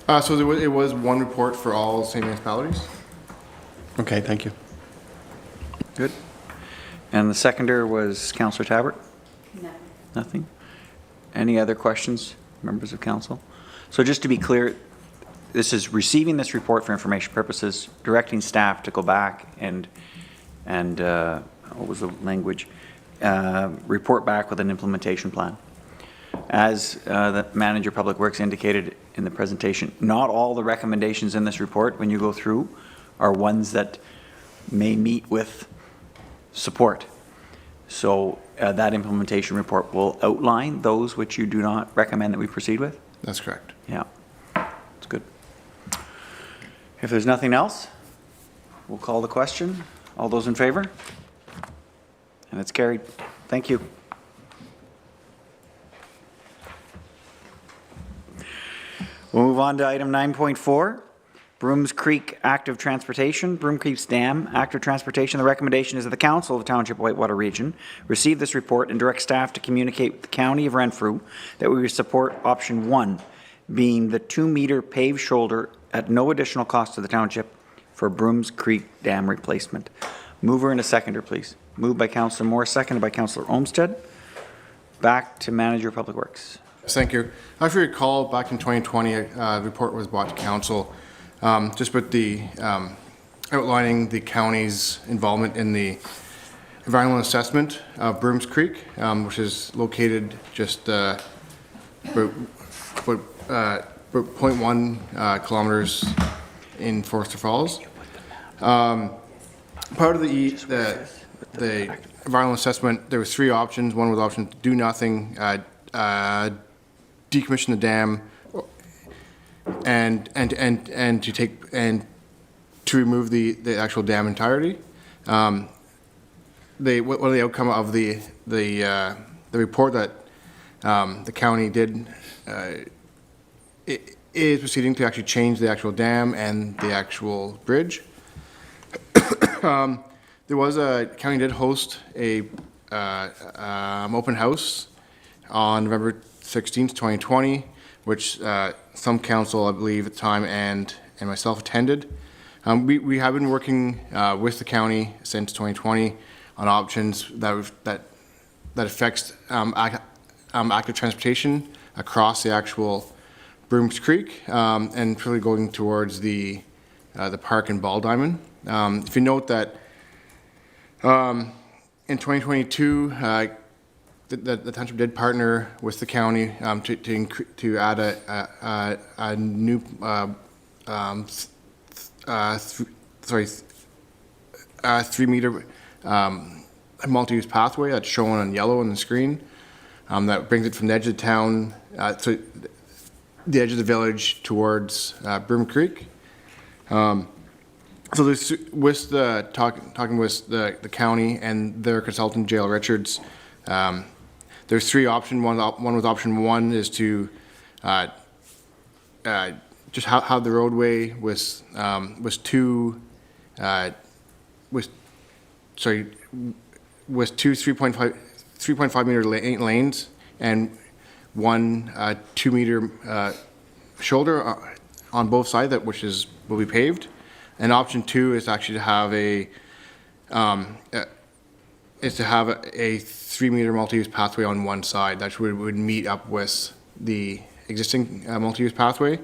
So it was one report for all same municipalities. Okay, thank you. Good. And the seconder was Councillor Tabbert? No. Nothing? Any other questions, members of council? So just to be clear, this is receiving this report for information purposes, directing staff to go back and what was the language? Report back with an implementation plan. As the manager of Public Works indicated in the presentation, not all the recommendations in this report, when you go through, are ones that may meet with support. So that implementation report will outline those which you do not recommend that we proceed with? That's correct. Yeah, that's good. If there's nothing else, we'll call the question. All those in favor? And it's carried. Thank you. We'll move on to item 9.4. Broomes Creek Active Transportation, Broome Creek's Dam Active Transportation. The recommendation is that the Council of the Township of Whitewater Region receive this report and direct staff to communicate with the County of Renfrew that we support option 1, being the 2-meter paved shoulder at no additional cost to the township for Broomes Creek Dam replacement. Mover and a seconder, please. Moved by Councillor Moore, seconded by Councillor Olmsted. Back to Manager of Public Works. Thank you. If you recall, back in 2020, a report was brought to council just with the outlining the county's involvement in the environmental assessment of Broomes Creek, which is located just about 0.1 kilometers in Forster Falls. Part of the environmental assessment, there was 3 options. One was option to do nothing, decommission the dam, and to remove the actual dam entirety. One of the outcome of the report that the county did is proceeding to actually change the actual dam and the actual bridge. There was county did host a open house on November 16th, 2020, which some council, I believe, at the time and myself attended. We have been working with the county since 2020 on options that affects active transportation across the actual Broomes Creek and really going towards the park and ball diamond. If you note that in 2022, the township did partner with the county to add a new 3-meter multi-use pathway that's shown on yellow on the screen. That brings it from the edge of the town to the edge of the village towards Broome Creek. So there's, with the talking with the county and their consultant, J.L. Richards, there's 3 options. One with option 1 is to just have the roadway with 2 3.5 meter lanes and 1 2-meter shoulder on both sides, which will be paved. And option 2 is actually to have a 3-meter multi-use pathway on one side that would meet up with the existing multi-use pathway.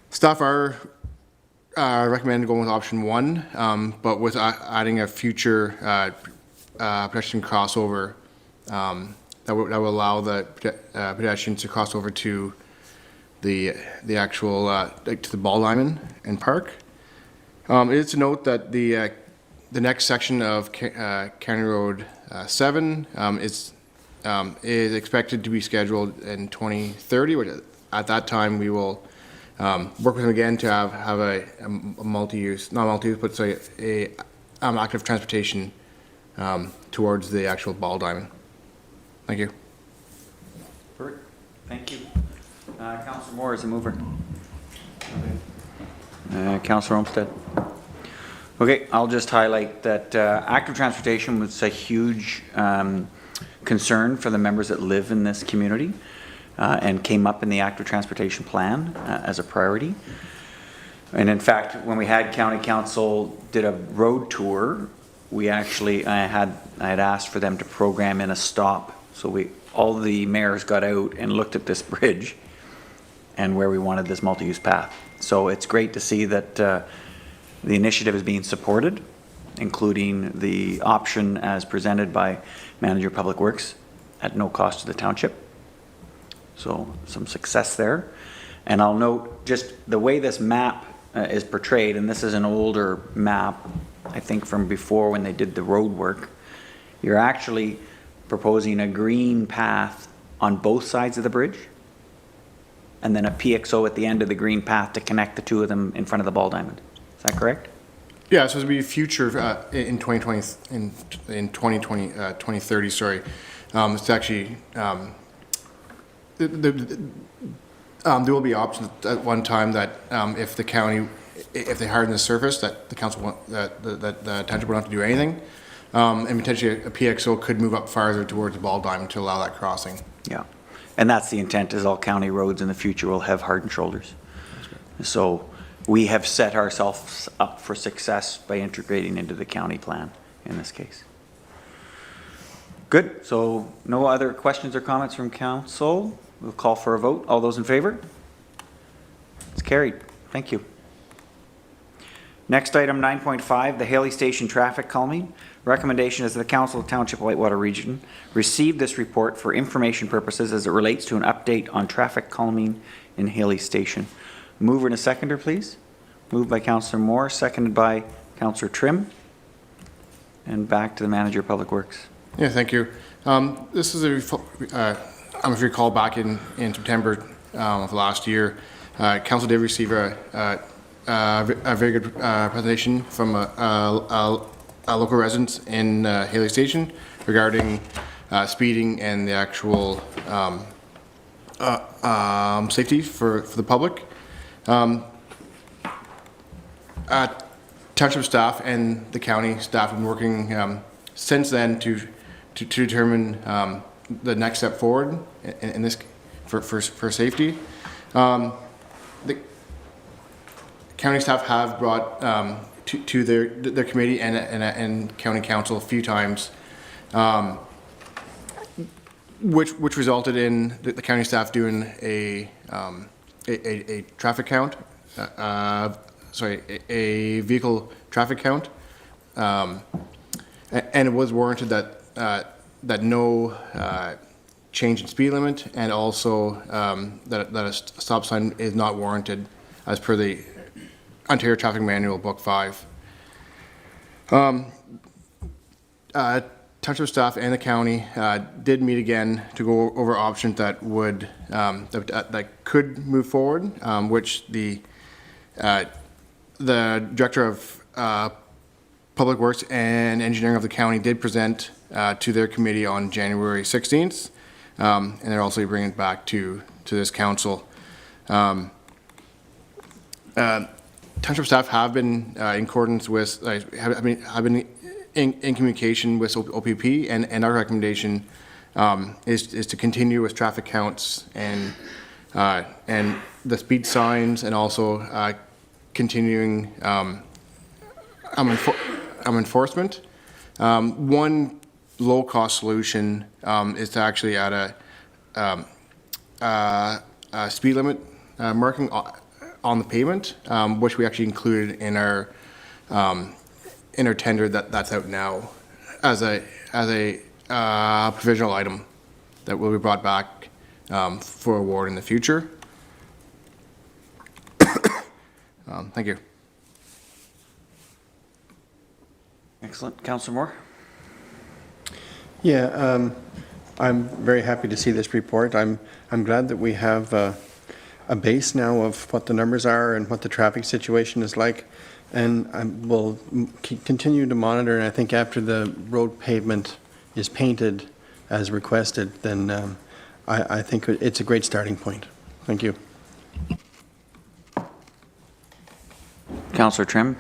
Staff are recommending going with option 1, but with adding a future pedestrian crossover that will allow the pedestrians to cross over to the actual to the ball diamond and park. It is to note that the next section of County Road 7 is expected to be scheduled in 2030. Which at that time we will work with them again to have a multi-use, not multi-use, but say a active transportation towards the actual ball diamond. Thank you. Perfect. Thank you. Councillor Moore is a mover. Councillor Olmsted. Okay, I'll just highlight that active transportation was a huge concern for the members that live in this community and came up in the active transportation plan as a priority. And in fact, when we had county council did a road tour, we actually, I had asked for them to program in a stop. So all the mayors got out and looked at this bridge and where we wanted this multi-use path. So it's great to see that the initiative is being supported, including the option as presented by Manager of Public Works at no cost to the township. So some success there. And I'll note just the way this map is portrayed, and this is an older map, I think from before when they did the road work, you're actually proposing a green path on both sides of the bridge and then a PXO at the end of the green path to connect the two of them in front of the ball diamond. Is that correct? Yeah, so it'll be future in 2020, in 2030, sorry. It's actually, there will be options at one time that if the county, if they harden the surface, that the council, that the township won't have to do anything. And potentially a PXO could move up farther towards the ball diamond to allow that crossing. Yeah, and that's the intent, is all county roads in the future will have hardened shoulders. So we have set ourselves up for success by integrating into the county plan in this case. Good, so no other questions or comments from council. We'll call for a vote. All those in favor? It's carried. Thank you. Next item, 9.5, the Haley Station traffic calming. Recommendation is that the Council of Township Whitewater Region receive this report for information purposes as it relates to an update on traffic calming in Haley Station. Mover and a seconder, please. Moved by Councillor Moore, seconded by Councillor Trim. And back to the Manager of Public Works. Yeah, thank you. This is if you recall back in September of last year, Council did receive a very good presentation from a local resident in Haley Station regarding speeding and the actual safety for the public. Township staff and the county staff have been working since then to determine the next step forward in this for safety. The county staff have brought to their committee and county council a few times, which resulted in the county staff doing a traffic count, a vehicle traffic count, and it was warranted that that no change in speed limit, and also that a stop sign is not warranted as per the Ontario Traffic Manual, Book 5. Township staff and the county did meet again to go over options that would that could move forward, which the director of Public Works and Engineering of the county did present to their committee on January 16th, and they're also bringing it back to this council. Township staff have been in accordance with, have been in communication with OPP, and our recommendation is to continue with traffic counts and the speed signs, and also continuing enforcement. One low-cost solution is to actually add a speed limit marking on the pavement, which we actually included in our tender that's out now as a provisional item that will be brought back for award in the future. Thank you. Excellent. Councillor Moore? Yeah, I'm very happy to see this report. I'm glad that we have a base now of what the numbers are and what the traffic situation is like. And I will continue to monitor, and I think after the road pavement is painted as requested, then I think it's a great starting point. Thank you. Councillor Trim?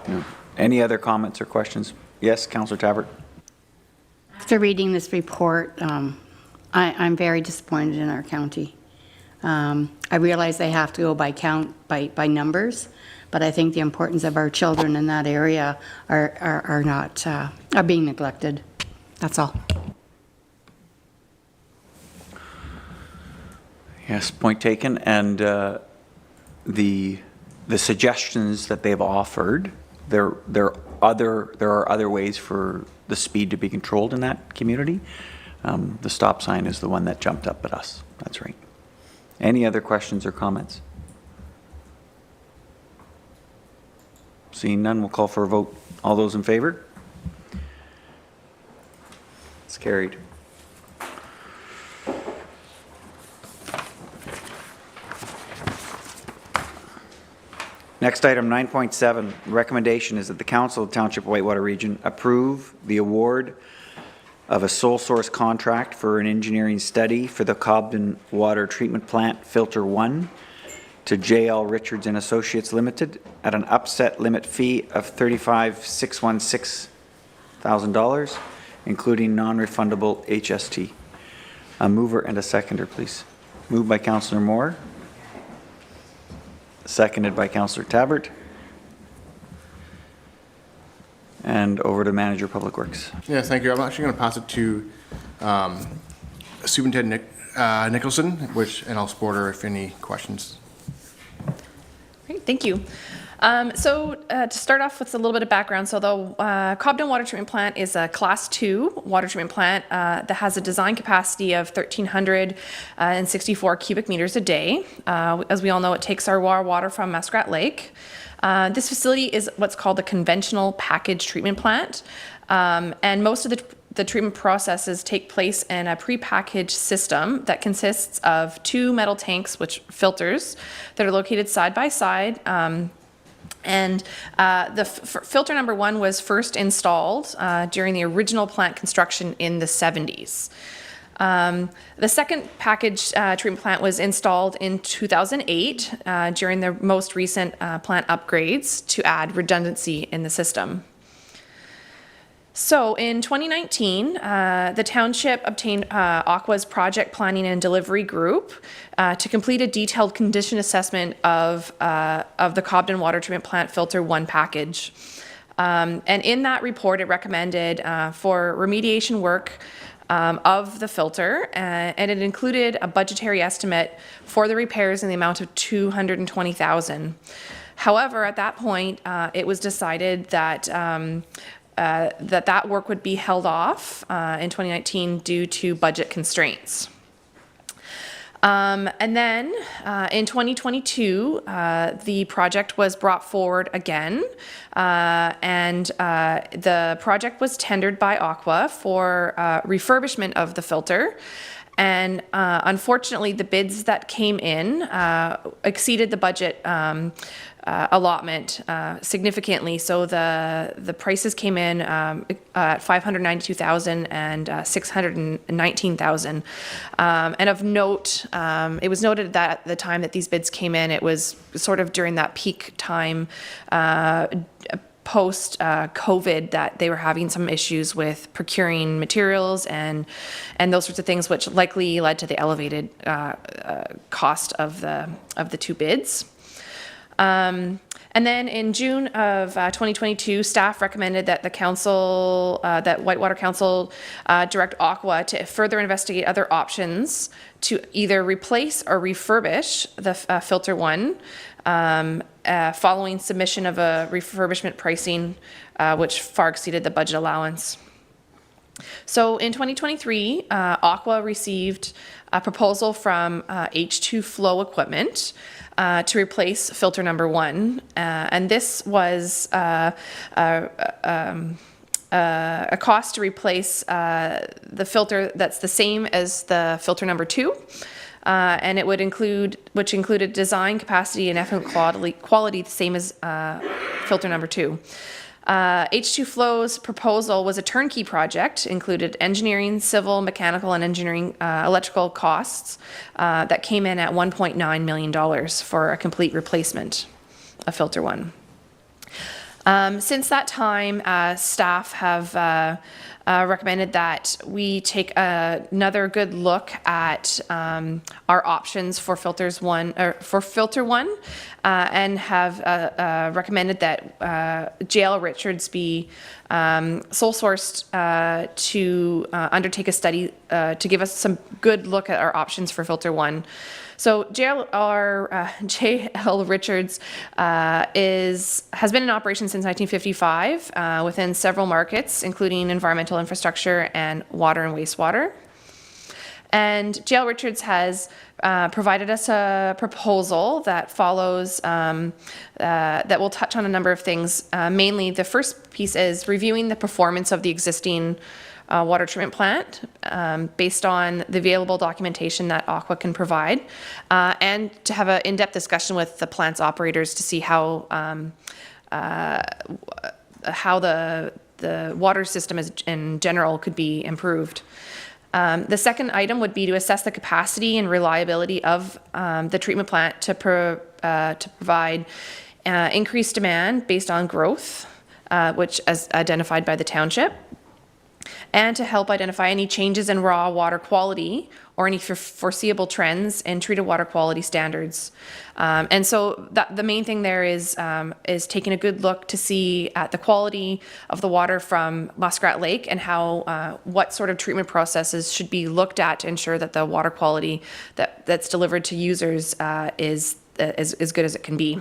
No. Any other comments or questions? Yes, Councillor Tabbert? After reading this report, I'm very disappointed in our county. I realize they have to go by count, by numbers, but I think the importance of our children in that area are being neglected. That's all. Yes, point taken. And the suggestions that they've offered, there are other ways for the speed to be controlled in that community. The stop sign is the one that jumped up at us. That's right. Any other questions or comments? Seeing none, we'll call for a vote. All those in favor? It's carried. Next item, 9.7, recommendation is that the Council of Township Whitewater Region approve the award of a sole source contract for an engineering study for the Cobden Water Treatment Plant Filter 1 to JL Richards and Associates Limited at an upset limit fee of $35,616,000, including non-refundable HST. A mover and a seconder, please. Moved by Councillor Moore. Seconded by Councillor Tabbert. And over to Manager of Public Works. Yeah, thank you. I'm actually going to pass it to Superintendent Nicholson, and I'll support her if any questions. Great, thank you. To start off with a little bit of background, so the Cobden Water Treatment Plant is a Class 2 water treatment plant that has a design capacity of 1,364 cubic meters a day. As we all know, it takes our water from Muskrat Lake. This facility is what's called a conventional package treatment plant, and most of the treatment processes take place in a prepackaged system that consists of 2 metal tanks, which filters, that are located side by side. Filter number 1 was first installed during the original plant construction in the 70s. The second package treatment plant was installed in 2008 during the most recent plant upgrades to add redundancy in the system. So in 2019, the township obtained Aqua's project planning and delivery group to complete a detailed condition assessment of the Cobden Water Treatment Plant Filter 1 package. And in that report, it recommended for remediation work of the filter, and it included a budgetary estimate for the repairs in the amount of $220,000. However, at that point, it was decided that that work would be held off in 2019 due to budget constraints. And then in 2022, the project was brought forward again, and the project was tendered by Aqua for refurbishment of the filter. And unfortunately, the bids that came in exceeded the budget allotment significantly. So the prices came in at $592,000 and $619,000. And of note, it was noted that at the time that these bids came in, it was sort of during that peak time post COVID that they were having some issues with procuring materials and those sorts of things, which likely led to the elevated cost of the two bids. And then in June of 2022, staff recommended that the council, that Whitewater Council direct Aqua to further investigate other options to either replace or refurbish the filter one, following submission of a refurbishment pricing, which far exceeded the budget allowance. So in 2023, Aqua received a proposal from H2 Flow Equipment to replace filter number 1. And this was a cost to replace the filter that's the same as the filter number 2. And it would which included design, capacity, and effluent quality the same as filter number 2. H2 Flow's proposal was a turnkey project, included engineering, civil, mechanical, and engineering electrical costs that came in at $1.9 million for a complete replacement of filter 1. Since that time, staff have recommended that we take another good look at our options for filter 1, and have recommended that JL Richards be sole sourced to undertake a study to give us some good look at our options for filter 1. So JL Richards has been in operation since 1955 within several markets, including environmental infrastructure and water and wastewater. And JL Richards has provided us a proposal that follows, that will touch on a number of things. Mainly, the first piece is reviewing the performance of the existing water treatment plant based on the available documentation that Aqua can provide, and to have an in-depth discussion with the plant's operators to see how the water system in general could be improved. The second item would be to assess the capacity and reliability of the treatment plant to provide increased demand based on growth, which is identified by the township, and to help identify any changes in raw water quality or any foreseeable trends in treated water quality standards. And so the main thing there is taking a good look to see at the quality of the water from Muskrat Lake and how what sort of treatment processes should be looked at to ensure that the water quality that's delivered to users is as good as it can be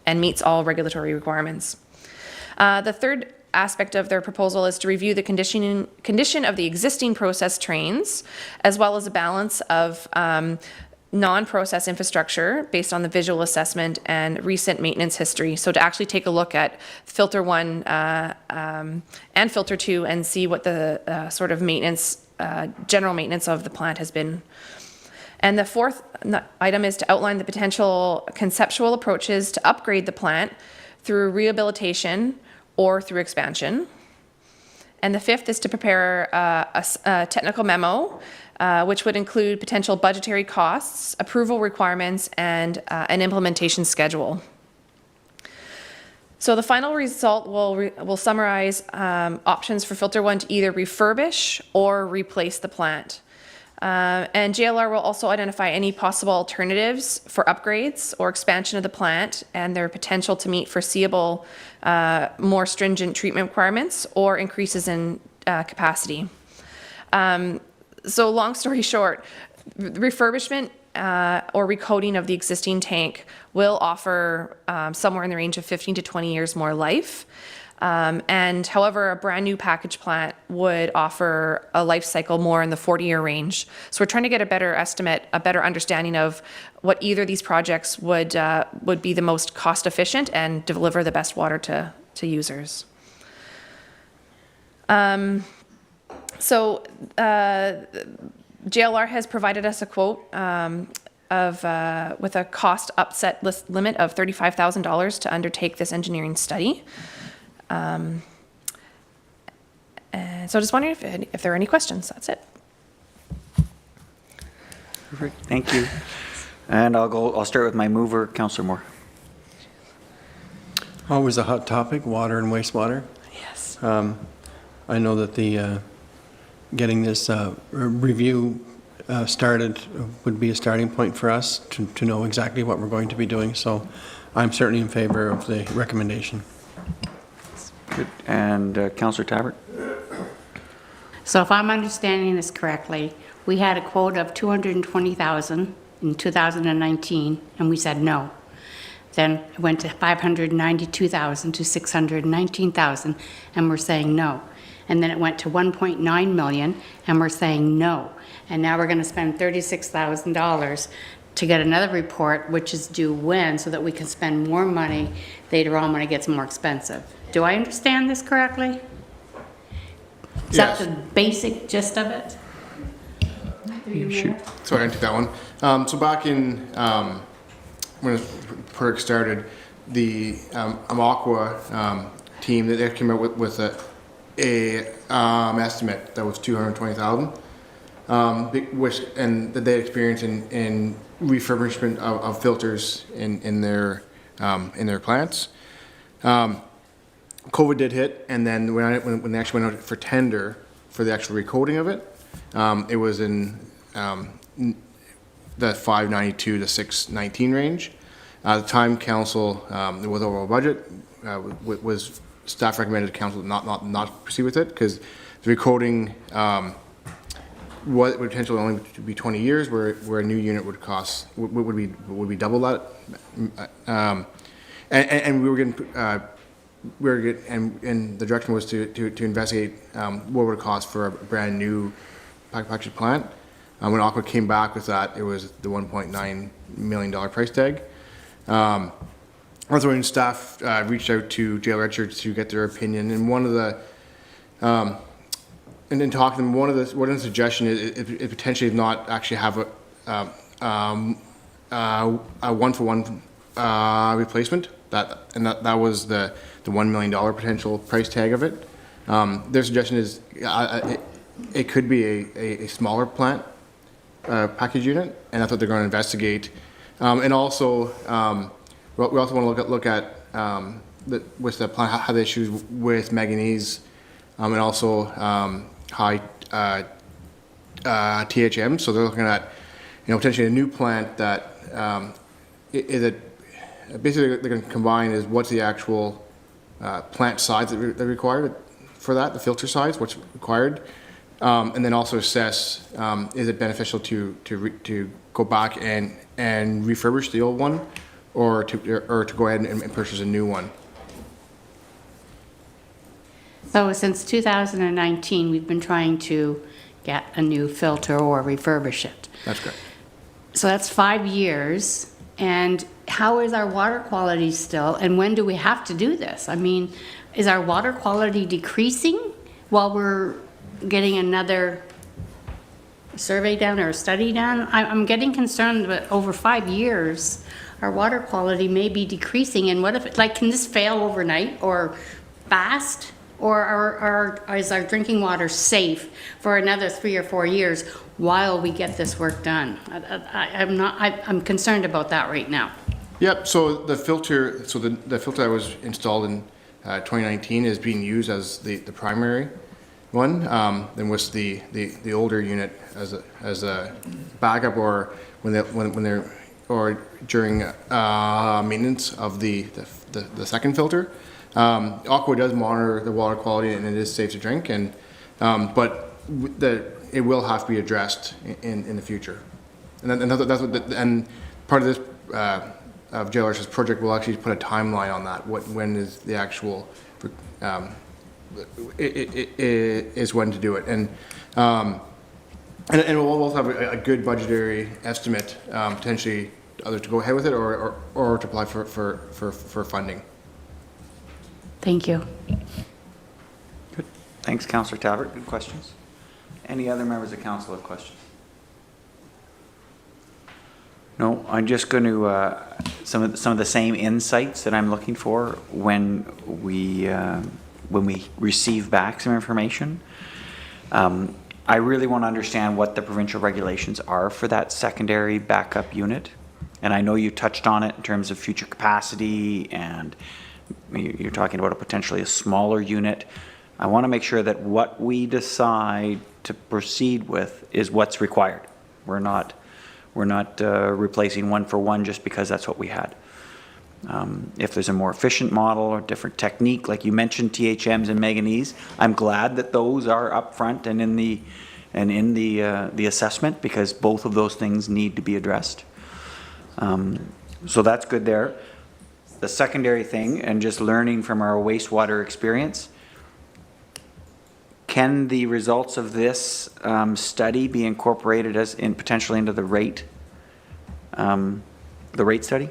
and meets all regulatory requirements. The third aspect of their proposal is to review the condition of the existing process trains, as well as a balance of non-process infrastructure based on the visual assessment and recent maintenance history. So to actually take a look at filter 1 and filter 2 and see what the sort of maintenance, general maintenance of the plant has been. And the fourth item is to outline the potential conceptual approaches to upgrade the plant through rehabilitation or through expansion. And the fifth is to prepare a technical memo, which would include potential budgetary costs, approval requirements, and an implementation schedule. So the final result will summarize options for filter 1 to either refurbish or replace the plant. And JLR will also identify any possible alternatives for upgrades or expansion of the plant and their potential to meet foreseeable more stringent treatment requirements or increases in capacity. So long story short, refurbishment or recoating of the existing tank will offer somewhere in the range of 15 to 20 years more life. And however, a brand new package plant would offer a life cycle more in the 40-year range. So we're trying to get a better estimate, a better understanding of what either of these projects would be the most cost efficient and deliver the best water to users. So JLR has provided us a quote with a cost upset limit of $35,000 to undertake this engineering study. And so just wondering if there are any questions. That's it. Perfect. Thank you. And I'll start with my mover, Councillor Moore. Always a hot topic, water and wastewater. Yes. I know that the getting this review started would be a starting point for us to know exactly what we're going to be doing. So I'm certainly in favor of the recommendation. Good. And Councillor Tabbert? So if I'm understanding this correctly, we had a quote of $220,000 in 2019, and we said no. Then it went to $592,000 to $619,000, and we're saying no. And then it went to $1.9 million, and we're saying no. And now we're going to spend $36,000 to get another report, which is due when, so that we can spend more money later on when it gets more expensive. Do I understand this correctly? Is Yes. that the basic gist of it? Shoot. So I can take that one. So back in, when the project started, the Aqua team, they came out with a estimate that was $220,000, which, and that they experienced in refurbishment of filters in their plants. COVID did hit, and then when they actually went out for tender for the actual recoding of it, it was in the 592 to 619 range. At the time, council, with overall budget, staff recommended to council not proceed with it because the recoding would potentially only be 20 years, where a new unit would cost would be double that, and we were getting. And the direction was to investigate what would it cost for a brand new packaged plant. When Aqua came back with that, it was the $1.9 million price tag. Also, when staff reached out to Jail Richards to get their opinion, and one of the and in talking to them, one of the suggestion is it potentially not actually have a one-for-one replacement. That was the $1 million potential price tag of it. Their suggestion is it could be a smaller plant package unit, and that's what they're going to investigate. And also, we also want to look at with the plant how the issues with manganese, and also high THM. So they're looking at potentially a new plant that is it. Basically, they're going to combine is what's the actual plant size that they're required for that, the filter size, what's required, and then also assess is it beneficial to go back and refurbish the old one, or to go ahead and purchase a new one. So since 2019, we've been trying to get a new filter or refurbish it. That's correct. So that's 5 years. And how is our water quality still? And when do we have to do this? I mean, is our water quality decreasing while we're getting another survey done or a study done? I'm getting concerned that over 5 years, our water quality may be decreasing. And what if, can this fail overnight or fast? Or is our drinking water safe for another 3 or 4 years while we get this work done? I'm concerned about that right now. Yep. So the filter that was installed in 2019 is being used as the primary one. Then was the older unit as a backup, or when they're or during maintenance of the second filter. Aqua does monitor the water quality, and it is safe to drink, and but it will have to be addressed in the future, and that's what and part of this JLR's project will actually put a timeline on that. When is the actual, is when to do it. And we'll also have a good budgetary estimate, potentially either to go ahead with it or to apply for funding. Thank you. Good. Thanks, Councillor Talbot. Good questions. Any other members of council have questions? No, I'm just going to, some of the same insights that I'm looking for when we receive back some information. I really want to understand what the provincial regulations are for that secondary backup unit. And I know you touched on it in terms of future capacity, and you're talking about potentially a smaller unit. I want to make sure that what we decide to proceed with is what's required. We're not replacing one for one just because that's what we had. If there's a more efficient model or different technique, like you mentioned, THMs and manganese, I'm glad that those are up front and in the assessment, because both of those things need to be addressed. So that's good there. The secondary thing, and just learning from our wastewater experience, can the results of this study be incorporated potentially into the rate study?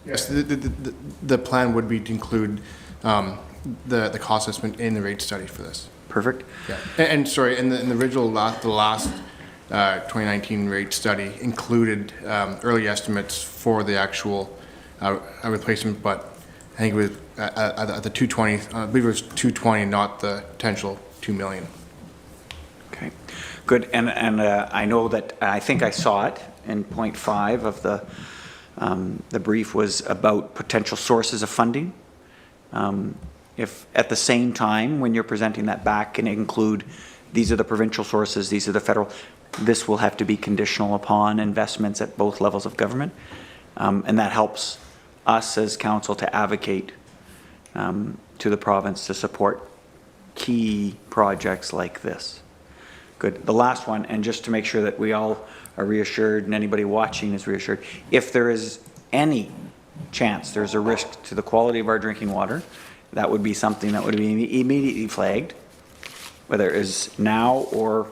Yes, the plan would be to include the cost estimate in the rate study for this. Perfect. Yeah, and sorry, in the original the last 2019 rate study included early estimates for the actual replacement, but I think it was at the 220. I believe it was 220, not the potential 2 million. Okay, good. And I know that I think I saw it in point 5 of the brief was about potential sources of funding. If at the same time, when you're presenting that back, can include these are the provincial sources, these are the federal, this will have to be conditional upon investments at both levels of government. And that helps us as council to advocate to the province to support key projects like this. Good. The last one, and just to make sure that we all are reassured and anybody watching is reassured, if there is any chance there's a risk to the quality of our drinking water, that would be something that would be immediately flagged, whether it is now or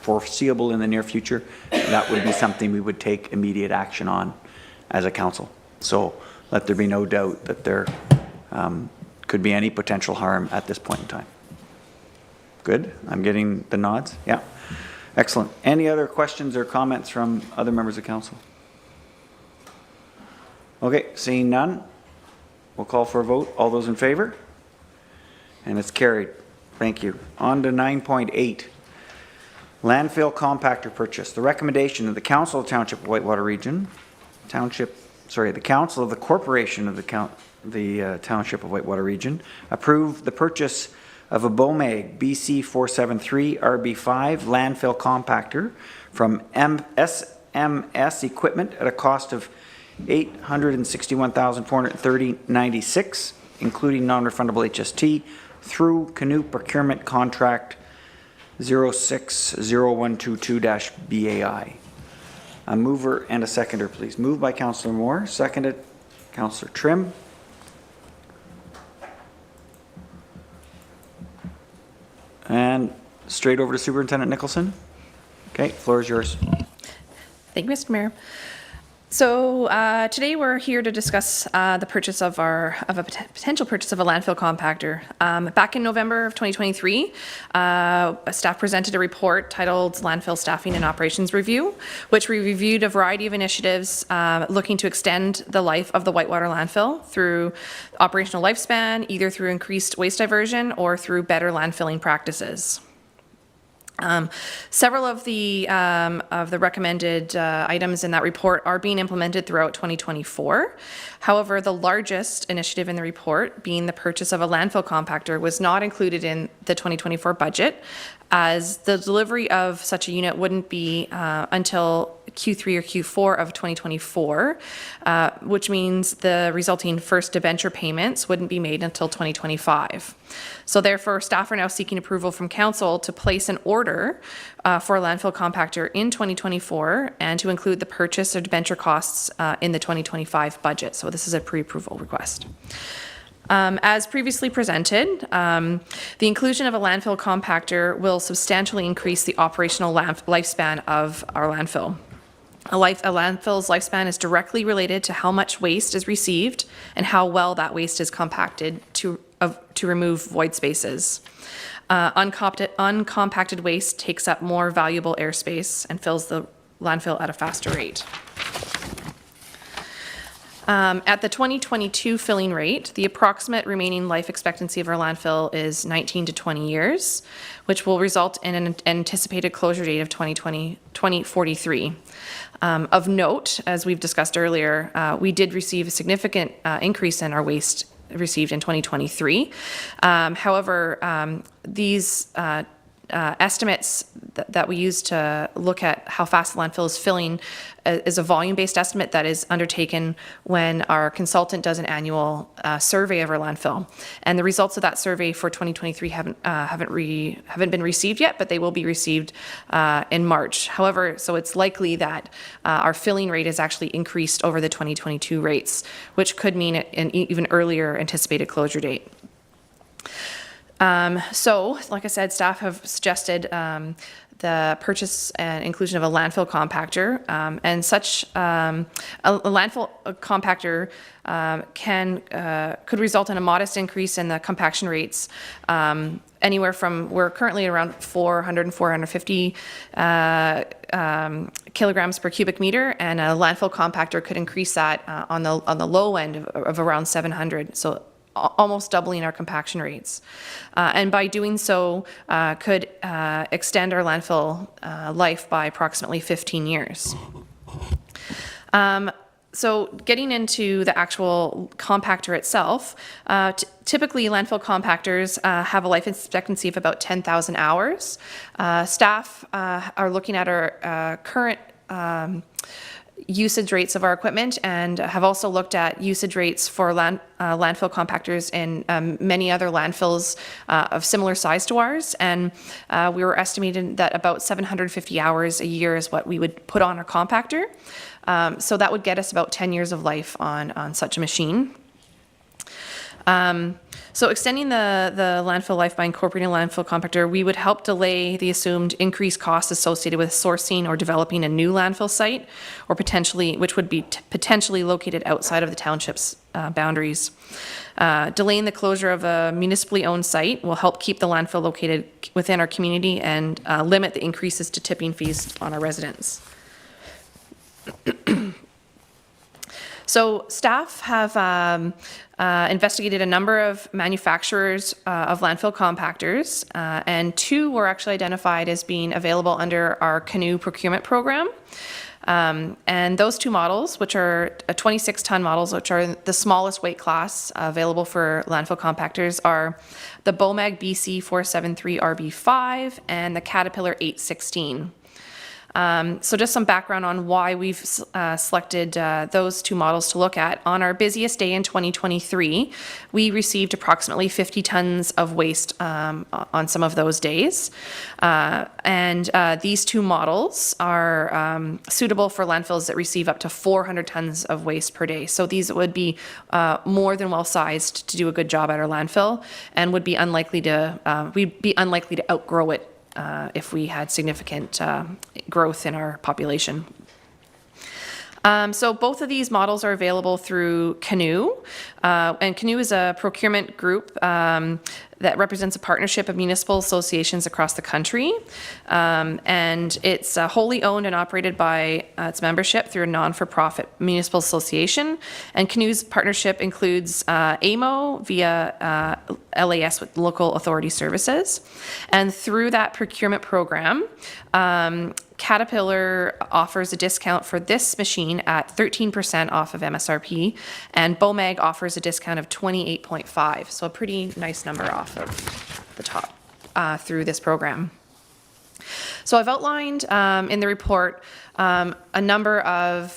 foreseeable in the near future. That would be something we would take immediate action on as a council. So let there be no doubt that there could be any potential harm at this point in time. Good? I'm getting the nods? Yeah. Excellent. Any other questions or comments from other members of council? Okay, seeing none, we'll call for a vote. All those in favor? And it's carried. Thank you. On to 9.8. Landfill compactor purchase. The recommendation of the Council of the Township of Whitewater Region, the Council of the Corporation of the Township of Whitewater Region, approve the purchase of a BOMAG BC 473 RB5 landfill compactor from SMS Equipment at a cost of $861,430.96, including non-refundable HST, through Canoe Procurement Contract 060122-BAI. A mover and a seconder, please. Moved by Councillor Moore, seconded Councillor Trim. And straight over to Superintendent Nicholson. Okay, floor is yours. Thank you, Mr. Mayor. So today we're here to discuss the purchase of a potential purchase of a landfill compactor. Back in November of 2023, staff presented a report titled Landfill Staffing and Operations Review, which we reviewed a variety of initiatives looking to extend the life of the Whitewater landfill through operational lifespan, either through increased waste diversion or through better landfilling practices. Several of the recommended items in that report are being implemented throughout 2024. However, the largest initiative in the report, being the purchase of a landfill compactor, was not included in the 2024 budget, as the delivery of such a unit wouldn't be until Q3 or Q4 of 2024, which means the resulting first debenture payments wouldn't be made until 2025. So therefore, staff are now seeking approval from council to place an order for a landfill compactor in 2024 and to include the purchase of debenture costs in the 2025 budget. So this is a pre-approval request. As previously presented, the inclusion of a landfill compactor will substantially increase the operational lifespan of our landfill. A landfill's lifespan is directly related to how much waste is received and how well that waste is compacted to remove void spaces. Uncompacted waste takes up more valuable airspace and fills the landfill at a faster rate. At the 2022 filling rate, the approximate remaining life expectancy of our landfill is 19 to 20 years, which will result in an anticipated closure date of 2043. Of note, as we've discussed earlier, we did receive a significant increase in our waste received in 2023. However, these estimates that we use to look at how fast the landfill is filling is a volume-based estimate that is undertaken when our consultant does an annual survey of our landfill. And the results of that survey for 2023 haven't been received yet, but they will be received in March. However, so it's likely that our filling rate is actually increased over the 2022 rates, which could mean an even earlier anticipated closure date. So, like I said, staff have suggested the purchase and inclusion of a landfill compactor, and such a landfill compactor could result in a modest increase in the compaction rates, anywhere from, we're currently around 400 and 450 kilograms per cubic meter, and a landfill compactor could increase that on the low end of around 700. So almost doubling our compaction rates. And by doing so, could extend our landfill life by approximately 15 years. So getting into the actual compactor itself, typically landfill compactors have a life expectancy of about 10,000 hours. Staff are looking at our current usage rates of our equipment and have also looked at usage rates for landfill compactors in many other landfills of similar size to ours, and we were estimating that about 750 hours a year is what we would put on a compactor. So that would get us about 10 years of life on such a machine. So extending the landfill life by incorporating a landfill compactor, we would help delay the assumed increased costs associated with sourcing or developing a new landfill site, or which would be potentially located outside of the township's boundaries. Delaying the closure of a municipally owned site will help keep the landfill located within our community and limit the increases to tipping fees on our residents. So staff have investigated a number of manufacturers of landfill compactors, and 2 were actually identified as being available under our canoe procurement program. And those 2 models, which are 26-ton models, which are the smallest weight class available for landfill compactors, are the BOMAG BC 473 RB5 and the Caterpillar 816. So just some background on why we've selected those 2 models to look at. On our busiest day in 2023, we received approximately 50 tons of waste on some of those days. And these 2 models are suitable for landfills that receive up to 400 tons of waste per day. So these would be more than well sized to do a good job at our landfill, and would be unlikely to, we'd be unlikely to outgrow it if we had significant growth in our population. So both of these models are available through Canoe, and Canoe is a procurement group that represents a partnership of municipal associations across the country, and it's wholly owned and operated by its membership through a non-for-profit municipal association. And Canoe's partnership includes AMO via LAS with local authority services, and through that procurement program, Caterpillar offers a discount for this machine at 13% off of MSRP, and BOMAG offers a discount of 28.5%, so a pretty nice number off of the top through this program. So I've outlined in the report a number of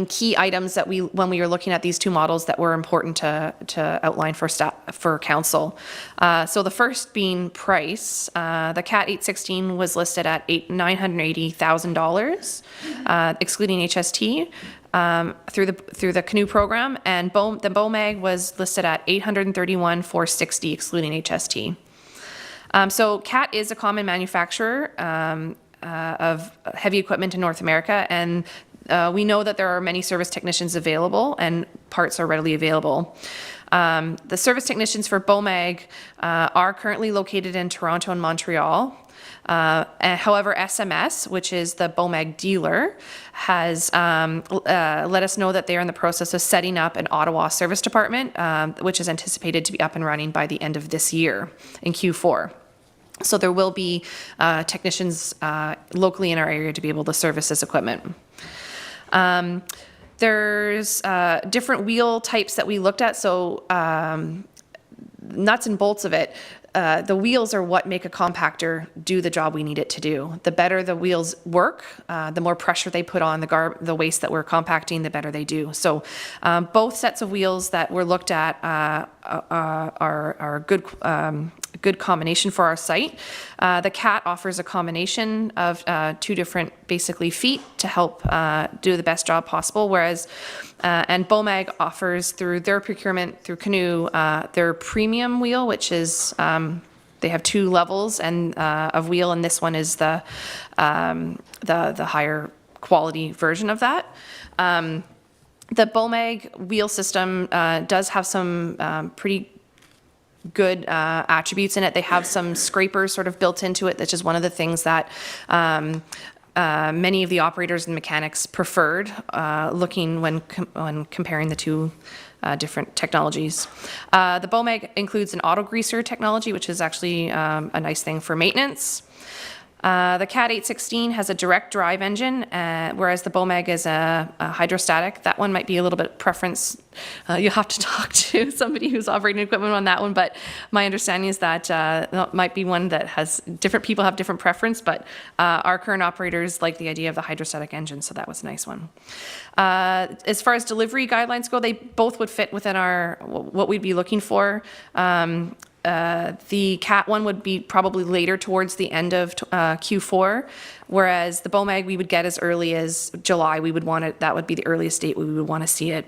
key items that when we were looking at these two models that were important to outline for staff, for council. So the first being price. The CAT 816 was listed at $980,000, excluding HST. Through the canoe program, and the BOMAG was listed at $831,460, excluding HST. So CAT is a common manufacturer of heavy equipment in North America, and we know that there are many service technicians available and parts are readily available. The service technicians for BOMAG are currently located in Toronto and Montreal. However, SMS, which is the BOMAG dealer, has let us know that they are in the process of setting up an Ottawa service department, which is anticipated to be up and running by the end of this year in Q4. So there will be technicians locally in our area to be able to service this equipment. There's different wheel types that we looked at. So nuts and bolts of it, the wheels are what make a compactor do the job we need it to do. The better the wheels work, the more pressure they put on the waste that we're compacting, the better they do. So both sets of wheels that were looked at are good combination for our site. The CAT offers a combination of two different basically feet to help do the best job possible, whereas and BOMAG offers through their procurement through Canoe their premium wheel, which is they have two levels of wheel, and this one is the higher quality version of that. The BOMAG wheel system does have some pretty good attributes in it. They have some scrapers sort of built into it, which is one of the things that many of the operators and mechanics preferred looking when comparing the two different technologies. The BOMAG includes an auto greaser technology, which is actually a nice thing for maintenance. The CAT 816 has a direct drive engine, whereas the BOMAG is a hydrostatic. That one might be a little bit preference. You'll have to talk to somebody who's operating equipment on that one, but my understanding is that that might be one that has different people have different preference, but our current operators like the idea of the hydrostatic engine, so that was a nice one. As far as delivery guidelines go, they both would fit within what we'd be looking for. The CAT one would be probably later towards the end of Q4, whereas the BOMAG we would get as early as July. We would want it, that would be the earliest date we would want to see it.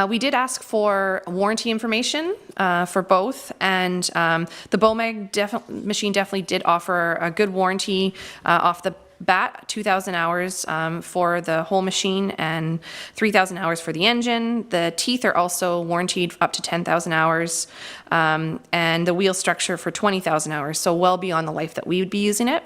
We did ask for warranty information for both, and the BOMAG machine definitely did offer a good warranty off the bat, 2,000 hours for the whole machine and 3,000 hours for the engine. The teeth are also warranted up to 10,000 hours, and the wheel structure for 20,000 hours, so well beyond the life that we would be using it.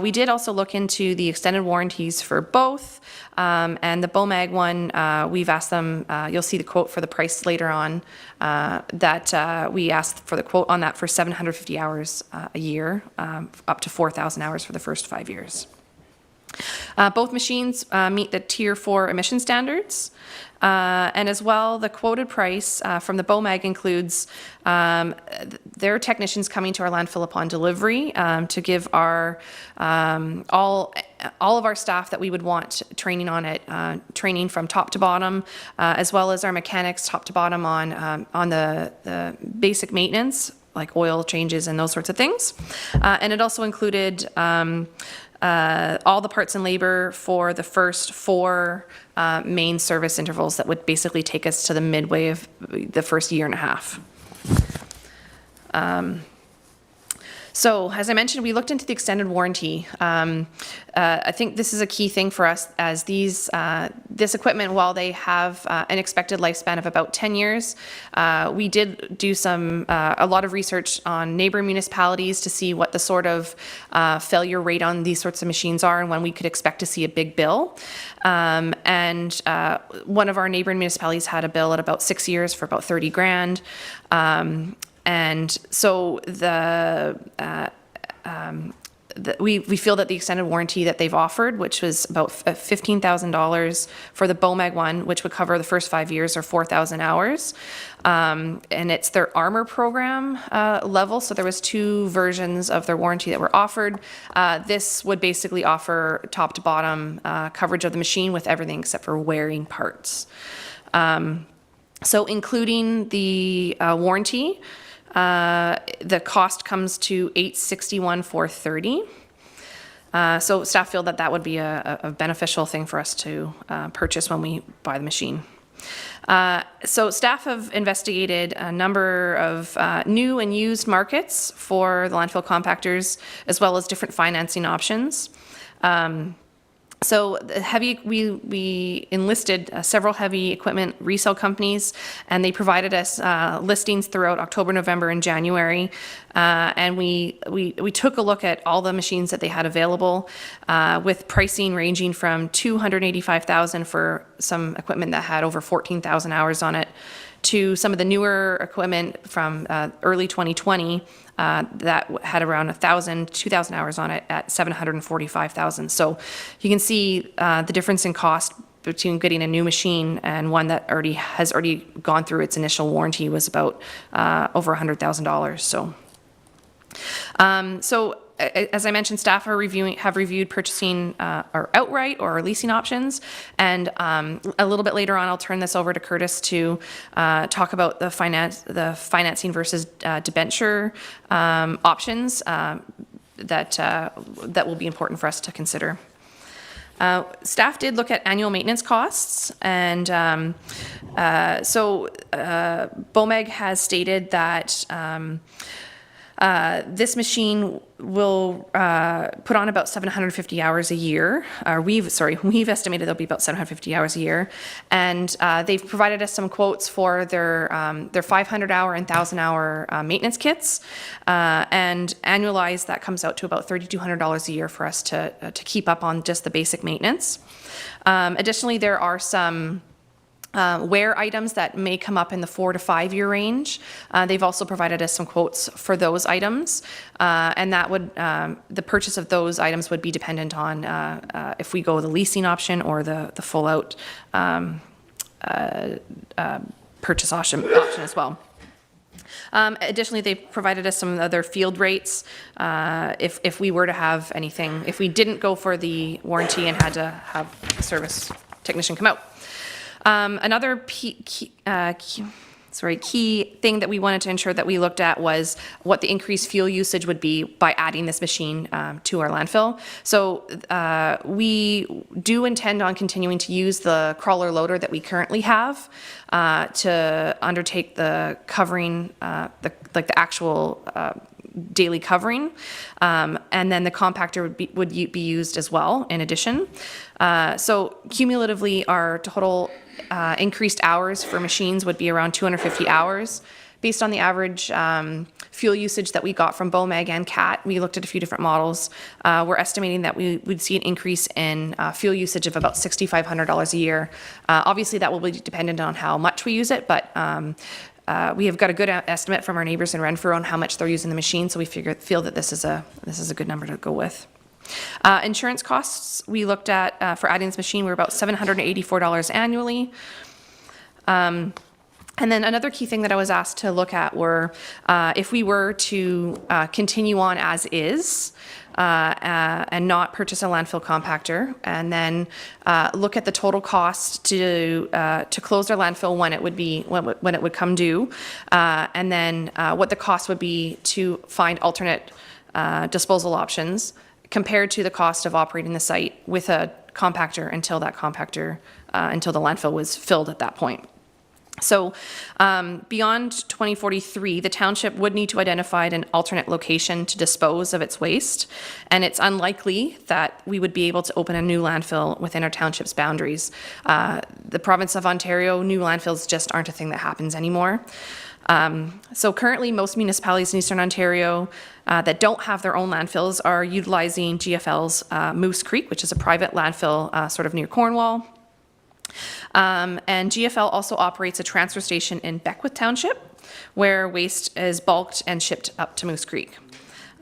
We did also look into the extended warranties for both, and the BOMAG one, we've asked them, you'll see the quote for the price later on, that we asked for the quote on that for 750 hours a year, up to 4,000 hours for the first 5 years. Both machines meet the Tier 4 emission standards. And as well, the quoted price from the BOMAG includes their technicians coming to our landfill upon delivery to give our all of our staff that we would want training on it, training from top to bottom, as well as our mechanics top to bottom on the basic maintenance, like oil changes and those sorts of things. And it also included all the parts and labor for the first 4 main service intervals that would basically take us to the midway of the first year and a half. So as I mentioned, we looked into the extended warranty. I think this is a key thing for us, as this equipment, while they have an expected lifespan of about 10 years, we did do a lot of research on neighboring municipalities to see what the sort of failure rate on these sorts of machines are and when we could expect to see a big bill. And one of our neighboring municipalities had a bill at about 6 years for about 30 grand. And so we feel that the extended warranty that they've offered, which was about $15,000 for the BOMAG one, which would cover the first 5 years or 4,000 hours. And it's their armor program level. So there was 2 versions of their warranty that were offered. This would basically offer top to bottom coverage of the machine with everything except for wearing parts. So including the warranty, the cost comes to $861,430. So staff feel that that would be a beneficial thing for us to purchase when we buy the machine. So staff have investigated a number of new and used markets for the landfill compactors, as well as different financing options. So we enlisted several heavy equipment resale companies, and they provided us listings throughout October, November, and January. And we took a look at all the machines that they had available, with pricing ranging from $285,000 for some equipment that had over 14,000 hours on it, to some of the newer equipment from early 2020 that had around 2,000 hours on it at $745,000. So you can see the difference in cost between getting a new machine and one that has already gone through its initial warranty was about over $100,000. So as I mentioned, staff have reviewed purchasing or outright or leasing options, and a little bit later on, I'll turn this over to Curtis to talk about the financing versus debenture options that will be important for us to consider. Staff did look at annual maintenance costs, and BOMAG has stated that this machine will put on about 750 hours a year. We've estimated there'll be about 750 hours a year, and they've provided us some quotes for their 500-hour and 1,000-hour maintenance kits, and annualized that comes out to about $3,200 a year for us to keep up on just the basic maintenance. Additionally, there are some wear items that may come up in the 4 to 5 year range. They've also provided us some quotes for those items, and that would the purchase of those items would be dependent on if we go the leasing option or the full out purchase option as well. Additionally, they provided us some other field rates if we were to have anything, if we didn't go for the warranty and had to have a service technician come out. Another key thing that we wanted to ensure that we looked at was what the increased fuel usage would be by adding this machine to our landfill. So we do intend on continuing to use the crawler loader that we currently have to undertake the covering, the actual daily covering, and then the compactor would be used as well in addition. So cumulatively, our total increased hours for machines would be around 250 hours. Based on the average fuel usage that we got from BOMAG and CAT, we looked at a few different models. We're estimating that we would see an increase in fuel usage of about $6,500 a year. Obviously, that will be dependent on how much we use it, but we have got a good estimate from our neighbors in Renfrew on how much they're using the machine, so we feel that this is a good number to go with. Insurance costs we looked at for adding this machine were about $784 annually. And then another key thing that I was asked to look at were if we were to continue on as is and not purchase a landfill compactor, and then look at the total cost to close our landfill when it would come due, and then what the cost would be to find alternate disposal options compared to the cost of operating the site with a compactor until the landfill was filled at that point. So beyond 2043, the township would need to identify an alternate location to dispose of its waste, and it's unlikely that we would be able to open a new landfill within our township's boundaries. The province of Ontario, new landfills just aren't a thing that happens anymore. So currently, most municipalities in Eastern Ontario that don't have their own landfills are utilizing GFL's Moose Creek, which is a private landfill sort of near Cornwall. And GFL also operates a transfer station in Beckwith Township, where waste is bulked and shipped up to Moose Creek.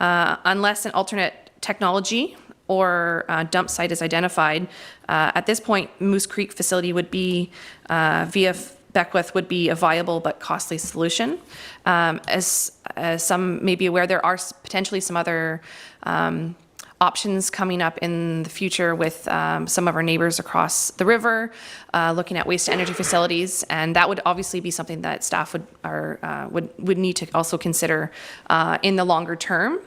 Unless an alternate technology or dump site is identified, at this point, Moose Creek facility would be, via Beckwith, would be a viable but costly solution. As some may be aware, there are potentially some other options coming up in the future with some of our neighbors across the river, looking at waste to energy facilities, and that would obviously be something that staff would need to also consider in the longer term.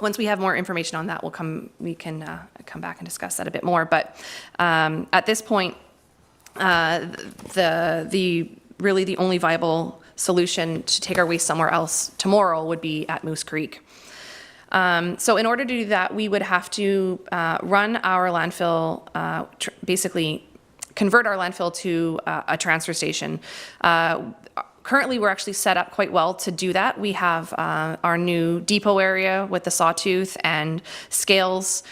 Once we have more information on that, we can come back and discuss that a bit more. But at this point, really the only viable solution to take our waste somewhere else tomorrow would be at Moose Creek. So in order to do that, we would have to run our landfill, basically convert our landfill to a transfer station. Currently, we're actually set up quite well to do that. We have our new depot area with the sawtooth and scales.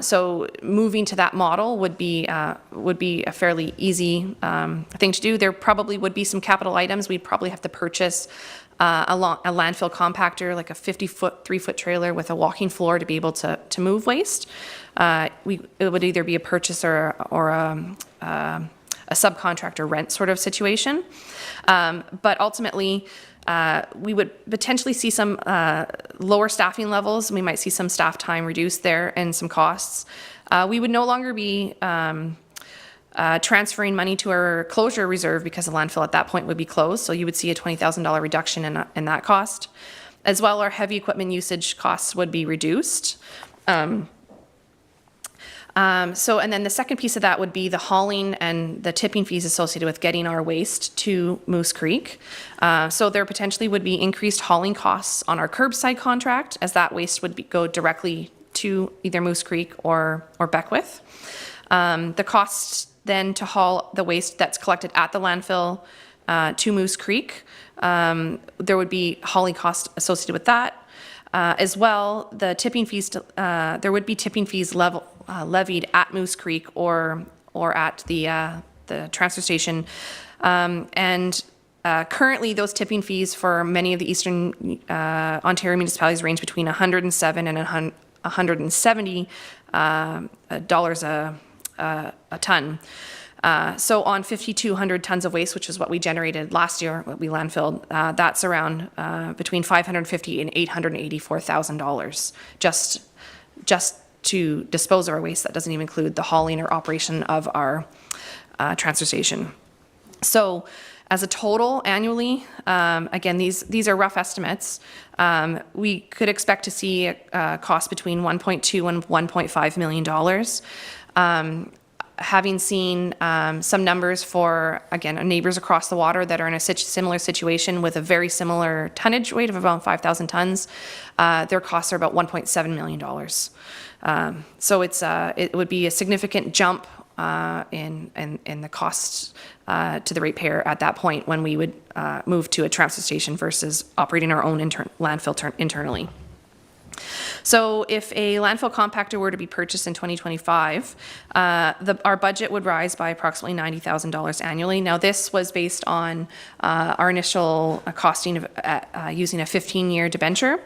So moving to that model would be a fairly easy thing to do. There probably would be some capital items. We'd probably have to purchase a landfill compactor, like a 50-foot, 3-foot trailer with a walking floor to be able to move waste. It would either be a purchase or a subcontractor rent sort of situation. But ultimately, we would potentially see some lower staffing levels. We might see some staff time reduced there and some costs. We would no longer be transferring money to our closure reserve because the landfill at that point would be closed. So you would see a $20,000 reduction in that cost. As well, our heavy equipment usage costs would be reduced. And then the second piece of that would be the hauling and the tipping fees associated with getting our waste to Moose Creek. So there potentially would be increased hauling costs on our curbside contract, as that waste would go directly to either Moose Creek or Beckwith. The cost then to haul the waste that's collected at the landfill to Moose Creek, there would be hauling costs associated with that. As well, the tipping fees, there would be tipping fees levied at Moose Creek or at the transfer station. Currently, those tipping fees for many of the eastern Ontario municipalities range between $107 and $170 a ton. So on 5,200 tons of waste, which is what we generated last year, what we landfilled, that's around between $550,000 and $884,000 just to dispose of our waste. That doesn't even include the hauling or operation of our transfer station. So as a total annually, again, these are rough estimates. We could expect to see a cost between $1.2 and $1.5 million. Having seen some numbers for, again, our neighbors across the water that are in a similar situation with a very similar tonnage weight of about 5,000 tons, their costs are about $1.7 million. So it would be a significant jump in the cost to the ratepayer at that point when we would move to a transfer station versus operating our own landfill internally. So if a landfill compactor were to be purchased in 2025, our budget would rise by approximately $90,000 annually. Now, this was based on our initial costing of using a 15-year debenture.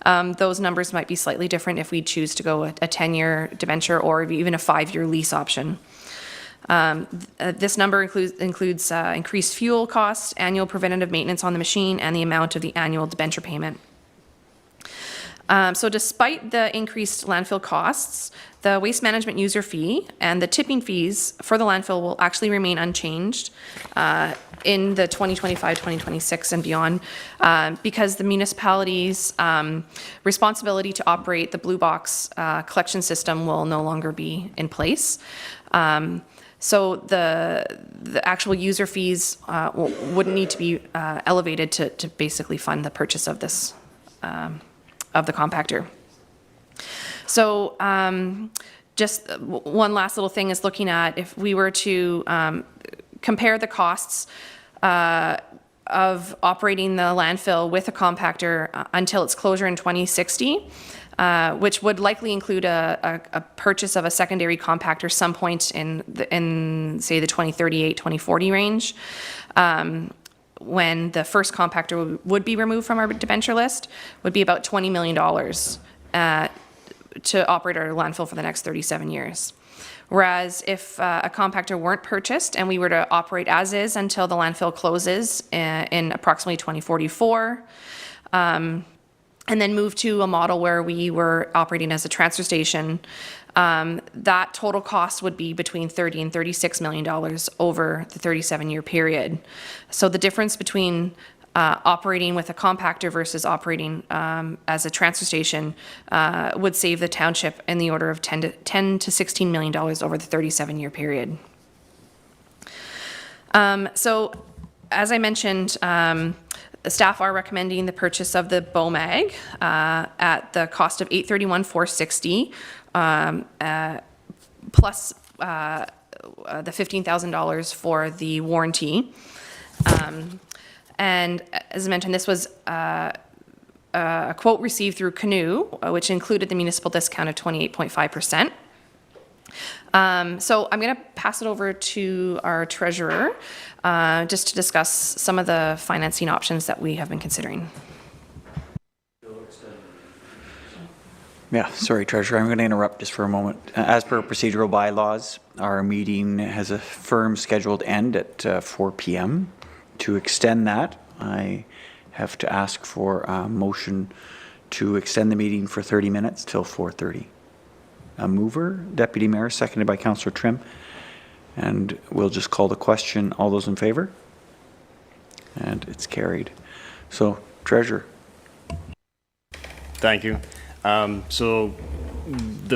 Those numbers might be slightly different if we choose to go a 10-year debenture or even a 5-year lease option. This number includes increased fuel costs, annual preventative maintenance on the machine, and the amount of the annual debenture payment. So despite the increased landfill costs, the waste management user fee and the tipping fees for the landfill will actually remain unchanged in the 2025-2026 and beyond because the municipality's responsibility to operate the blue box collection system will no longer be in place. So the actual user fees wouldn't need to be elevated to basically fund the purchase of this of the compactor. So just one last little thing is looking at if we were to compare the costs of operating the landfill with a compactor until its closure in 2060, which would likely include a purchase of a secondary compactor some point in say the 2038, 2040 range. when the first compactor would be removed from our debenture list, would be about $20 million to operate our landfill for the next 37 years. Whereas if a compactor weren't purchased and we were to operate as is until the landfill closes in approximately 2044, and then move to a model where we were operating as a transfer station, that total cost would be between $30 and $36 million over the 37-year period. So the difference between operating with a compactor versus operating as a transfer station would save the township in the order of $10 to $16 million over the 37-year period. So as I mentioned, the staff are recommending the purchase of the BOMAG at the cost of $831,460 plus the $15,000 for the warranty. And as I mentioned, this was a quote received through Canoe, which included the municipal discount of 28.5%. So I'm going to pass it over to our treasurer just to discuss some of the financing options that we have been considering. Yeah, sorry, Treasurer, I'm going to interrupt just for a moment. As per procedural bylaws, our meeting has a firm scheduled end at 4 p.m. To extend that, I have to ask for a motion to extend the meeting for 30 minutes till 4:30. A mover, Deputy Mayor, seconded by Councillor Trim. And we'll just call the question. All those in favor? And it's carried. So, Treasurer. Thank you. So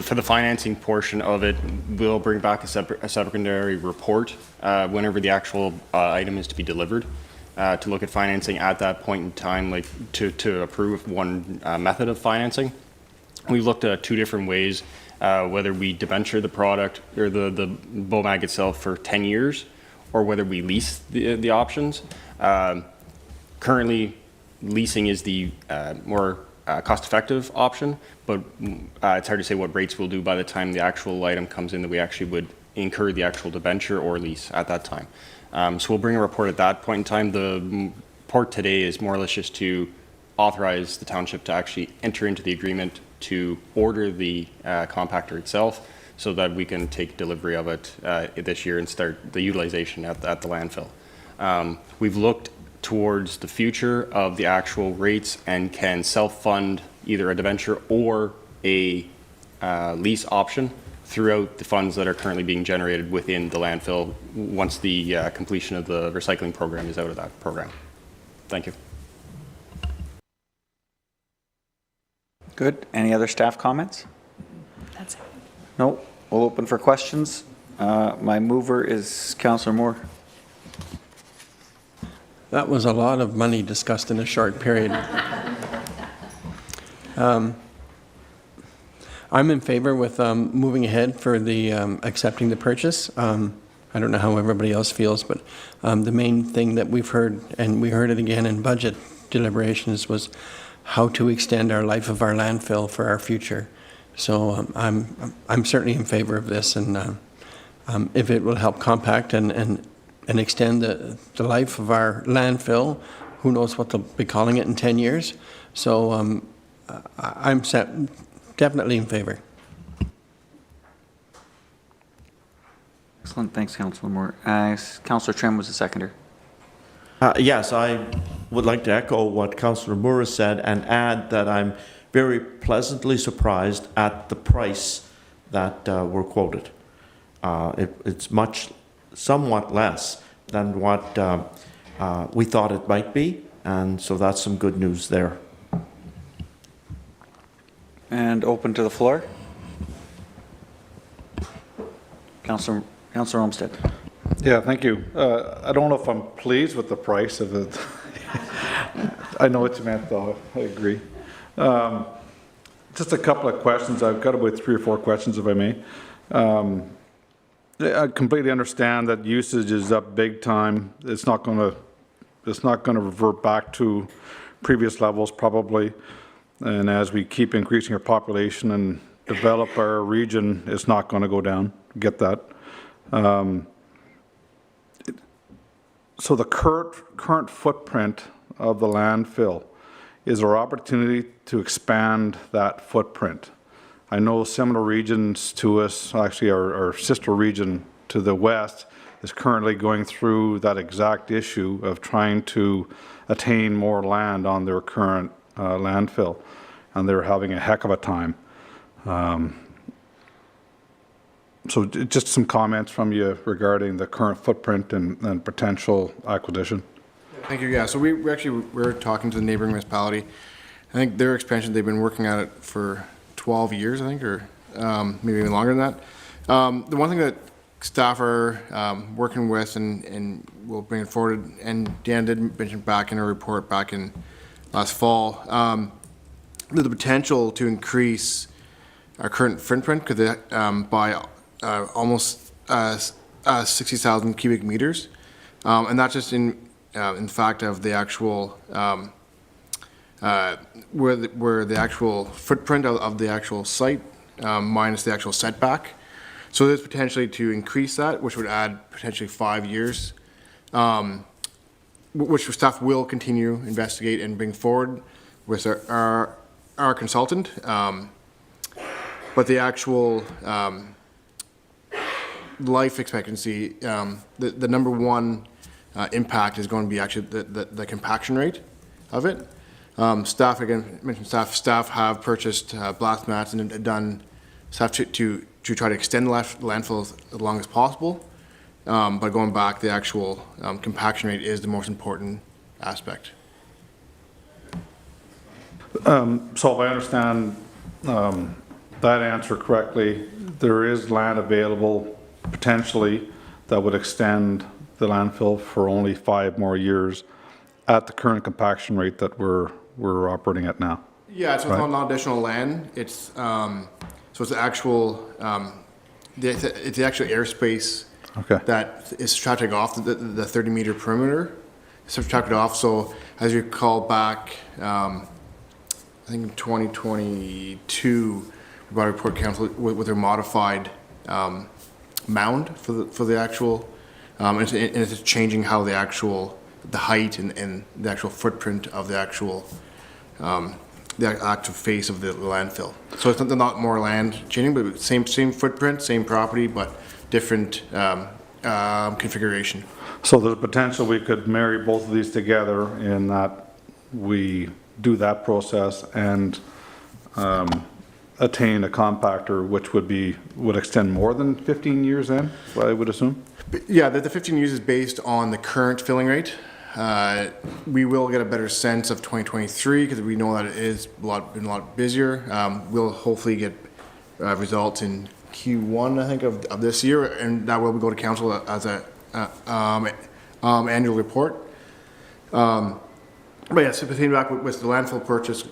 for the financing portion of it, we'll bring back a secondary report whenever the actual item is to be delivered to look at financing at that point in time, like to approve one method of financing. We've looked at two different ways, whether we debenture the product or the BOMAG itself for 10 years or whether we lease the options. Currently, leasing is the more cost-effective option, but it's hard to say what rates we'll do by the time the actual item comes in that we actually would incur the actual debenture or lease at that time. So we'll bring a report at that point in time. The report today is more or less just to authorize the township to actually enter into the agreement to order the compactor itself so that we can take delivery of it this year and start the utilization at the landfill. We've looked towards the future of the actual rates and can self-fund either a debenture or a lease option throughout the funds that are currently being generated within the landfill once the completion of the recycling program is out of that program. Thank you. Good. Any other staff comments? That's it. No. We'll open for questions. My mover is Councillor Moore. That was a lot of money discussed in a short period. I'm in favor with moving ahead for the accepting the purchase. I don't know how everybody else feels, but the main thing that we've heard, and we heard it again in budget deliberations, was how to extend our life of our landfill for our future. So I'm certainly in favor of this, and if it will help compact and extend the life of our landfill, who knows what they'll be calling it in 10 years. So I'm definitely in favor. Excellent. Thanks, Councillor Moore. Councillor Trim was the seconder. Yes, I would like to echo what Councillor Moore has said and add that I'm very pleasantly surprised at the price that were quoted. It's somewhat less than what we thought it might be, and so that's some good news there. And open to the floor. Councillor Olmsted. Yeah, thank you. I don't know if I'm pleased with the price of it. I know what you meant, though. I agree. Just a couple of questions. I've got about 3 or 4 questions, if I may. I completely understand that usage is up big time. It's not going to revert back to previous levels, probably. And as we keep increasing our population and develop our region, it's not going to go down. Get that. So the current footprint of the landfill, is there opportunity to expand that footprint? I know similar regions to us, actually our sister region to the west, is currently going through that exact issue of trying to attain more land on their current landfill, and they're having a heck of a time. So just some comments from you regarding the current footprint and potential acquisition. Thank you. Yeah, so we're talking to the neighboring municipality. I think their expansion, they've been working at it for 12 years, I think, or maybe even longer than that. The one thing that staff are working with, and we'll bring it forward, and Dan did mention back in a report back in last fall, the potential to increase our current footprint by almost 60,000 cubic meters, and that's just in fact of the actual where the actual footprint of the actual site minus the actual setback. So there's potentially to increase that, which would add potentially 5 years, which staff will continue investigate and bring forward with our consultant. But the actual life expectancy, the number one impact is going to be actually the compaction rate of it. Staff, again, mentioned staff have purchased blast mats and done stuff to try to extend the landfill as long as possible. But going back, the actual compaction rate is the most important aspect. So if I understand that answer correctly, there is land available potentially that would extend the landfill for only 5 more years at the current compaction rate that we're operating at now. Yeah, it's right? not additional land. It's so it's the actual it's the actual airspace that is subtracted off the 30-meter perimeter. Subtracted off. So as you recall back, I think in 2022, we brought a report council with their modified mound for the actual, and it's changing how the height and the actual footprint of the actual the active face of the landfill. So it's not more land changing, but same footprint, same property, but different configuration. So there's potential we could marry both of these together in that we do that process and attain a compactor, which would extend more than 15 years then, I would assume? Yeah, the 15 years is based on the current filling rate. We will get a better sense of 2023 because we know that it is been a lot busier. We'll hopefully get results in Q1, I think, of this year, and that will go to council as a annual report. But yeah, so continuing back with the landfill purchase,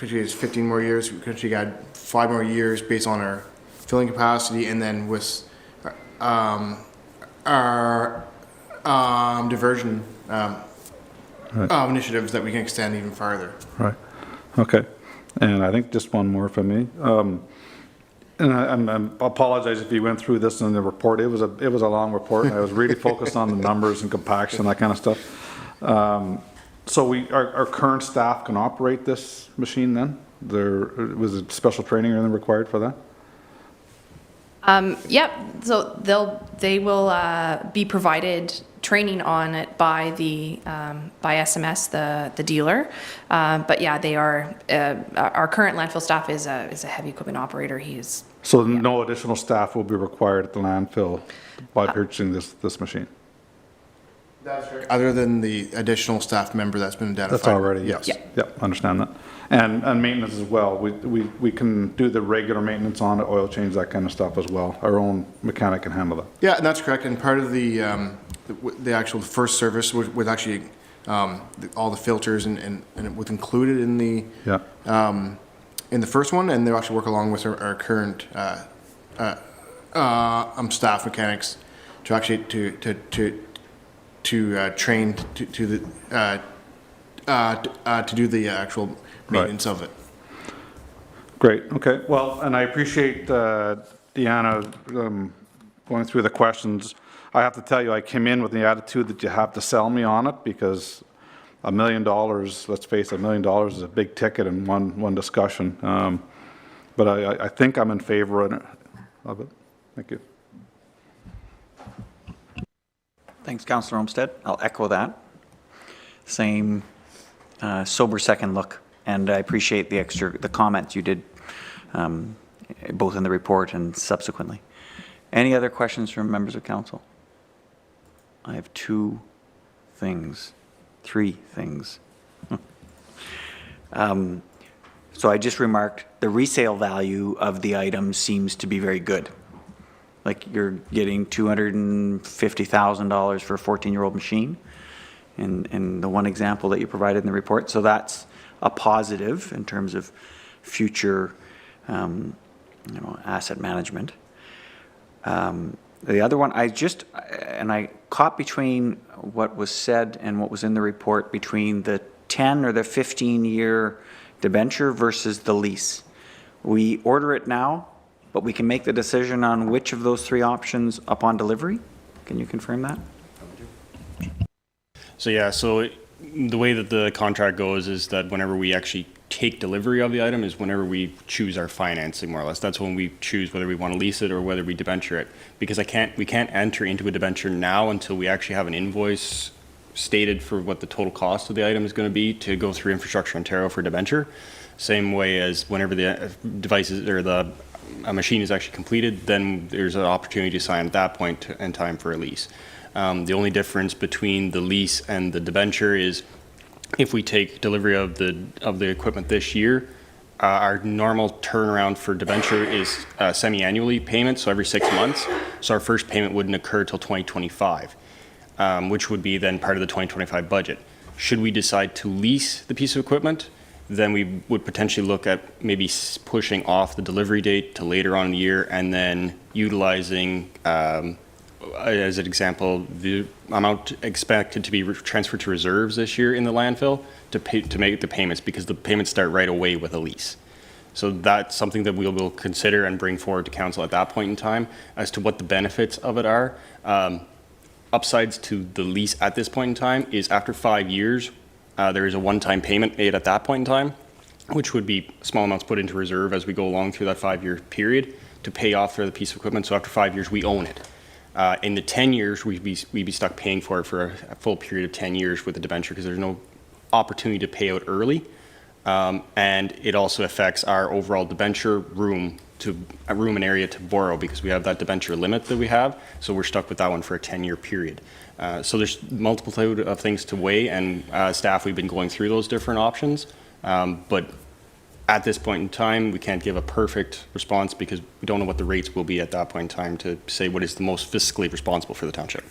which is 15 more years, we actually got 5 more years based on our filling capacity, and then with our diversion initiatives that we can extend even farther. Right. Okay. And I think just one more from me. And I apologize if you went through this in the report. It was a long report, and I was really focused on the numbers and compaction, that kind of stuff. So our current staff can operate this machine then? Was it special training or anything required for that? Yep. So they will be provided training on it by by SMS, the dealer. But yeah, they are our current landfill staff is a heavy equipment operator. So no additional staff will be required at the landfill by purchasing this machine. That's right. Other than the additional staff member that's been identified. That's already, yes. Yep, understand that. And maintenance as well. We can do the regular maintenance on it, oil change, that kind of stuff as well. Our own mechanic can handle that. Yeah, and that's correct. And part of the actual first service with actually all the filters and it was included in the first one, and they'll actually work along with our current staff mechanics to actually to train to do the actual maintenance of it. Great. Okay. Well, and I appreciate Deanna going through the questions. I have to tell you, I came in with the attitude that you have to sell me on it because $1 million, let's face it, $1 million is a big ticket in one discussion. But I think I'm in favor of it. Thank you. Thanks, Councillor Olmsted. I'll echo that. Same sober second look, and I appreciate the comments you did, both in the report and subsequently. Any other questions from members of council? I have three things. So I just remarked the resale value of the item seems to be very good. Like you're getting $250,000 for a 14-year-old machine in the one example that you provided in the report. So that's a positive in terms of future asset management. The other one, I caught between what was said and what was in the report between the 10 or the 15-year debenture versus the lease. We order it now, but we can make the decision on which of those three options upon delivery. Can you confirm that? So yeah, so the way that the contract goes is that whenever we actually take delivery of the item is whenever we choose our financing, more or less. That's when we choose whether we want to lease it or whether we debenture it. Because we can't enter into a debenture now until we actually have an invoice stated for what the total cost of the item is going to be to go through Infrastructure Ontario for debenture. Same way as whenever the devices or a machine is actually completed, then there's an opportunity to sign at that point in time for a lease. The only difference between the lease and the debenture is if we take delivery of the equipment this year, our normal turnaround for debenture is semi-annually payment, so every 6 months. So our first payment wouldn't occur till 2025, which would be then part of the 2025 budget. Should we decide to lease the piece of equipment, then we would potentially look at maybe pushing off the delivery date to later on in the year and then utilizing, as an example, the amount expected to be transferred to reserves this year in the landfill to make the payments, because the payments start right away with a lease. So that's something that we will consider and bring forward to council at that point in time as to what the benefits of it are. Upsides to the lease at this point in time is after 5 years, there is a one-time payment made at that point in time, which would be small amounts put into reserve as we go along through that 5-year period to pay off for the piece of equipment. So after 5 years, we own it. In the 10 years, we'd be stuck paying for it for a full period of 10 years with the debenture because there's no opportunity to pay out early. And it also affects our overall debenture room and area to borrow because we have that debenture limit that we have. So we're stuck with that one for a 10-year period. So there's multitude of things to weigh, and staff, we've been going through those different options. But at this point in time, we can't give a perfect response because we don't know what the rates will be at that point in time to say what is the most fiscally responsible for the township.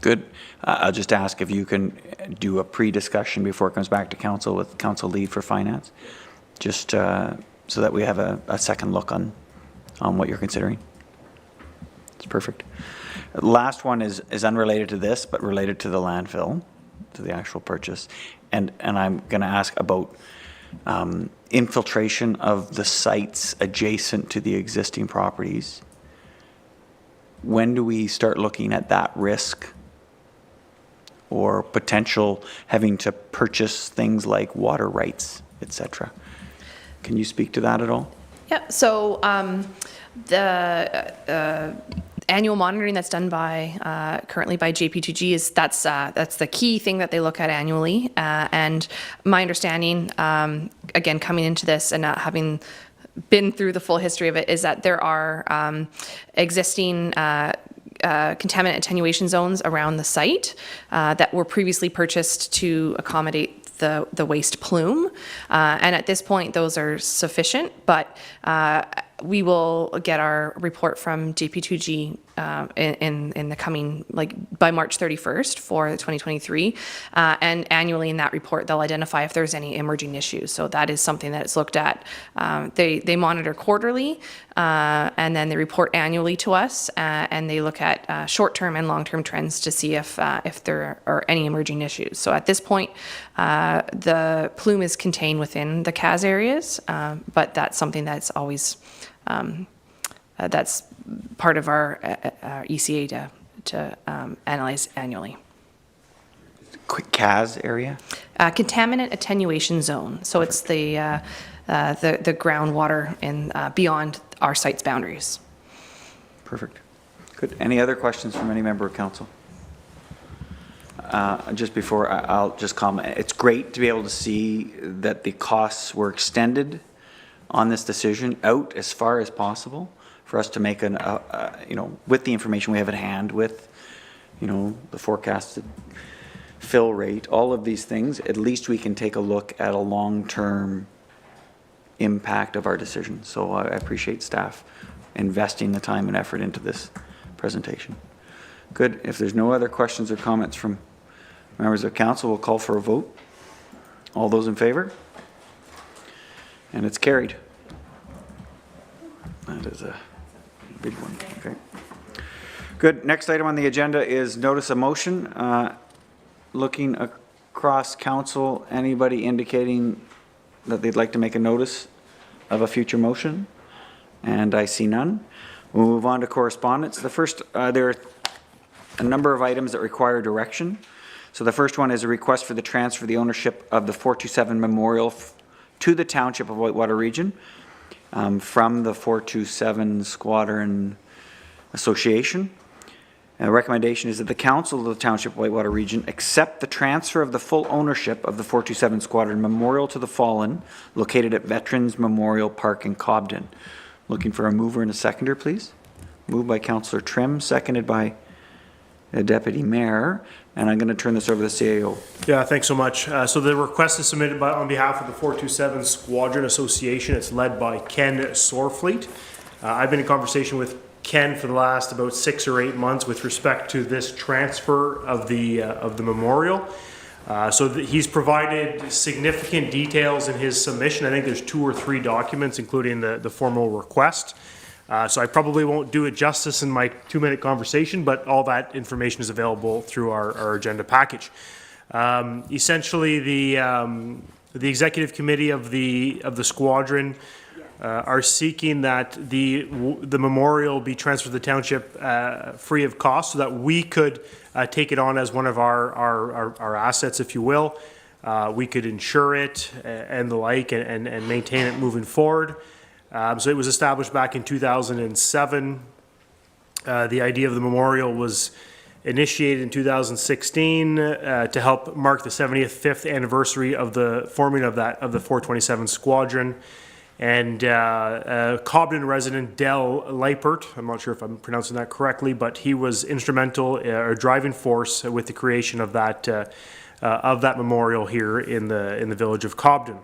Good. I'll just ask if you can do a pre-discussion before it comes back to council with council lead for finance, just so that we have a second look on what you're considering. It's perfect. Last one is unrelated to this, but related to the landfill, to the actual purchase. And I'm going to ask about infiltration of the sites adjacent to the existing properties. When do we start looking at that risk or potential having to purchase things like water rights, etc.? Can you speak to that at all? Yeah, so the annual monitoring that's done by currently by JP2G is that's the key thing that they look at annually. And my understanding, again, coming into this and not having been through the full history of it, is that there are existing contaminant attenuation zones around the site that were previously purchased to accommodate the waste plume. And at this point, those are sufficient, but we will get our report from JP2G in the coming, by March 31st for 2023. And annually in that report, they'll identify if there's any emerging issues. So that is something that is looked at. They monitor quarterly, and then they report annually to us, and they look at short-term and long-term trends to see if there are any emerging issues. So at this point, the plume is contained within the CAS areas, but that's something that's always that's part of our ECA to analyze annually. Quick CAS area? Contaminant attenuation zone. So it's the groundwater in beyond our site's boundaries. Perfect. Good. Any other questions from any member of council? Just before, I'll just comment, it's great to be able to see that the costs were extended on this decision out as far as possible for us to make an, with the information we have at hand, with, the forecasted fill rate, all of these things, at least we can take a look at a long-term impact of our decision. So I appreciate staff investing the time and effort into this presentation. Good. If there's no other questions or comments from members of council, we'll call for a vote. All those in favor? And it's carried. That is a big one. Okay. Good. Next item on the agenda is notice of motion. Looking across council, anybody indicating that they'd like to make a notice of a future motion? And I see none. We'll move on to correspondence. The first, there are a number of items that require direction. So the first one is a request for the transfer of the ownership of the 427 Memorial to the Township of Whitewater Region from the 427 Squadron Association. And the recommendation is that the Council of the Township of Whitewater Region accept the transfer of the full ownership of the 427 Squadron Memorial to the Fallen, located at Veterans Memorial Park in Cobden. Looking for a mover and a seconder, please. Moved by Councillor Trim, seconded by the Deputy Mayor. And I'm going to turn this over to the CAO. Yeah, thanks so much. So the request is submitted on behalf of the 427 Squadron Association. It's led by Ken Sorfleet. I've been in conversation with Ken for the last about 6 or 8 months with respect to this transfer of the memorial. He's provided significant details in his submission. I think there's 2 or 3 documents, including the formal request. So I probably won't do it justice in my 2-minute conversation, but all that information is available through our agenda package. Essentially, the executive committee of the squadron are seeking that the memorial be transferred to the township free of cost, so that we could take it on as one of our assets, if you will. We could insure it and the like, and maintain it moving forward. So it was established back in 2007. The idea of the memorial was initiated in 2016 to help mark the 75th anniversary of the forming of the 427 Squadron. And Cobden resident Del Leipert, I'm not sure if I'm pronouncing that correctly, but he was instrumental or driving force with the creation of that memorial here in the village of Cobden.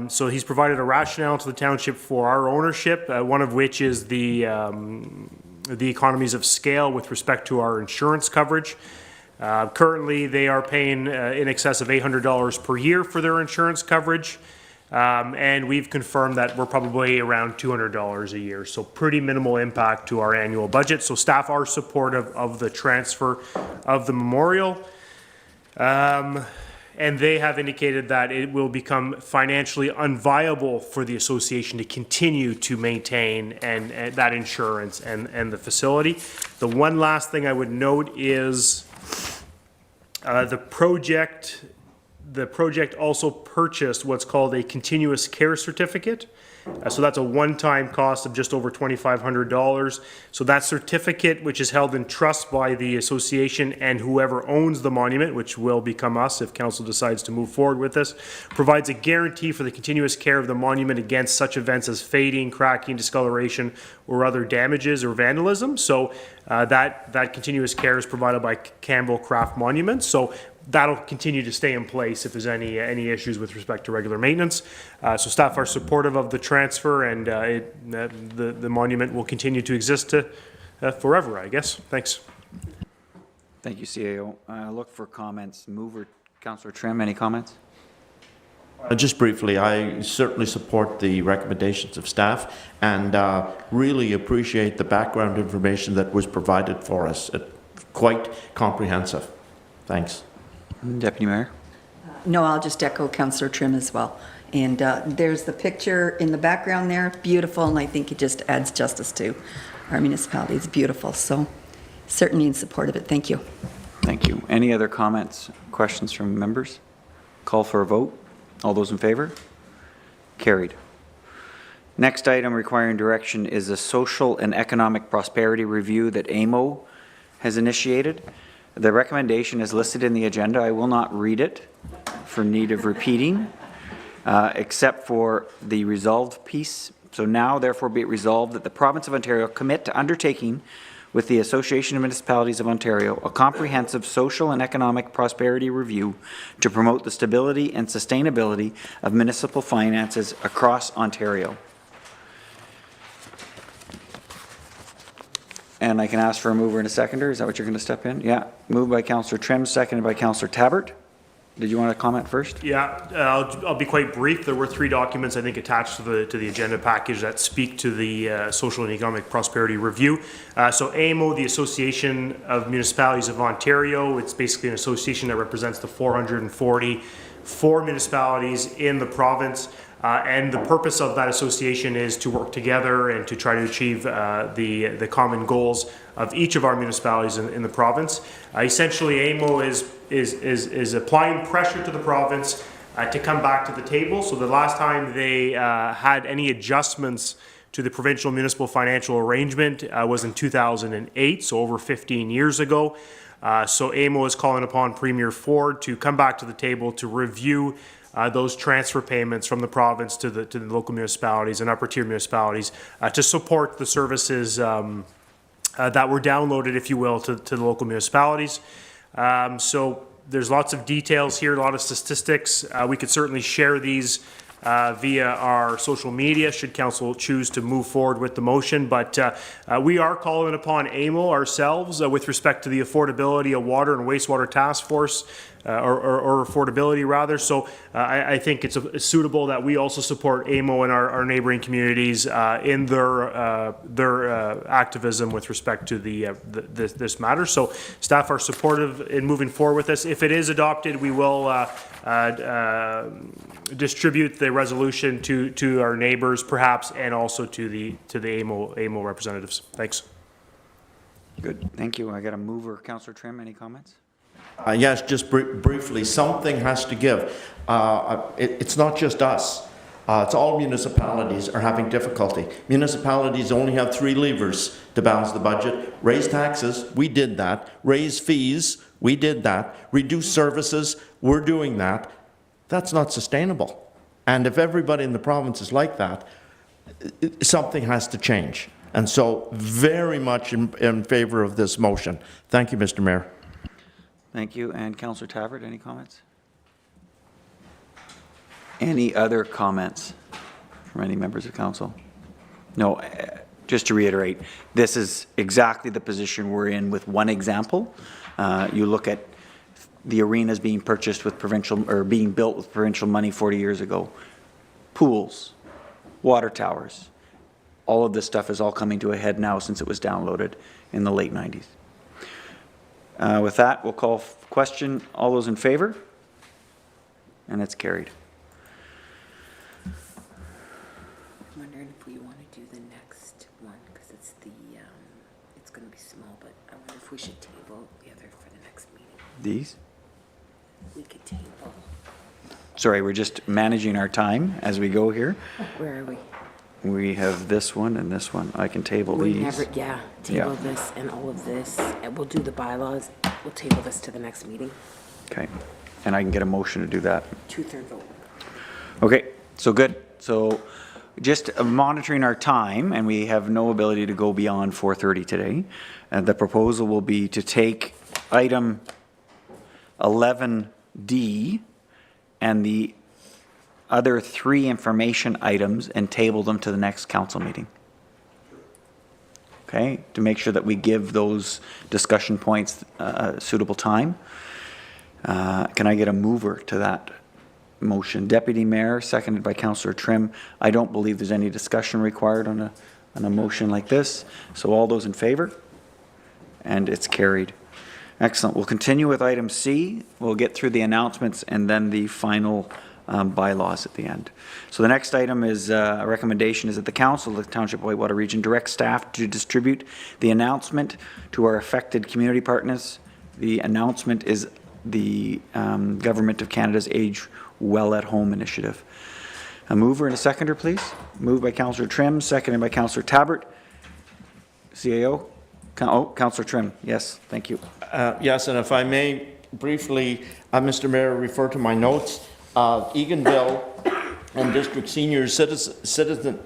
So he's provided a rationale to the township for our ownership, one of which is the economies of scale with respect to our insurance coverage. Currently, they are paying in excess of $800 per year for their insurance coverage. And we've confirmed that we're probably around $200 a year, so pretty minimal impact to our annual budget. So staff are supportive of the transfer of the memorial. And they have indicated that it will become financially unviable for the association to continue to maintain and that insurance and the facility. The one last thing I would note is the project also purchased what's called a continuous care certificate. So that's a one-time cost of just over $2,500. So that certificate, which is held in trust by the association and whoever owns the monument, which will become us if council decides to move forward with this, provides a guarantee for the continuous care of the monument against such events as fading, cracking, discoloration, or other damages or vandalism. So that continuous care is provided by Campbell Craft Monuments. So that'll continue to stay in place if there's any issues with respect to regular maintenance. So staff are supportive of the transfer, and the monument will continue to exist forever, I guess. Thanks. Thank you, CAO. Look for comments. Mover, Councillor Trim, any comments? Just briefly, I certainly support the recommendations of staff and really appreciate the background information that was provided for us. Quite comprehensive. Thanks. Deputy Mayor. No, I'll just echo Councillor Trim as well. And there's the picture in the background there, beautiful, and I think it just adds justice to our municipality. It's beautiful, so certainly in support of it. Thank you. Thank you. Any other comments, questions from members? Call for a vote. All those in favor? Carried. Next item requiring direction is a social and economic prosperity review that AMO has initiated. The recommendation is listed in the agenda. I will not read it for need of repeating, except for the resolved piece. So now therefore be it resolved that the Province of Ontario commit to undertaking with the Association of Municipalities of Ontario a comprehensive social and economic prosperity review to promote the stability and sustainability of municipal finances across Ontario. And I can ask for a mover and a seconder. Is that what you're going to step in? Yeah. Moved by Councillor Trim, seconded by Councillor Tabbert. Did you want to comment first? Yeah, I'll be quite brief. There were 3 documents, I think, attached to the agenda package that speak to the Social and Economic Prosperity Review. So AMO, the Association of Municipalities of Ontario, it's basically an association that represents the 444 municipalities in the province. And the purpose of that association is to work together and to try to achieve the common goals of each of our municipalities in the province. Essentially, AMO is applying pressure to the province to come back to the table. So the last time they had any adjustments to the provincial municipal financial arrangement was in 2008, so over 15 years ago. So AMO is calling upon Premier Ford to come back to the table to review those transfer payments from the province to the local municipalities and upper tier municipalities to support the services that were downloaded, if you will, to the local municipalities. So there's lots of details here, a lot of statistics. We could certainly share these via our social media should council choose to move forward with the motion, but we are calling upon AMO ourselves with respect to the affordability of water and wastewater task force or affordability rather. So I think it's suitable that we also support AMO and our neighboring communities in their activism with respect to this matter. So staff are supportive in moving forward with this. If it is adopted, we will distribute the resolution to our neighbors perhaps, and also to the AMO representatives. Thanks. Good, thank you. I got a mover, Councillor Trim, any comments? Yes, just briefly, something has to give. It's not just us. It's all municipalities are having difficulty. Municipalities only have 3 levers to balance the budget. Raise taxes, we did that. Raise fees, we did that. Reduce services, we're doing that. That's not sustainable. And if everybody in the province is like that, something has to change. And so very much in favor of this motion. Thank you, Mr. Mayor. Thank you. And Councillor Tabbert, any comments? Any other comments from any members of council? No, just to reiterate, this is exactly the position we're in with one example. You look at the arenas being purchased with provincial, or being built with provincial money 40 years ago. Pools, water towers, all of this stuff is all coming to a head now since it was downloaded in the late 90s. With that, we'll call question. All those in favor? And it's carried. I'm wondering if we want to do the next one, because it's it's going to be small, but I wonder if we should table the other for the next meeting. These? We could table. Sorry, we're just managing our time as we go here. Where are we? We have this one and this one. I can table We these. never, table this and all of this, and we'll do the bylaws. We'll table this to the next meeting. Okay. And I can get a motion to do that. 2/3 vote. Okay, so good. So just monitoring our time, and we have no ability to go beyond 4:30 today. The proposal will be to take item 11D and the other 3 information items and table them to the next council meeting. Okay, to make sure that we give those discussion points suitable time. Can I get a mover to that motion? Deputy Mayor, seconded by Councillor Trim. I don't believe there's any discussion required on a motion like this. So all those in favor? And it's carried. Excellent. We'll continue with item C. We'll get through the announcements and then the final bylaws at the end. So the next item is a recommendation is that the Council of the Township of Whitewater Region direct staff to distribute the announcement to our affected community partners. The announcement is the Government of Canada's Age Well at Home initiative. A mover and a seconder, please. Moved by Councillor Trim, seconded by Councillor Tabbert. CAO? Councillor Trim, yes, thank you. Yes, and if I may briefly, Mr. Mayor, refer to my notes. Eganville and District Senior Citizen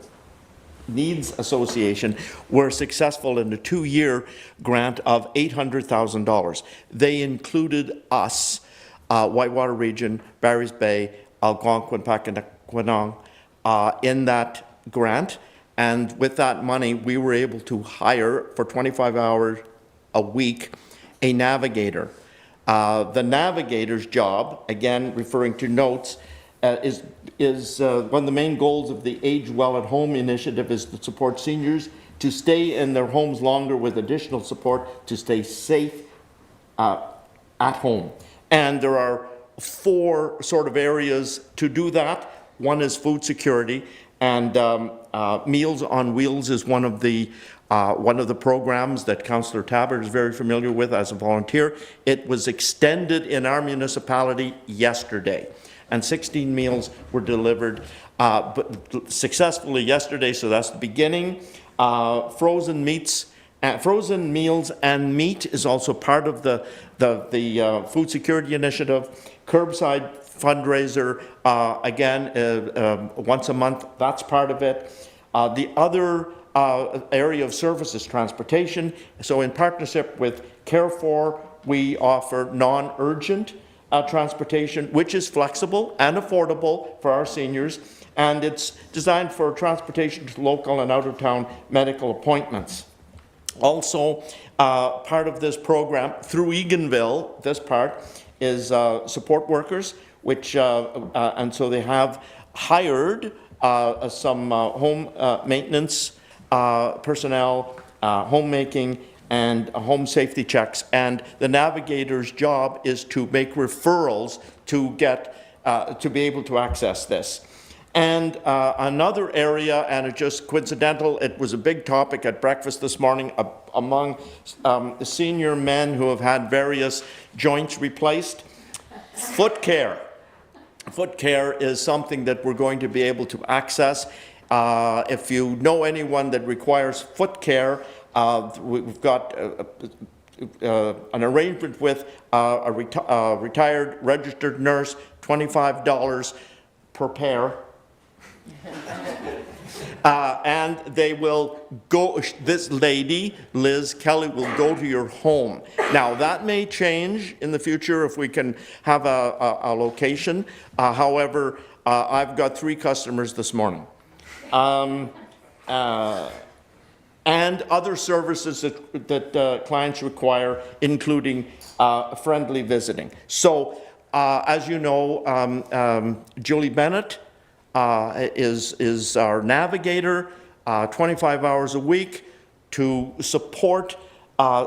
Needs Association were successful in a 2-year grant of $800,000. They included us, Whitewater Region, Barry's Bay, Algonquin, Packanaquinong, in that grant. And with that money, we were able to hire for 25 hours a week a navigator. The navigator's job, again referring to notes, is one of the main goals of the Age Well at Home initiative is to support seniors to stay in their homes longer with additional support to stay safe at home. And there are 4 sort of areas to do that. One is food security, and Meals on Wheels is one of the programs that Councillor Tabbert is very familiar with as a volunteer. It was extended in our municipality yesterday, and 16 meals were delivered but successfully yesterday, so that's the beginning. Frozen meals and meat is also part of the food security initiative. Curbside fundraiser, again, once a month, that's part of it. The other area of service is transportation. So in partnership with Care4, we offer non-urgent transportation, which is flexible and affordable for our seniors, and it's designed for transportation to local and out-of-town medical appointments. Also, part of this program through Eganville, this part is support workers, which and so they have hired some home maintenance personnel, homemaking, and home safety checks. And the navigator's job is to make referrals to get to be able to access this. And another area, and it's just coincidental, it was a big topic at breakfast this morning among senior men who have had various joints replaced. Foot care. Foot care is something that we're going to be able to access. If you know anyone that requires foot care, we've got an arrangement with a retired registered nurse, $25 per pair. And they will go, this lady, Liz Kelly, will go to your home. Now, that may change in the future if we can have a location. However, I've got 3 customers this morning. And other services that clients require, including friendly visiting. So, as you know, Julie Bennett is our navigator, 25 hours a week to support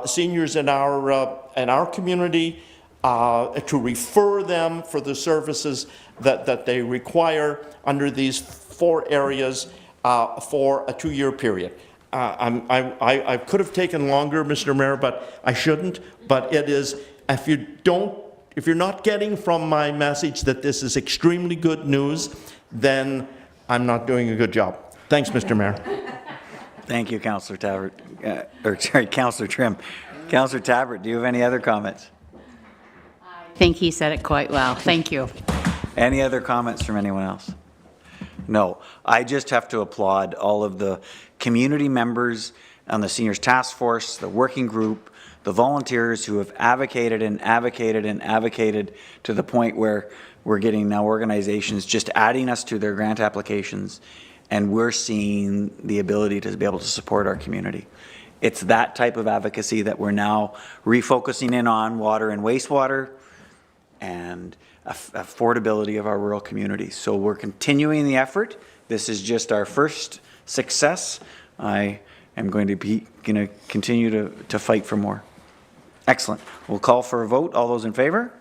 seniors in our community, to refer them for the services that they require under these 4 areas for a 2-year period. I could have taken longer, Mr. Mayor, but I shouldn't. But it is, if you're not getting from my message that this is extremely good news, then I'm not doing a good job. Thanks, Mr. Mayor. Thank you, Councillor Tabbert, Councillor Trim. Councillor Tabbert, do you have any other comments? I think he said it quite well. Thank you. Any other comments from anyone else? No. I just have to applaud all of the community members on the Seniors Task Force, the working group, the volunteers who have advocated and advocated and advocated to the point where we're getting now organizations just adding us to their grant applications, and we're seeing the ability to be able to support our community. It's that type of advocacy that we're now refocusing in on, water and wastewater, and affordability of our rural communities. So we're continuing the effort. This is just our first success. I am going to continue to fight for more. Excellent. We'll call for a vote. All those in favor?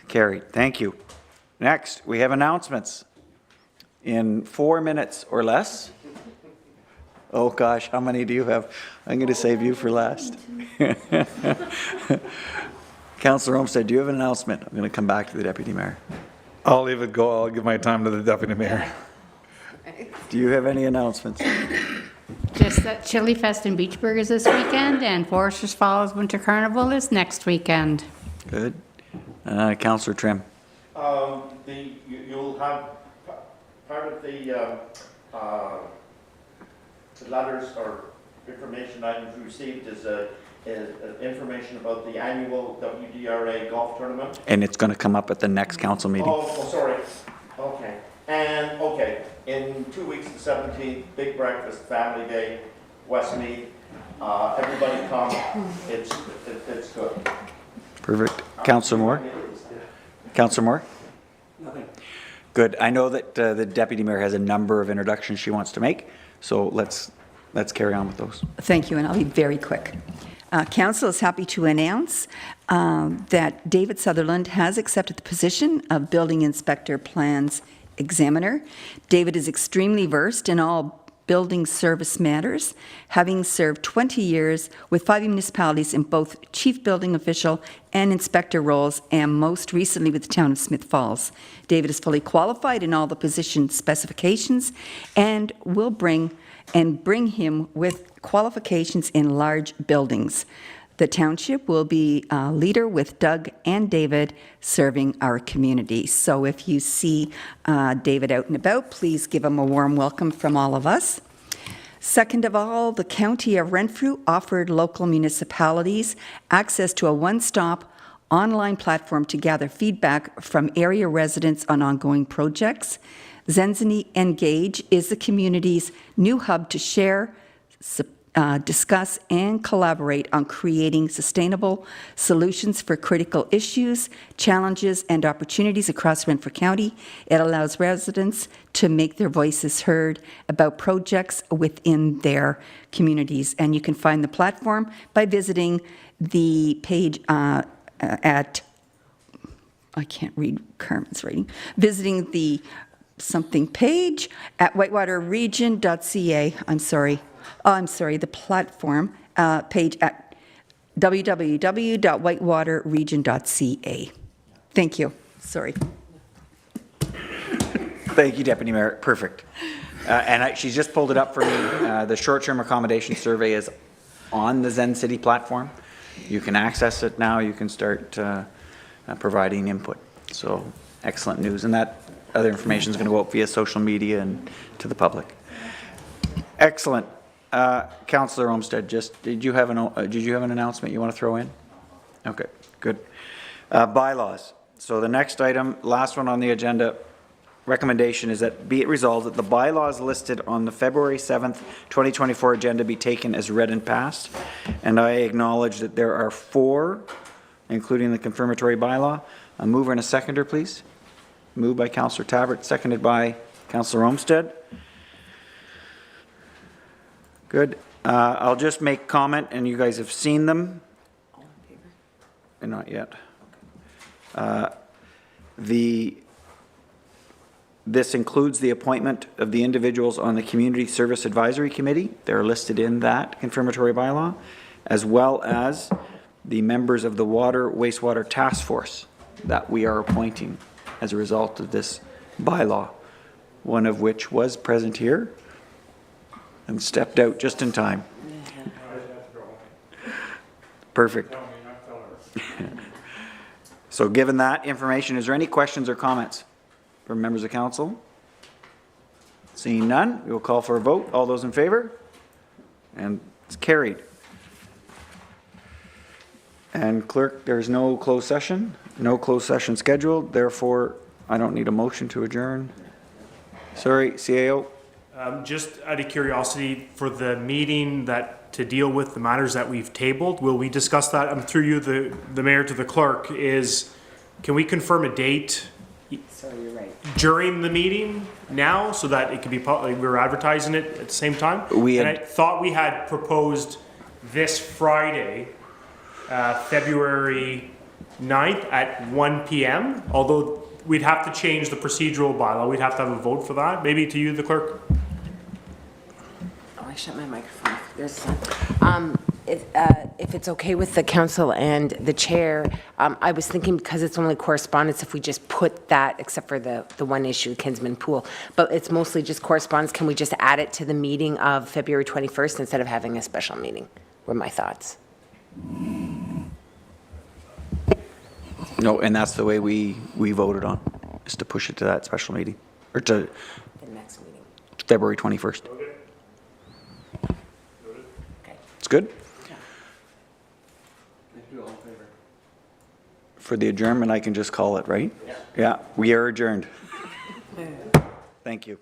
Carried. Thank you. Next, we have announcements in 4 minutes or less. Oh gosh, how many do you have? I'm going to save you for last. Councillor Olmsted, do you have an announcement? I'm going to come back to the Deputy Mayor. I'll leave it go. I'll give my time to the Deputy Mayor. Do you have any announcements? Just that Chili Fest in Beachburg is this weekend, and Foresters Falls Winter Carnival is next weekend. Good. Councillor Trim. You'll have part of the letters or information items received is information about the annual WDRA golf tournament. And it's going to come up at the next council meeting. Oh, sorry. Okay. And, okay, in 2 weeks, the 17th, big breakfast, family day, Westmead. Everybody come. It's good. Perfect. Councillor Moore? Councillor Moore? Nothing. Good. I know that the Deputy Mayor has a number of introductions she wants to make, so let's carry on with those. Thank you, and I'll be very quick. Council is happy to announce that David Sutherland has accepted the position of Building Inspector Plans Examiner. David is extremely versed in all building service matters, having served 20 years with 5 municipalities in both chief building official and inspector roles, and most recently with the town of Smith Falls. David is fully qualified in all the position specifications and will bring him with qualifications in large buildings. The township will be a leader with Doug and David serving our community. So if you see David out and about, please give him a warm welcome from all of us. Second of all, the County of Renfrew offered local municipalities access to a one-stop online platform to gather feedback from area residents on ongoing projects. Zenzini Engage is the community's new hub to share, discuss, and collaborate on creating sustainable solutions for critical issues, challenges, and opportunities across Renfrew County. It allows residents to make their voices heard about projects within their communities. And you can find the platform by visiting the page at, I can't read Carmen's writing, visiting the something page at whitewaterregion.ca. The platform page at www.whitewaterregion.ca. Thank you. Sorry. Thank you, Deputy Mayor. Perfect. She's just pulled it up for me. The short-term accommodation survey is on the Zen City platform. You can access it now. You can start providing input. So excellent news. And that other information is going to go out via social media and to the public. Excellent. Councillor Olmsted, did you have an announcement you want to throw in? Okay, good. Bylaws. So the next item, last one on the agenda, recommendation is that be it resolved that the bylaws listed on the February 7th, 2024 agenda be taken as read and passed. And I acknowledge that there are 4, including the confirmatory bylaw. A mover and a seconder, please. Moved by Councillor Tabbert, seconded by Councillor Olmsted. Good. I'll just make comment, and you guys have seen them. Not yet. This includes the appointment of the individuals on the Community Service Advisory Committee. They're listed in that confirmatory bylaw, as well as the members of the Water Wastewater Task Force that we are appointing as a result of this bylaw, one of which was present here and stepped out just in time. Perfect. So given that information, is there any questions or comments from members of council? Seeing none, we will call for a vote. All those in favor? And it's carried. And clerk, there's no closed session. No closed session scheduled. Therefore, I don't need a motion to adjourn. Sorry, CAO. Just out of curiosity, for the meeting to deal with the matters that we've tabled, will we discuss that? Through you, the mayor, to the clerk, can we confirm a date? Sorry, you're right. During the meeting now, so that it can be public, we're advertising it at the same time? I thought we had proposed this Friday February 9th at 1 PM, although we'd have to change the procedural bylaw. We'd have to have a vote for that. Maybe to you, the clerk? Oh, I shut my microphone. There's if it's okay with the council and the chair, I was thinking because it's only correspondence, if we just put that, except for the one issue, Kinsman Pool, but it's mostly just correspondence, can we just add it to the meeting of February 21st instead of having a special meeting, were my thoughts. No, and that's the way we voted on, is to push it to that special meeting, or to The next meeting. February 21st. It's good? For the adjournment, I can just call it, right? Yeah, we are adjourned. Thank you.